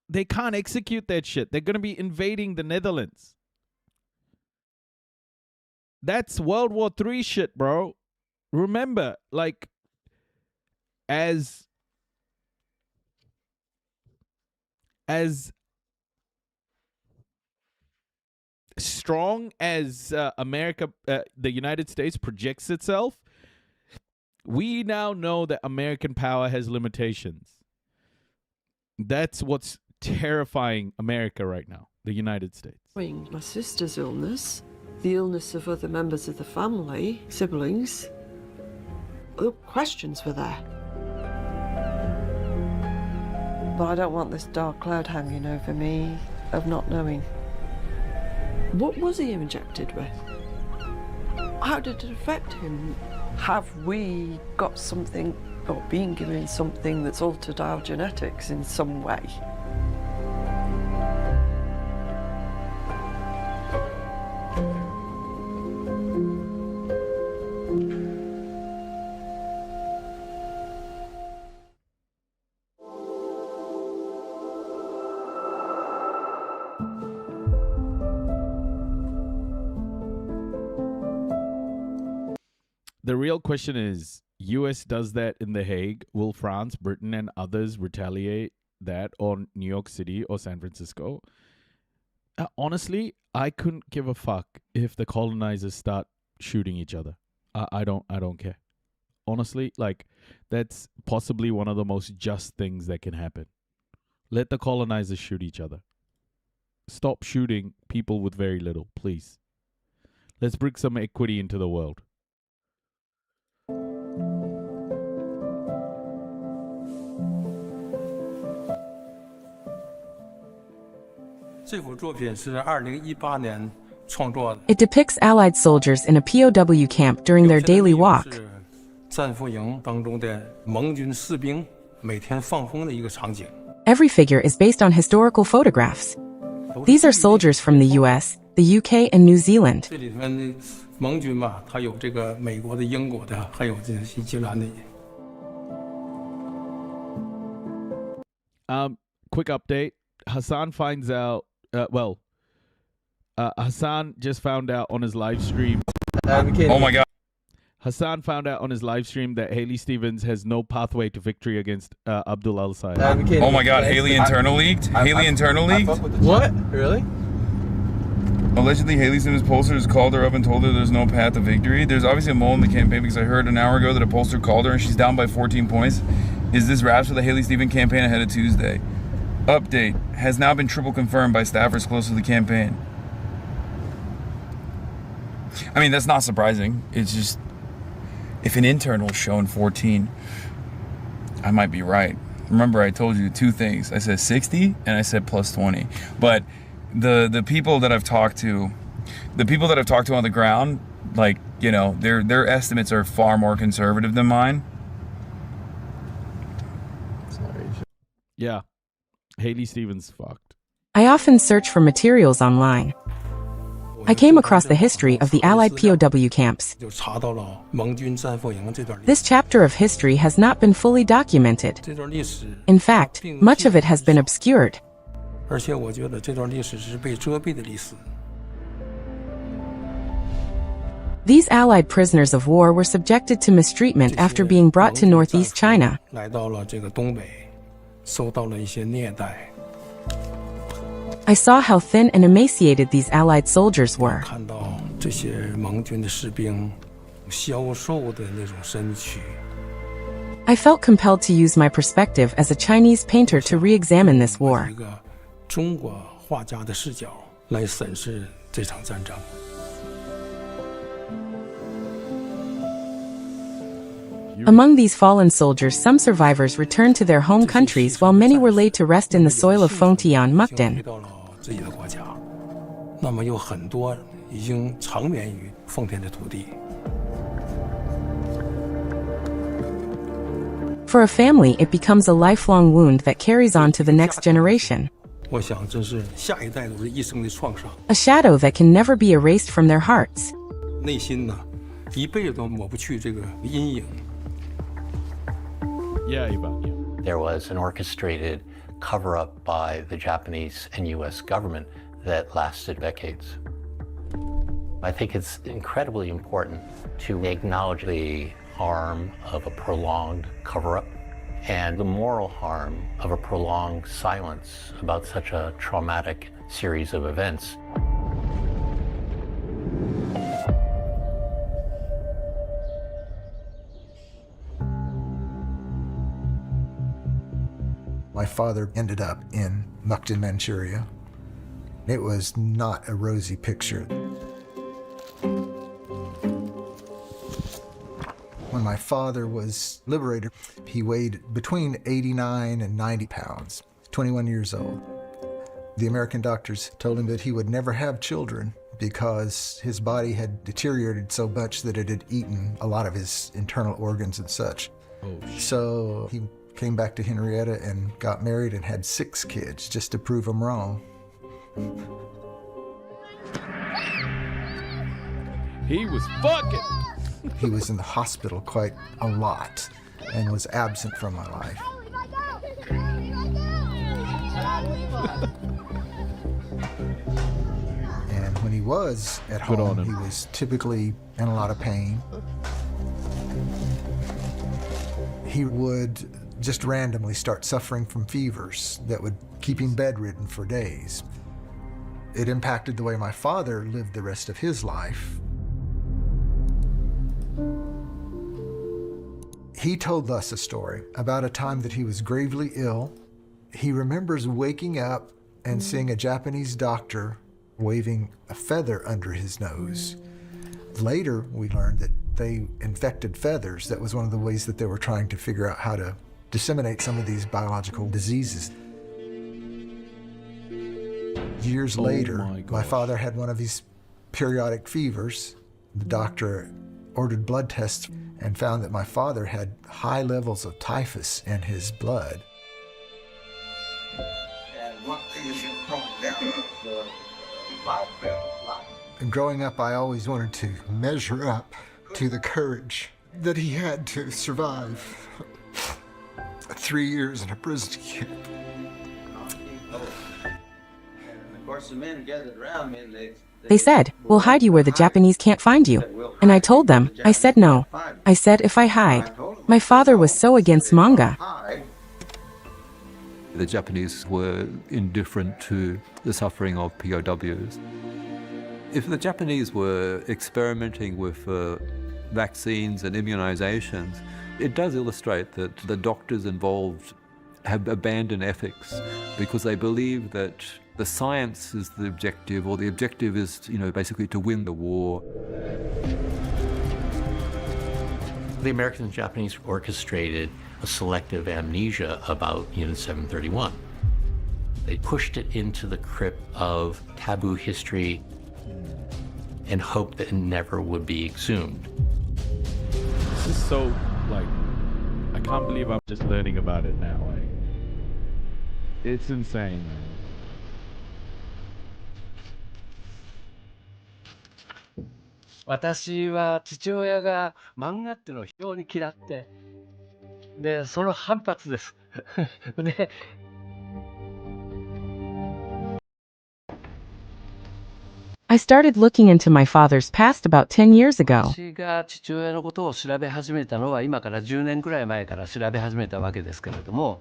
they can't execute that shit. They're going to be invading the Netherlands. That's World War III shit, bro. Remember, like, as strong as America, the United States projects itself, we now know that American power has limitations. That's what's terrifying America right now, the United States. My sister's illness, the illness of other members of the family, siblings, the questions were there. But I don't want this dark cloud hanging over me of not knowing. What was he injected with? How did it affect him? Have we got something or been given something that's altered our genetics in some way? The real question is, US does that in The Hague. Will France, Britain, and others retaliate that on New York City or San Francisco? Honestly, I couldn't give a fuck if the colonizers start shooting each other. I don't care. Honestly, like, that's possibly one of the most just things that can happen. Let the colonizers shoot each other. Stop shooting people with very little, please. Let's bring some equity into the world. 这幅作品是2018年创作的。 It depicts Allied soldiers in a POW camp during their daily walk. 战俘营当中的盟军士兵每天放风的一个场景。 Every figure is based on historical photographs. These are soldiers from the US, the UK, and New Zealand. 这里面的盟军吧，它有这个美国的、英国的，还有这新西兰的。 Quick update. Hassan finds out. Hassan just found out on his live stream. Oh my God. Hassan found out on his live stream that Haley Stevens has no pathway to victory against Abdul al-Sayed. Oh my God, Haley internal leaked? Haley internal leaked? What? Really? Allegedly, Haley Stevens' pollsters called her up and told her there's no path to victory. There's obviously a mole in the campaign because I heard an hour ago that a pollster called her and she's down by 14 points. Is this wraps for the Haley Stevens campaign ahead of Tuesday? Update has now been triple confirmed by staffers close to the campaign. I mean, that's not surprising. It's just, if an internal is showing 14, I might be right. remember I told you two things. I said 60 and I said plus 20. But the people that I've talked to, on the ground, like, you know, their estimates are far more conservative than mine. Yeah. Haley Stevens fucked. I often search for materials online. I came across the history of the Allied POW camps. This chapter of history has not been fully documented. In fact, much of it has been obscured. These Allied prisoners of war were subjected to mistreatment after being brought to northeast China. I saw how thin and emaciated these Allied soldiers were. I felt compelled to use my perspective as a Chinese painter to re-examine this war. Among these fallen soldiers, some survivors returned to their home countries while many were laid to rest in the soil of Fengtian, Mukden. For a family, it becomes a lifelong wound that carries on to the next generation. A shadow that can never be erased from their hearts. There was an orchestrated cover-up by the Japanese and US government that lasted decades. I think it's incredibly important to acknowledge the harm of a prolonged cover-up and the moral harm of a prolonged silence about such a traumatic series of events. My father ended up in Mukden, Manchuria. It was not a rosy picture. When my father was liberated, he weighed between 89 and 90 pounds, 21 years old. The American doctors told him that he would never have children because his body had deteriorated so much that it had eaten a lot of his internal organs and such. So he came back to Henrietta and got married and had 6 kids just to prove him wrong. He was fucking. He was in the hospital quite a lot and was absent from my life. And when he was at home, he was typically in a lot of pain. He would just randomly start suffering from fevers that would keep him bedridden for days. It impacted the way my father lived the rest of his life. He told us a story about a time that he was gravely ill. He remembers waking up and seeing a Japanese doctor waving a feather under his nose. Later, we learned that they infected feathers. That was one of the ways that they were trying to figure out how to disseminate some of these biological diseases. Years later, my father had one of these periodic fevers. The doctor ordered blood tests and found that my father had high levels of typhus in his blood. And growing up, I always wanted to measure up to the courage that he had to survive 3 years in a prison camp. Of course, the men gathered around me and They said, "We'll hide you where the Japanese can't find you." And I told them, I said no. I said if I hide. My father was so against manga. The Japanese were indifferent to the suffering of POWs. If the Japanese were experimenting with vaccines and immunizations, it does illustrate that the doctors involved have abandoned ethics because they believe that the science is the objective, or the objective is, basically to win the war. The Americans and Japanese orchestrated a selective amnesia about Unit 731. They pushed it into the crypt of taboo history and hoped that it never would be exhumed. This is so, like, I can't believe I'm just learning about it now. Like, it's insane, man. 私は父親が漫画っていうのを非常に嫌って、で、その反発です。で、I started looking into my father's past about 10 years ago. 私が父親のことを調べ始めたのは今から10年くらい前から調べ始めたわけですけれども、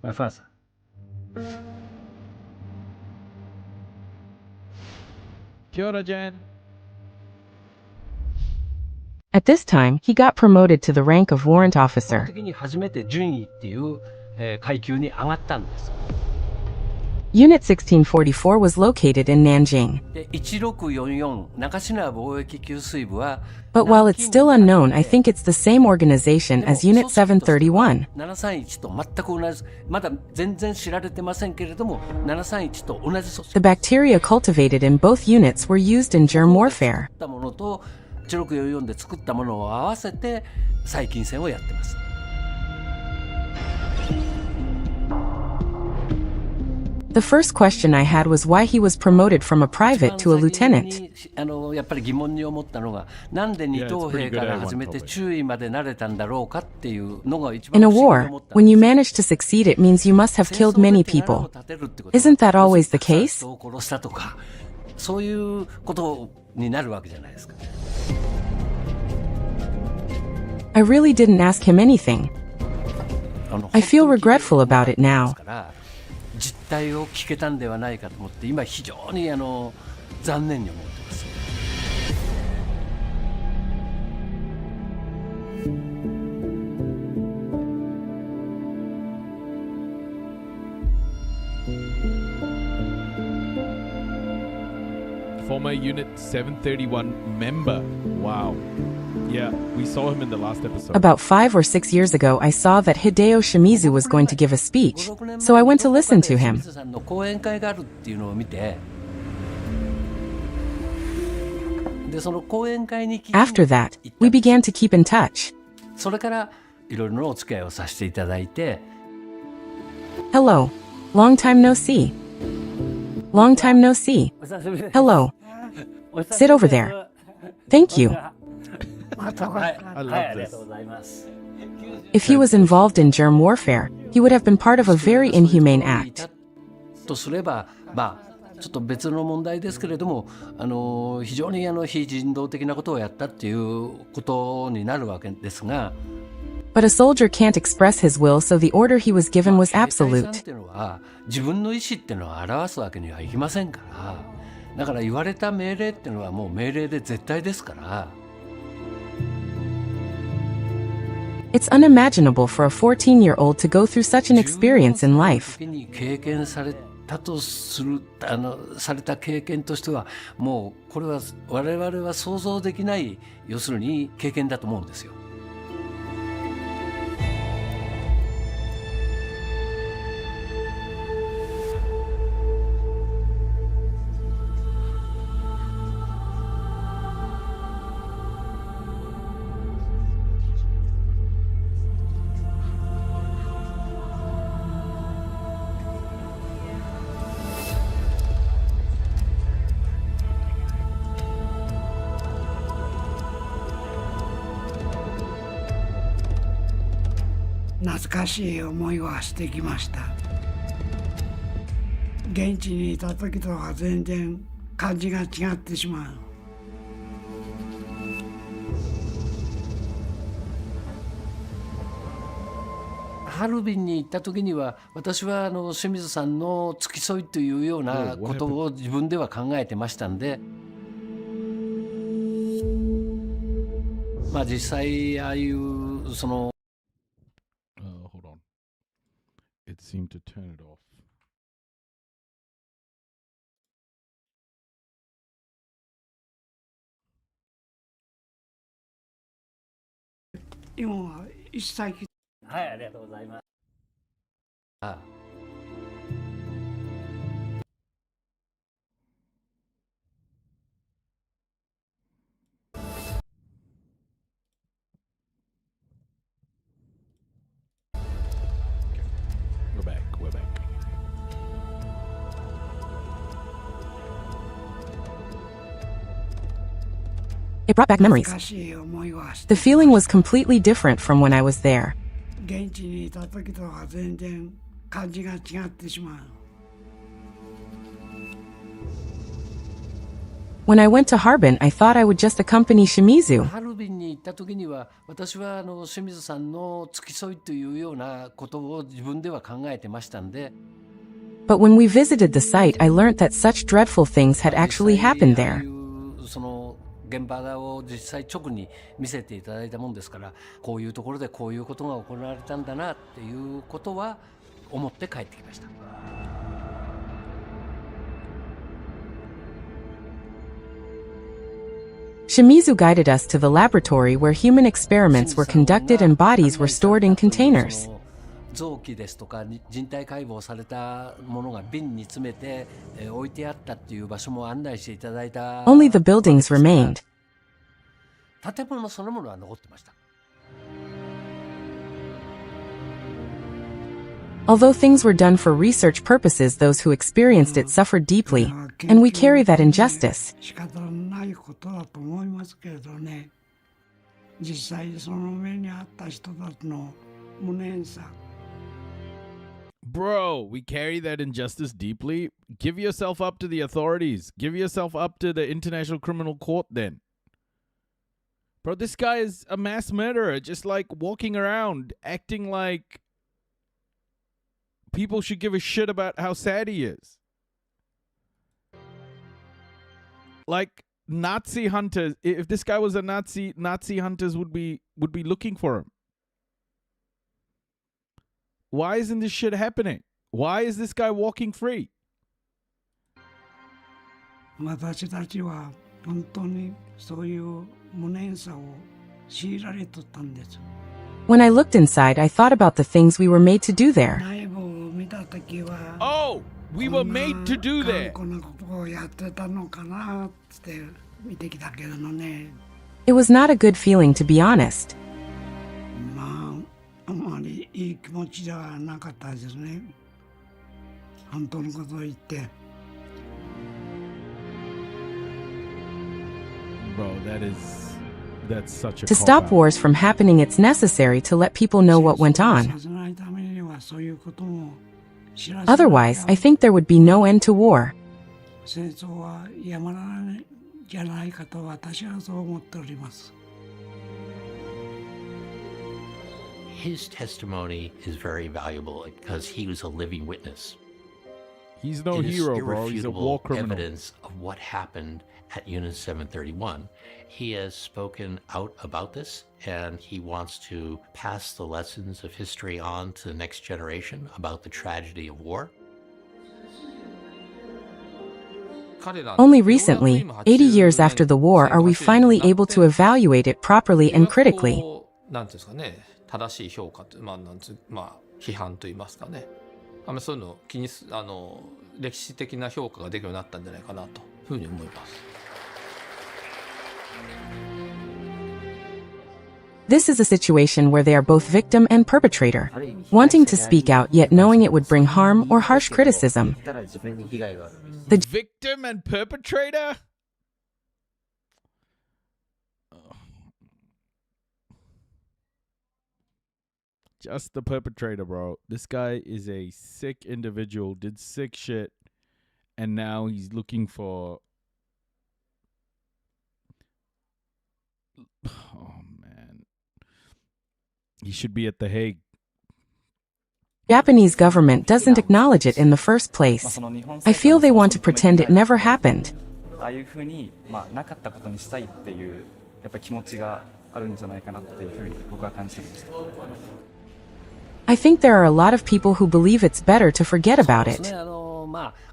My father. Kia ora, Jen. At this time, he got promoted to the rank of warrant officer. 時に初めて準尉っていう、階級に上がったんです。Unit 1644 was located in Nanjing. で、1644中品貿易給水部は But while it's still unknown, I think it's the same organization as Unit 731. 731と全く同じ、まだ全然知られてませんけれども、731と同じ組織 The bacteria cultivated in both units were used in germ warfare. ったものと1644で作ったものを合わせて細菌戦をやってます。The first question I had was why he was promoted from a private to a lieutenant. やっぱり疑問に思ったのが、なんで二等兵から始めて中尉までなれたんだろうかっていうのが一番 In a 不思議に war, 思った。 when you manage to succeed, it means you must have killed many people. Isn't that always the case? 人を殺したとか、そういうことになるわけじゃないですか。I really didn't ask him anything. I feel regretful about it now. 実態を聞けたんではないかと思って今非常に残念に思ってます。Former Unit 731 member. Wow. Yeah, we saw him in the last episode. About 5 or 6 years ago, I saw that Hideo Shimizu was going to give a speech, so I went to listen to him. 清水さんの講演会があるっていうのを見て、でその講演会に After that, we began to keep in touch. それからいろいろなお付き合いをさせていただいて、 Hello. Long time no see. Long time no see. Hello. Sit over there. Thank you. I love this. If he was involved in germ warfare, he would have been part of a very inhumane act. とすれば、まあちょっと別の問題ですけれども、非常に非人道的なことをやったっていうことになるわけですが。But a soldier can't express his will, so the order he was given was 兵隊さん absolute. っていうのは自分の意思っていうのを表すわけにはいきませんから、だから言われた命令っていうのはもう命令で絶対ですから。It's unimaginable for a 14-year-old to go through such an experience in life. 時に経験されたとするされた経験としてはもうこれは我々は想像できない要するに経験だと思うんですよ。懐かしい思いはしてきました。現地にいた時とは全然感じが違ってしまう。ハルビンに行った時には私は清水さんの付き添いというようなことを自分では考えてましたんで、まあ実際ああいうその Hold on. It seemed to turn it off. 今は一切はい、ありがとうございます。あ We're back. We're back. It brought back memories. The feeling was completely different from when I was there. 現地にいた時とは全然感じが違ってしまう。 When I went to Harbin, I thought I would just accompany Shimizu. ハルビンに行った時には私は清水さんの付き添いというようなことを自分では考えてましたんで。 But when we visited the site, I learned that such dreadful things had actually happened there. その現場を実際直に見せていただいたもんですから、こういうところでこういうことが行われたんだなっていうことは思って帰ってきました。 Shimizu guided us to the laboratory where human experiments were conducted and bodies were stored in containers. 臓器ですとか人体解剖されたものが瓶に詰めて置いてあったっていう場所も案内していただいた。 Only the buildings remained. 建物そのものは残ってました。 Although things were done for research purposes, those who experienced it suffered deeply, and we carry that injustice. 仕方のないことだと思いますけれどね。実際その目にあった人たちの無念さ。 Bro, we carry that injustice deeply. Give yourself up to the authorities. Give yourself up to the International Criminal Court then. Bro, this guy is a mass murderer, just like walking around, acting like people should give a shit about how sad he is. Like Nazi hunters, if this guy was a Nazi hunters would be looking for him. Why isn't this shit happening? Why is this guy walking free? 私たちは本当にそういう無念さを強いられとったんです。 When I looked inside, I thought about the things we were made to do there. 内部を見た時は、 Oh, we were made to do that. こんなことをやってたのかなって見てきたけどね。 It was not a good feeling, to be honest. まあ、あまりいい気持ちではなかったですね。本当のことを言って。 Bro, that's such a To stop wars from happening, it's necessary to let people know what went on. Otherwise, I think there would be no end to war. 戦争はやまないじゃないかと私はそう思っております。 His testimony is very valuable because he was a living witness. He's no It is hero, bro. He's a war irrefutable criminal. evidence of what happened at Unit 731. He has spoken out about this, and he wants to pass the lessons of history on to the next generation about the tragedy of war. Only recently, 80 years after the war, are we finally able to evaluate it properly and critically. なんていうんですかね、正しい評価という批判といいますかね。そういうのを歴史的な評価ができるようになったんじゃないかなというふうに思います。 This is a situation where they are both victim and perpetrator, wanting to speak out yet knowing it would bring harm or harsh criticism. The victim and perpetrator? Just the perpetrator, bro. This guy is a sick individual, did sick shit, and now he's looking for... Oh, man. He should be at The Hague. Japanese government doesn't acknowledge it in the first place. I feel they want to pretend it never happened. I think there are a lot of people who believe it's better to forget about it.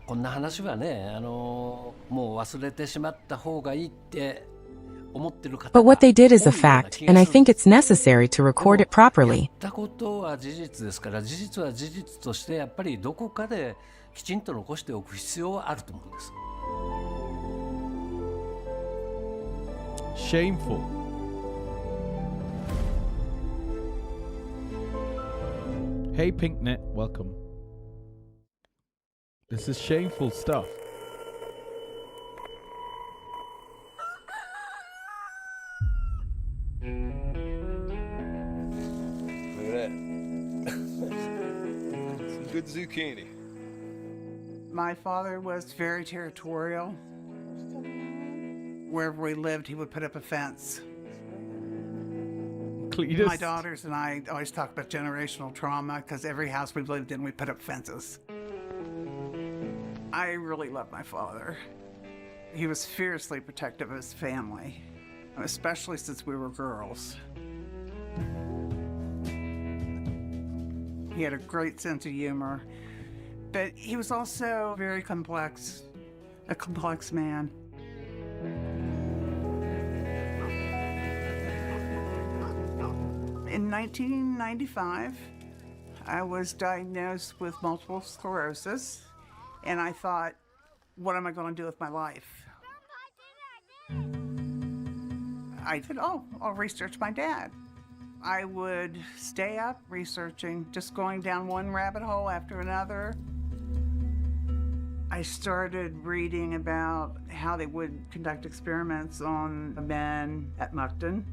こんな話はね、もう忘れてしまった方がいいって But what they did is a fact, and I think it's necessary to record it properly. やったことは事実ですから、事実は事実としてやっぱりどこかできちんと残しておく必要はあると思うんです。Shameful. Hey Pinknet, welcome. This is shameful stuff. Look at that. Some good zucchini. My father was very territorial. Wherever we lived, he would put up a fence. Cletus. My daughters and I always talk about generational trauma because every house we've lived in, we put up fences. I really love my father. He was fiercely protective of his family, especially since we were girls. He had a great sense of humor, but he was also very complex, a complex man. In 1995, I was diagnosed with multiple sclerosis, and I thought, what am I going to do with my life? I said, oh, I'll research my dad. I would stay up researching, just going down one rabbit hole after another. I started reading about how they would conduct experiments on men at Moncton.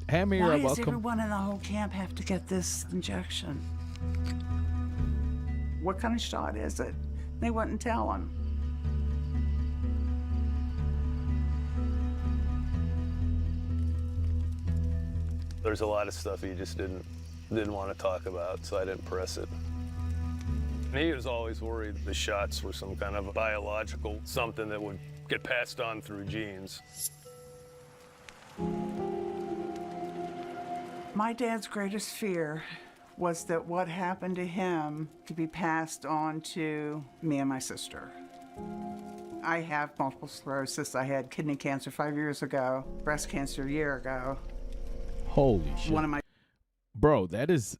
Hey, Amira, Why does welcome. everyone in the whole camp have to get this injection? What kind of shot is it? They wouldn't tell him. There's a lot of stuff he just didn't want to talk about, so I didn't press it. And he was always worried the shots were some kind of biological something that would get passed on through genes. My dad's greatest fear was that what happened to him could be passed on to me and my sister. I have multiple sclerosis. I had kidney cancer 5 years ago, breast cancer a year ago. Holy shit. One of my Bro, that is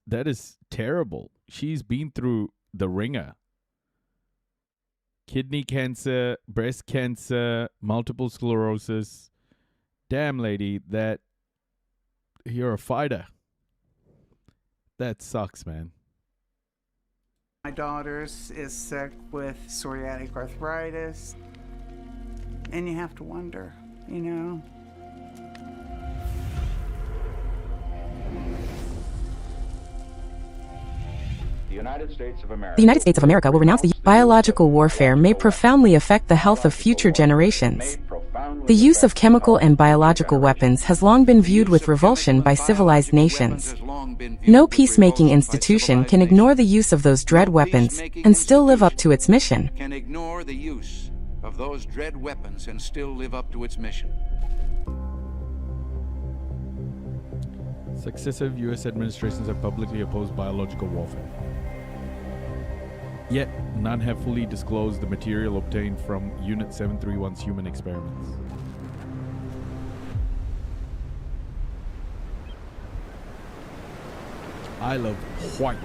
terrible. She's been through the ringer. Kidney cancer, breast cancer, multiple sclerosis. Damn, lady, that you're a fighter. That sucks, man. My daughter's is sick with psoriatic arthritis. And you have to wonder, you know. The United States of America will renounce the biological warfare may profoundly affect the health of future generations. The use of chemical and biological weapons has long been viewed with revulsion by civilized nations. No peacemaking institution can ignore the use of those dread weapons and still live up to its mission. Can ignore the use of those dread weapons and still live up to its mission. Successive U.S. administrations have publicly opposed biological warfare. Yet, none have fully disclosed the material obtained from Unit 731's human experiments. I love white.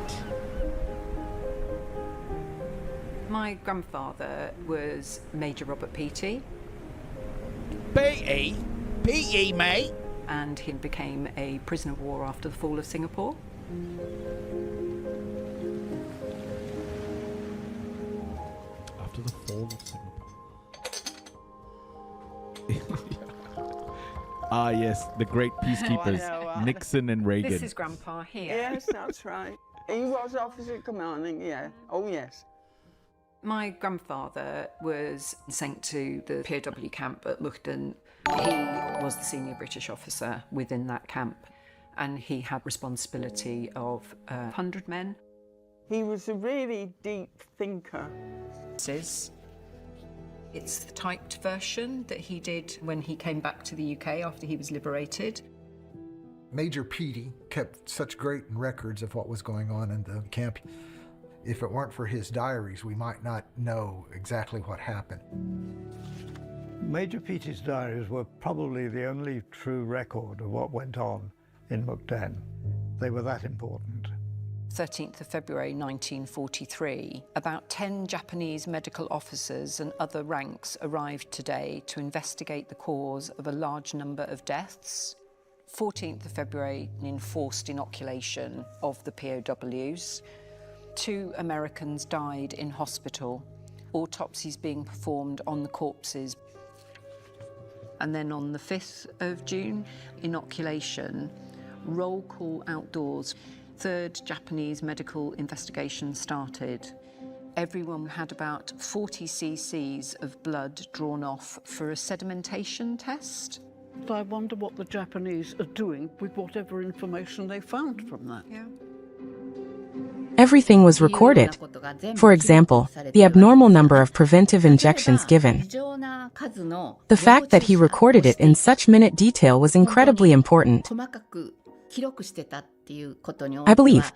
My grandfather was Major Robert Peaty. Peaty, mate. And he became a prisoner of war after the fall of Singapore. After the fall of Singapore. Ah, yes, the great peacekeepers, Nixon and Reagan. This is Grandpa here. Yes, that's right. He was officer commanding, yeah. Oh, yes. My grandfather was sent to the POW camp at Moncton. He was the senior British officer within that camp, and he had responsibility of 100 men. He was a really deep thinker. It's the typed version that he did when he came back to the UK after he was liberated. Major Peaty kept such great records of what was going on in the camp. If it weren't for his diaries, we might not know exactly what happened. Major Petey's diaries were probably the only true record of what went on in Mukden. They were that important. 13th of February 1943, about 10 Japanese medical officers and other ranks arrived today to investigate the cause of a large number of deaths. 14th of February, an enforced inoculation of the POWs. 2 Americans died in hospital, autopsies being performed on the corpses. And then on the 5th of June, inoculation, roll call outdoors. 3rd Japanese medical investigation started. Everyone had about 40 cc's of blood drawn off for a sedimentation test. I wonder what the Japanese are doing with whatever information they found from that. Yeah. Everything was recorded. For example, the abnormal number of preventive injections given. The fact that he recorded it in such minute detail was incredibly important. I believe.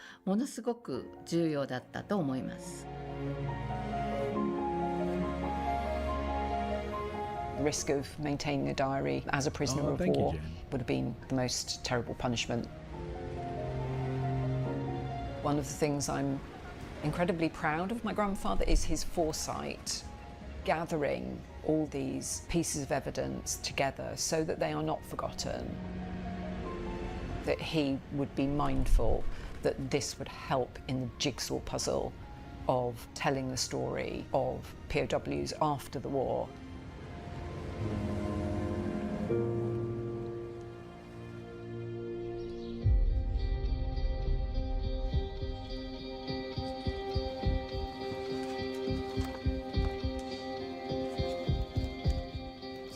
The risk of maintaining a diary as a prisoner of war would have been the most terrible punishment. One of the things I'm incredibly proud of my grandfather is his foresight, gathering all these pieces of evidence together so that they are not forgotten, that he would be mindful that this would help in the jigsaw puzzle of telling the story of POWs after the war.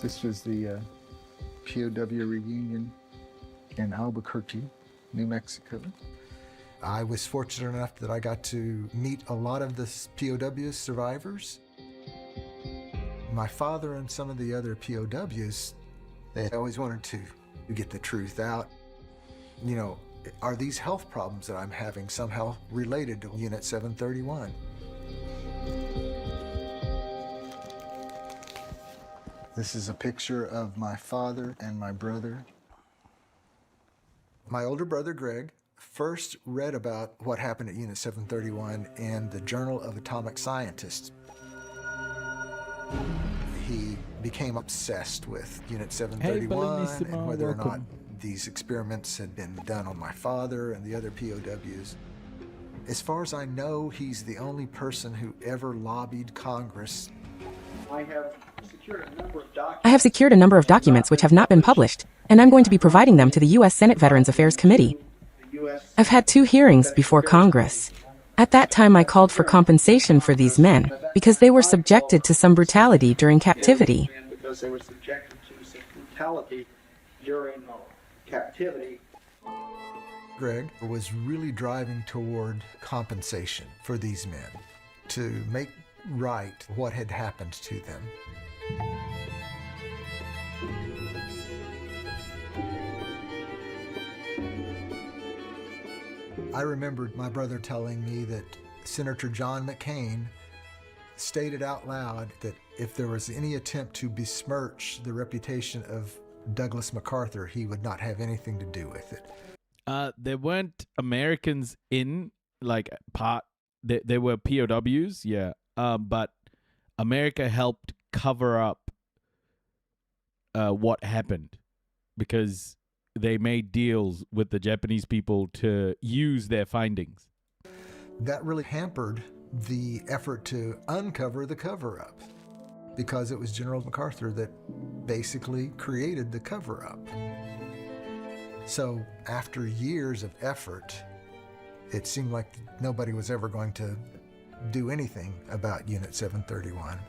This was the POW reunion in Albuquerque, New Mexico. I was fortunate enough that I got to meet a lot of the POW survivors. My father and some of the other POWs, they always wanted to get the truth out. You know, are these health problems that I'm having somehow related to Unit 731? This is a picture of my father and my brother. My older brother, Greg, first read about what happened at Unit 731 in the Journal of Atomic Scientists. He became obsessed with Unit 731 and whether or not these experiments had been done on my father and the other POWs. As far as I know, he's the only person who ever lobbied Congress. I have secured a number of documents which have not been published, and I'm going to be providing them to the U.S. Senate Veterans Affairs Committee. I've had 2 hearings before Congress. At that time, I called for compensation for these men because they were subjected to some brutality during captivity. Because they were subjected to some brutality during captivity. Greg was really driving toward compensation for these men to make right what had happened to them. I remembered my brother telling me that Senator John McCain stated out loud that if there was any attempt to besmirch the reputation of Douglas MacArthur, he would not have anything to do with it. There weren't Americans in, like, there were POWs, yeah, but America helped cover up what happened because they made deals with the Japanese people to use their findings. That really hampered the effort to uncover the cover-up because it was General MacArthur that basically created the cover-up. So after years of effort, it seemed like nobody was ever going to do anything about Unit 731.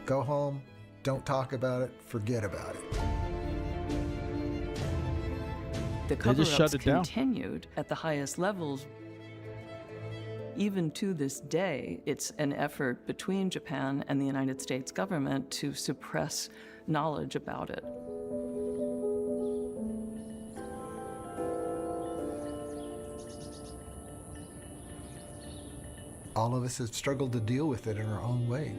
Go home, don't talk about it, forget about it. The cover-ups continued at the highest levels. Even to this day, it's an effort between Japan and the United States government to suppress knowledge about it. All of us have struggled to deal with it in our own way.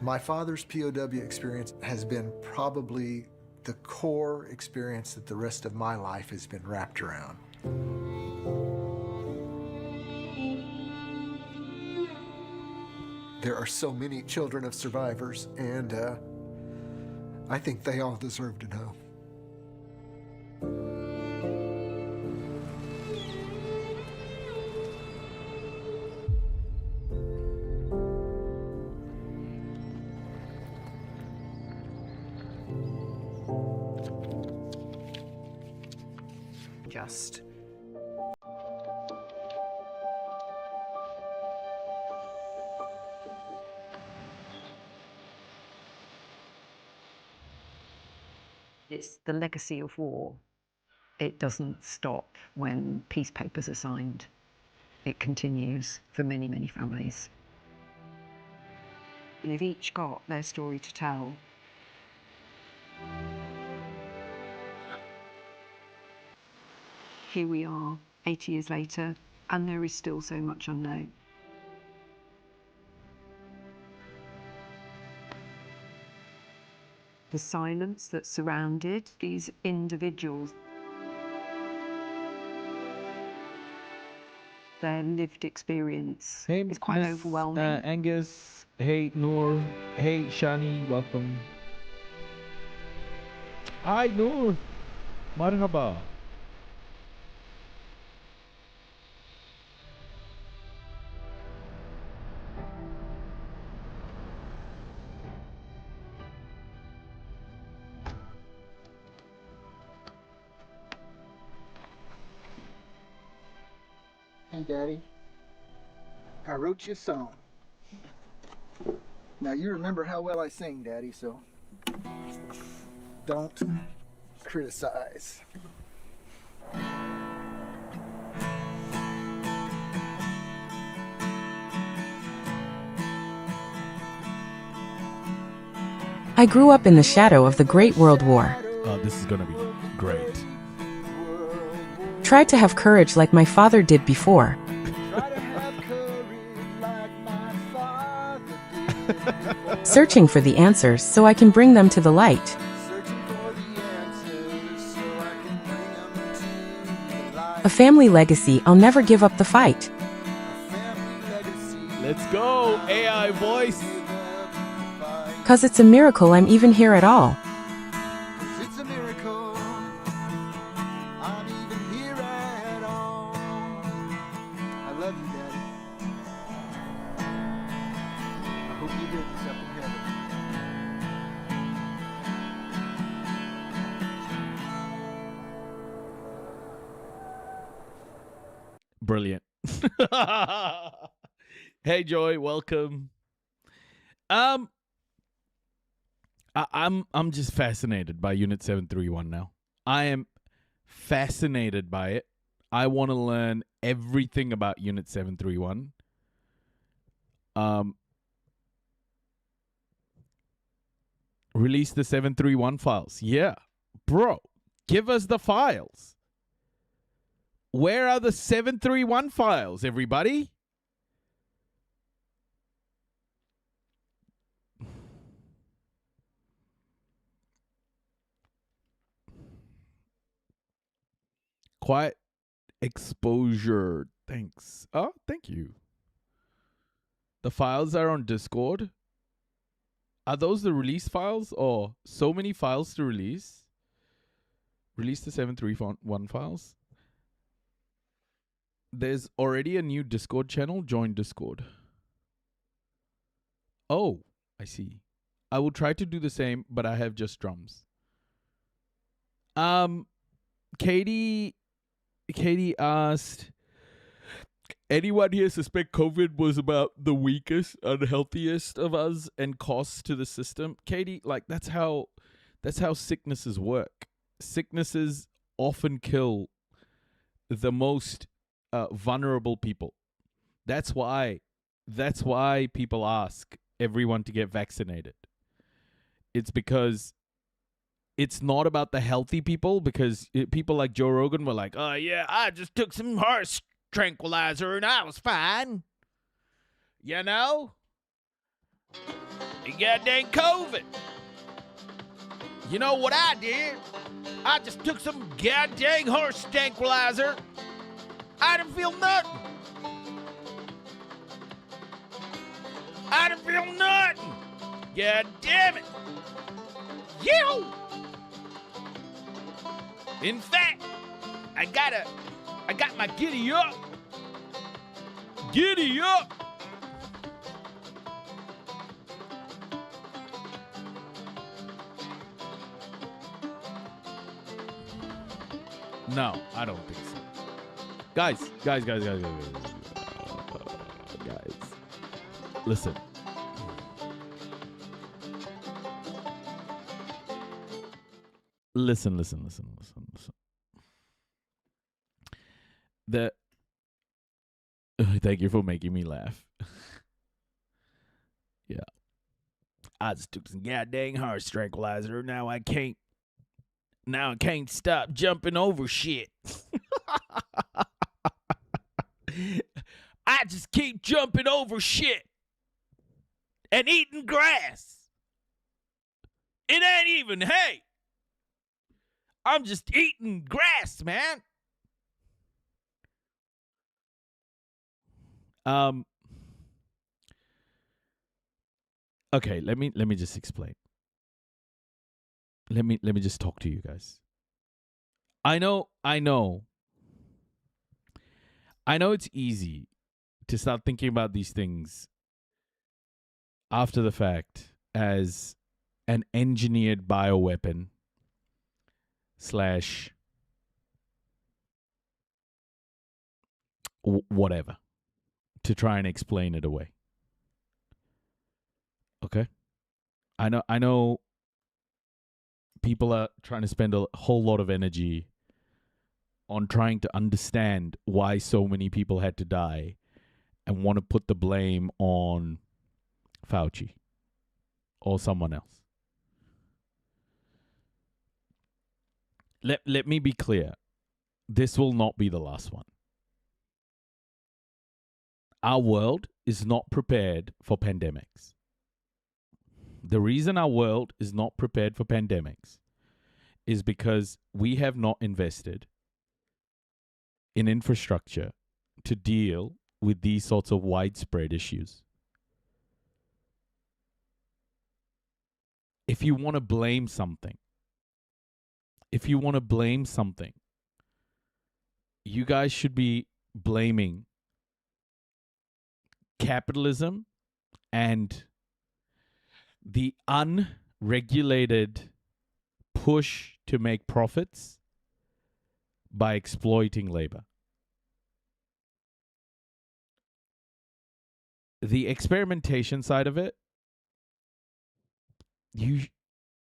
My father's POW experience has been probably the core experience that the rest of my life has been wrapped around. There are so many children of survivors, and I think they all deserve to know. Just. It's the legacy of war. It doesn't stop when peace papers are signed. It continues for many, many families. They've each got their story to tell. Here we are, 80 years later, and there is still so much unknown. The silence that surrounded these individuals, their lived experience is quite overwhelming. Angus, hey Noor, hey Shani, welcome. Hi Noor, marhaba. Hey, Daddy. I wrote you a song. Now, you remember how well I sing, Daddy, so don't criticize. I grew up in the shadow of the Great World War. This is gonna be great. Tried to have courage like my father did before. Searching for the answers so I can bring them to the light. A family legacy, I'll never give up the fight. Let's go, AI voice. 'Cause it's a miracle I'm even here at all. It's a miracle I'm even here at all. I love you, Daddy. I hope you hear this up in heaven. Brilliant. Hey Joy, welcome. I'm just fascinated by Unit 731 now. I am fascinated by it. I want to learn everything about Unit 731. Release the 731 files. Yeah. Bro, give us the files. Where are the 731 files, everybody? Quiet exposure. Thanks. Oh, thank you. The files are on Discord. Are those the release files or so many files to release? Release the 731 files. There's already a new Discord channel. Join Discord. Oh, I see. I will try to do the same, but I have just drums. Katie asked, anyone here suspect COVID was about the weakest, unhealthiest of us and costs to the system? Katie, like that's how sicknesses work. Sicknesses often kill the most vulnerable people. That's why people ask everyone to get vaccinated. It's because it's not about the healthy people, because people like Joe Rogan were like, oh yeah, I just took some horse tranquilizer and I was fine. You know? He got dang COVID. You know what I did? I just took some goddamn horse tranquilizer. I didn't feel nothing. I didn't feel nothing. God damn it. You. In fact, I got my giddy up. Giddy up. No, I don't think so. Guys. Listen. Listen. Thank you for making me laugh. Yeah. I just took some goddamn horse tranquilizer. Now I can't stop jumping over shit. I just keep jumping over shit and eating grass. It ain't even hay. I'm just eating grass, man. Okay, let me just explain. Let me just talk to you guys. I know it's easy to start thinking about these things after the fact as an engineered bioweapon / whatever, to try and explain it away. Okay? I know people are trying to spend a whole lot of energy on trying to understand why so many people had to die and want to put the blame on Fauci or someone else. Let me be clear. This will not be the last one. Our world is not prepared for pandemics. The reason our world is not prepared for pandemics is because we have not invested in infrastructure to deal with these sorts of widespread issues. If you want to blame something, you guys should be blaming capitalism and the unregulated push to make profits by exploiting labor. The experimentation side of it,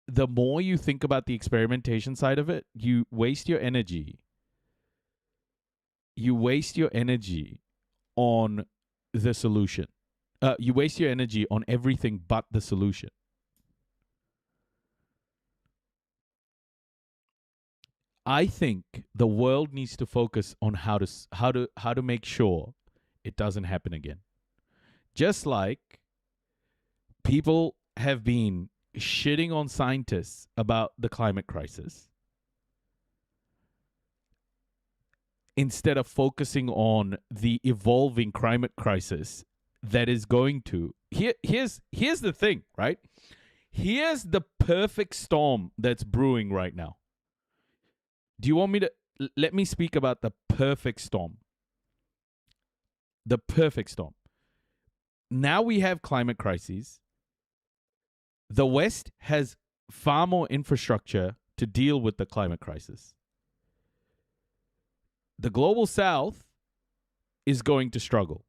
the more you think about the experimentation side of it, you waste your energy. You waste your energy on the solution. You waste your energy on everything but the solution. I think the world needs to focus on how to make sure it doesn't happen again. Just like people have been shitting on scientists about the climate crisis, instead of focusing on the evolving climate crisis that is going to... Here's the thing, right? Here's the perfect storm that's brewing right now. Do you want me to... Let me speak about the perfect storm. The perfect storm. Now we have climate crises. The West has far more infrastructure to deal with the climate crisis. The global South is going to struggle.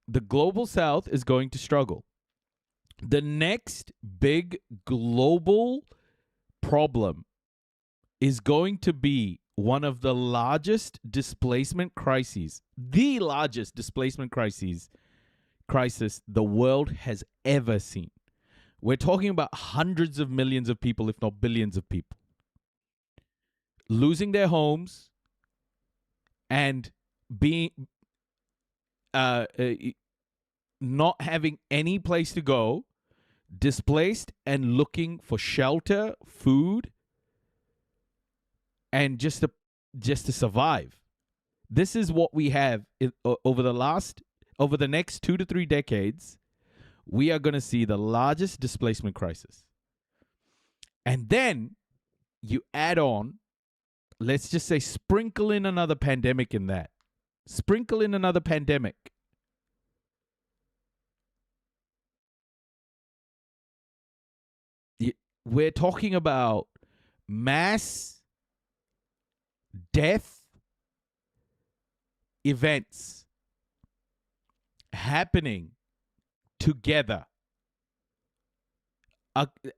The global South is going to struggle. The next big global problem is going to be one of the largest displacement crises, the largest displacement crisis the world has ever seen. We're talking about hundreds of millions of people, if not billions of people, losing their homes and being not having any place to go, displaced and looking for shelter, food, and just to survive. This is what we have over the next 2 to 3 decades. We are going to see the largest displacement crisis. And then you add on, let's just say, sprinkle in another pandemic in that. Sprinkle in another pandemic. We're talking about mass death events happening together.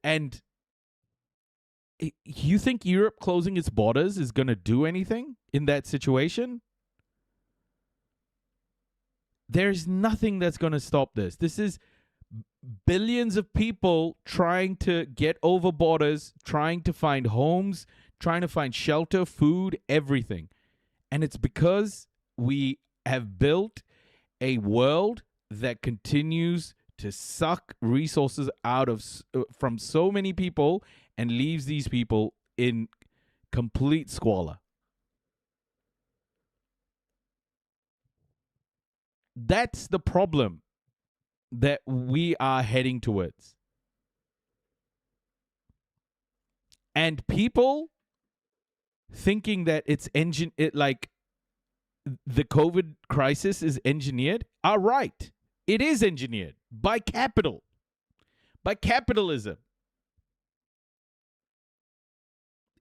And you think Europe closing its borders is going to do anything in that situation? There's nothing that's going to stop this. This is billions of people trying to get over borders, trying to find homes, trying to find shelter, food, everything. And it's because we have built a world that continues to suck resources out of from so many people and leaves these people in complete squalor. That's the problem that we are heading towards. And people thinking that like the COVID crisis is engineered are right. It is engineered by capital, by capitalism.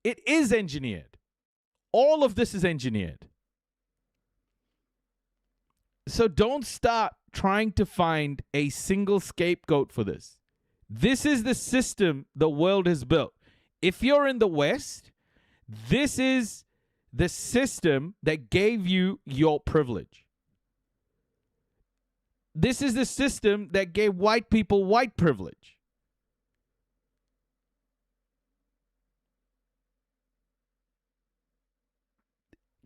It is engineered. All of this is engineered. So don't start trying to find a single scapegoat for this. This is the system the world has built. If you're in the West, this is the system that gave you your privilege. This is the system that gave white people white privilege.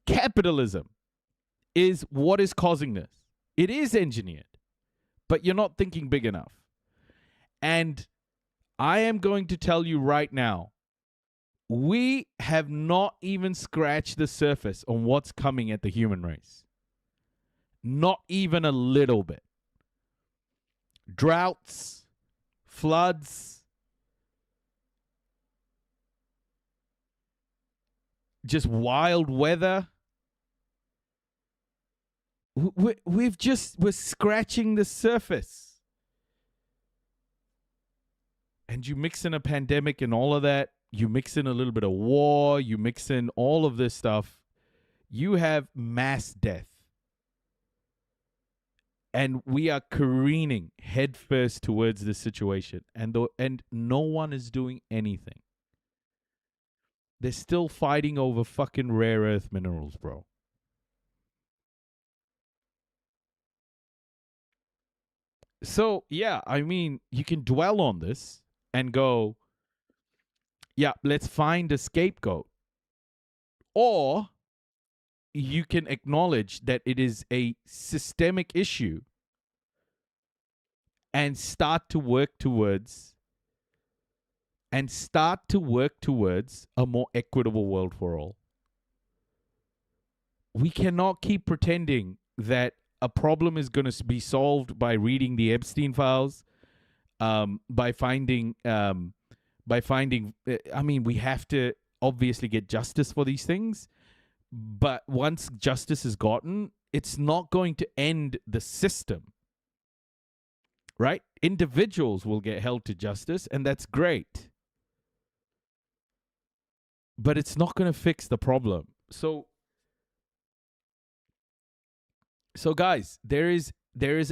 Capitalism is what is causing this. It is engineered, but you're not thinking big enough. And I am going to tell you right now, we have not even scratched the surface on what's coming at the human race. Not even a little bit. Droughts, floods, just wild weather. We're scratching the surface. And you mix in a pandemic and all of that, you mix in a little bit of war, you mix in all of this stuff, you have mass death. And we are careening headfirst towards this situation. And no one is doing anything. They're still fighting over fucking rare earth minerals, bro. So, yeah, I mean, you can dwell on this and go, yeah, let's find a scapegoat. Or you can acknowledge that it is a systemic issue and start to work towards a more equitable world for all. We cannot keep pretending that a problem is going to be solved by reading the Epstein files, by finding, I mean, we have to obviously get justice for these things, but once justice is gotten, it's not going to end the system, right? Individuals will get held to justice, and that's great, but it's not going to fix the problem. So guys, there is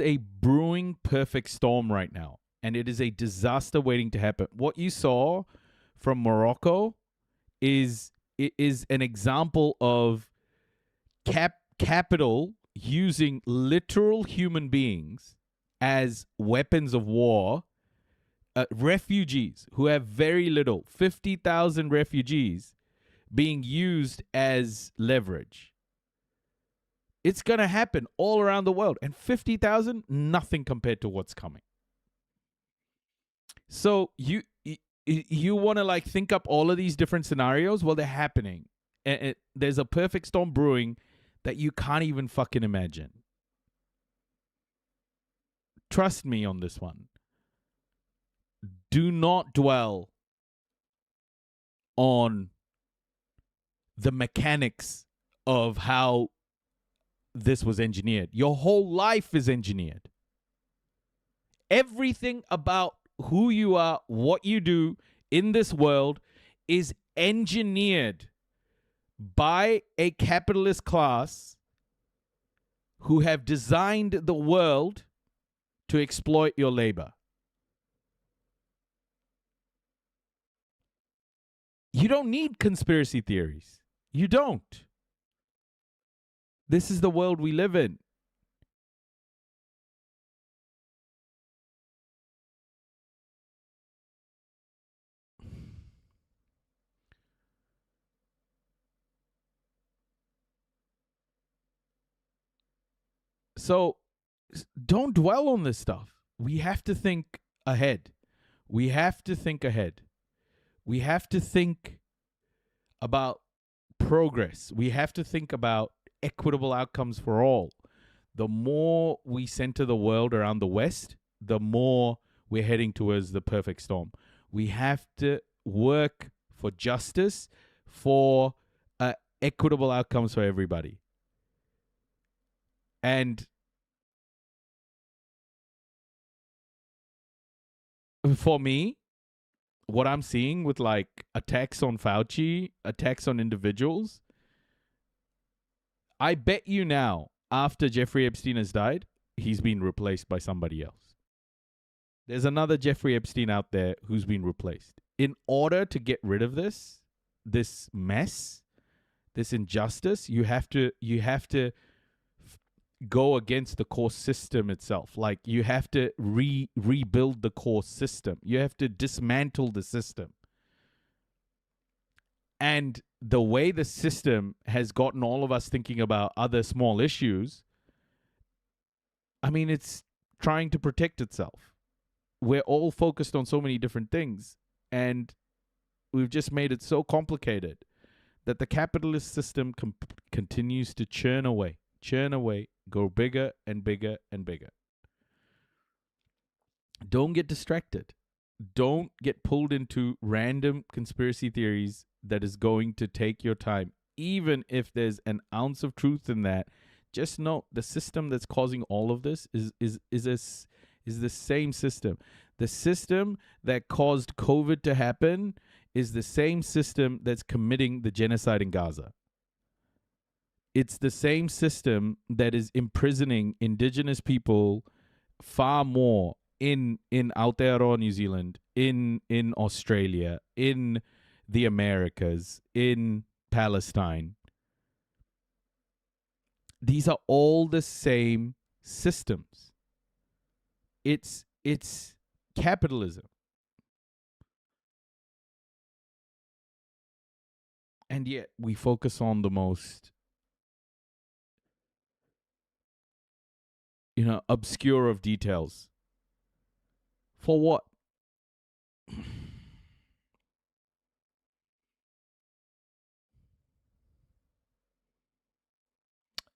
a brewing perfect storm right now, and it is a disaster waiting to happen. What you saw from Morocco is an example of capital using literal human beings as weapons of war, refugees who have very little, 50,000 refugees being used as leverage. It's going to happen all around the world. And 50,000, nothing compared to what's coming. So you want to like think up all of these different scenarios? Well, they're happening. And there's a perfect storm brewing that you can't even fucking imagine. Trust me on this one. Do not dwell on the mechanics of how this was engineered. Your whole life is engineered. Everything about who you are, what you do in this world is engineered by a capitalist class who have designed the world to exploit your labor. You don't need conspiracy theories. You don't. This is the world we live in. So don't dwell on this stuff. We have to think ahead. We have to think ahead. We have to think about progress. We have to think about equitable outcomes for all. The more we center the world around the West, the more we're heading towards the perfect storm. We have to work for justice, for equitable outcomes for everybody. And for me, what I'm seeing with like attacks on Fauci, attacks on individuals, I bet you now, after Jeffrey Epstein has died, he's been replaced by somebody else. There's another Jeffrey Epstein out there who's been replaced. In order to get rid of this mess, this injustice, you have to go against the core system itself. Like you have to rebuild the core system. You have to dismantle the system. And the way the system has gotten all of us thinking about other small issues, I mean, it's trying to protect itself. We're all focused on so many different things, and we've just made it so complicated that the capitalist system continues to churn away, go bigger and bigger and bigger. Don't get distracted. Don't get pulled into random conspiracy theories that is going to take your time. Even if there's an ounce of truth in that, just know the system that's causing all of this is the same system. The system that caused COVID to happen is the same system that's committing the genocide in Gaza. It's the same system that is imprisoning indigenous people far more in Aotearoa, New Zealand, in Australia, in the Americas, in Palestine. These are all the same systems. It's capitalism. And yet we focus on the most, obscure of details. For what?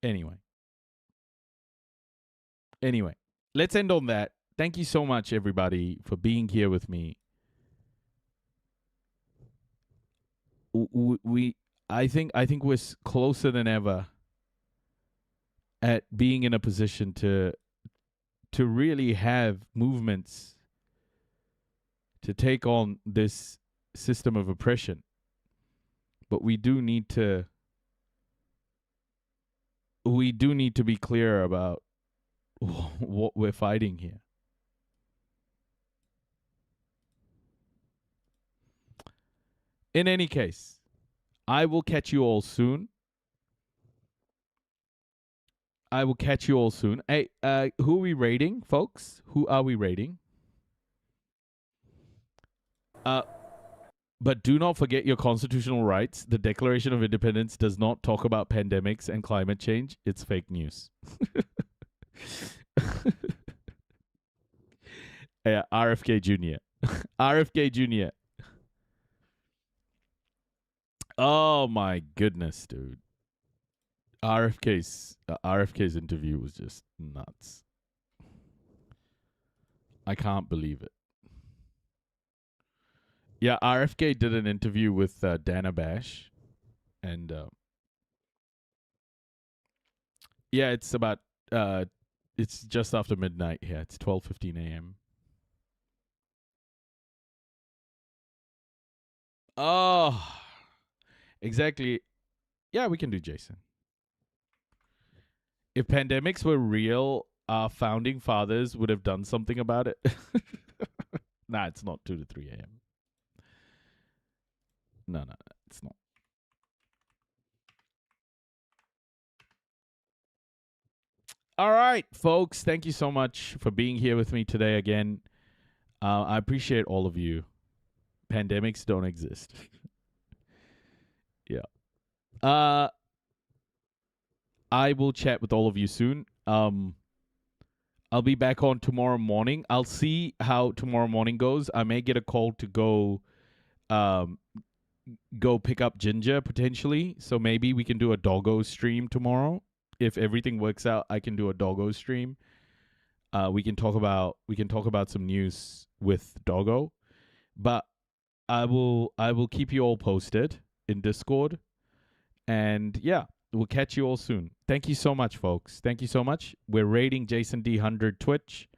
Anyway, let's end on that. Thank you so much, everybody, for being here with me. I think we're closer than ever at being in a position to really have movements to take on this system of oppression. But we do need to be clear about what we're fighting here. In any case, I will catch you all soon. Hey, who are we rating, folks? Who are we rating? But do not forget your constitutional rights. The Declaration of Independence does not talk about pandemics and climate change. It's fake news. Yeah, RFK Jr. RFK Jr. Oh my goodness, dude. RFK's interview was just nuts. I can't believe it. Yeah, RFK did an interview with Dana Bash, and yeah, it's about it's just after midnight here. It's 12:15 a.m. Oh, exactly. Yeah, we can do Jason. If pandemics were real, our founding fathers would have done something about it. Nah, it's not 2 to 3 a.m. No, it's not. All right, folks. Thank you so much for being here with me today again. I appreciate all of you. Pandemics don't exist. Yeah. I will chat with all of you soon. I'll be back on tomorrow morning. I'll see how tomorrow morning goes. I may get a call to go pick up Ginger potentially. So maybe we can do a doggo stream tomorrow. If everything works out, I can do a doggo stream. We can talk about some news with doggo. But I will keep you all posted in Discord. And yeah, we'll catch you all soon. Thank you so much, folks. Thank you so much. We're rating Jason D 100 Twitch.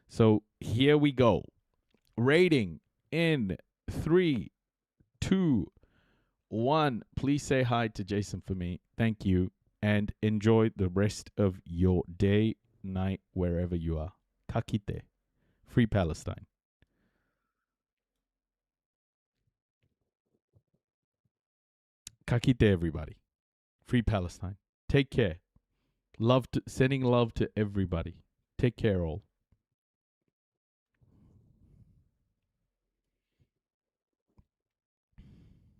So here we go. Rating in 3, 2, 1. Please say hi to Jason for me. Thank you. And enjoy the rest of your day, night, wherever you are. Kakite. Free Palestine. Kakite, everybody. Free Palestine. Take care. Sending love to everybody. Take care, all.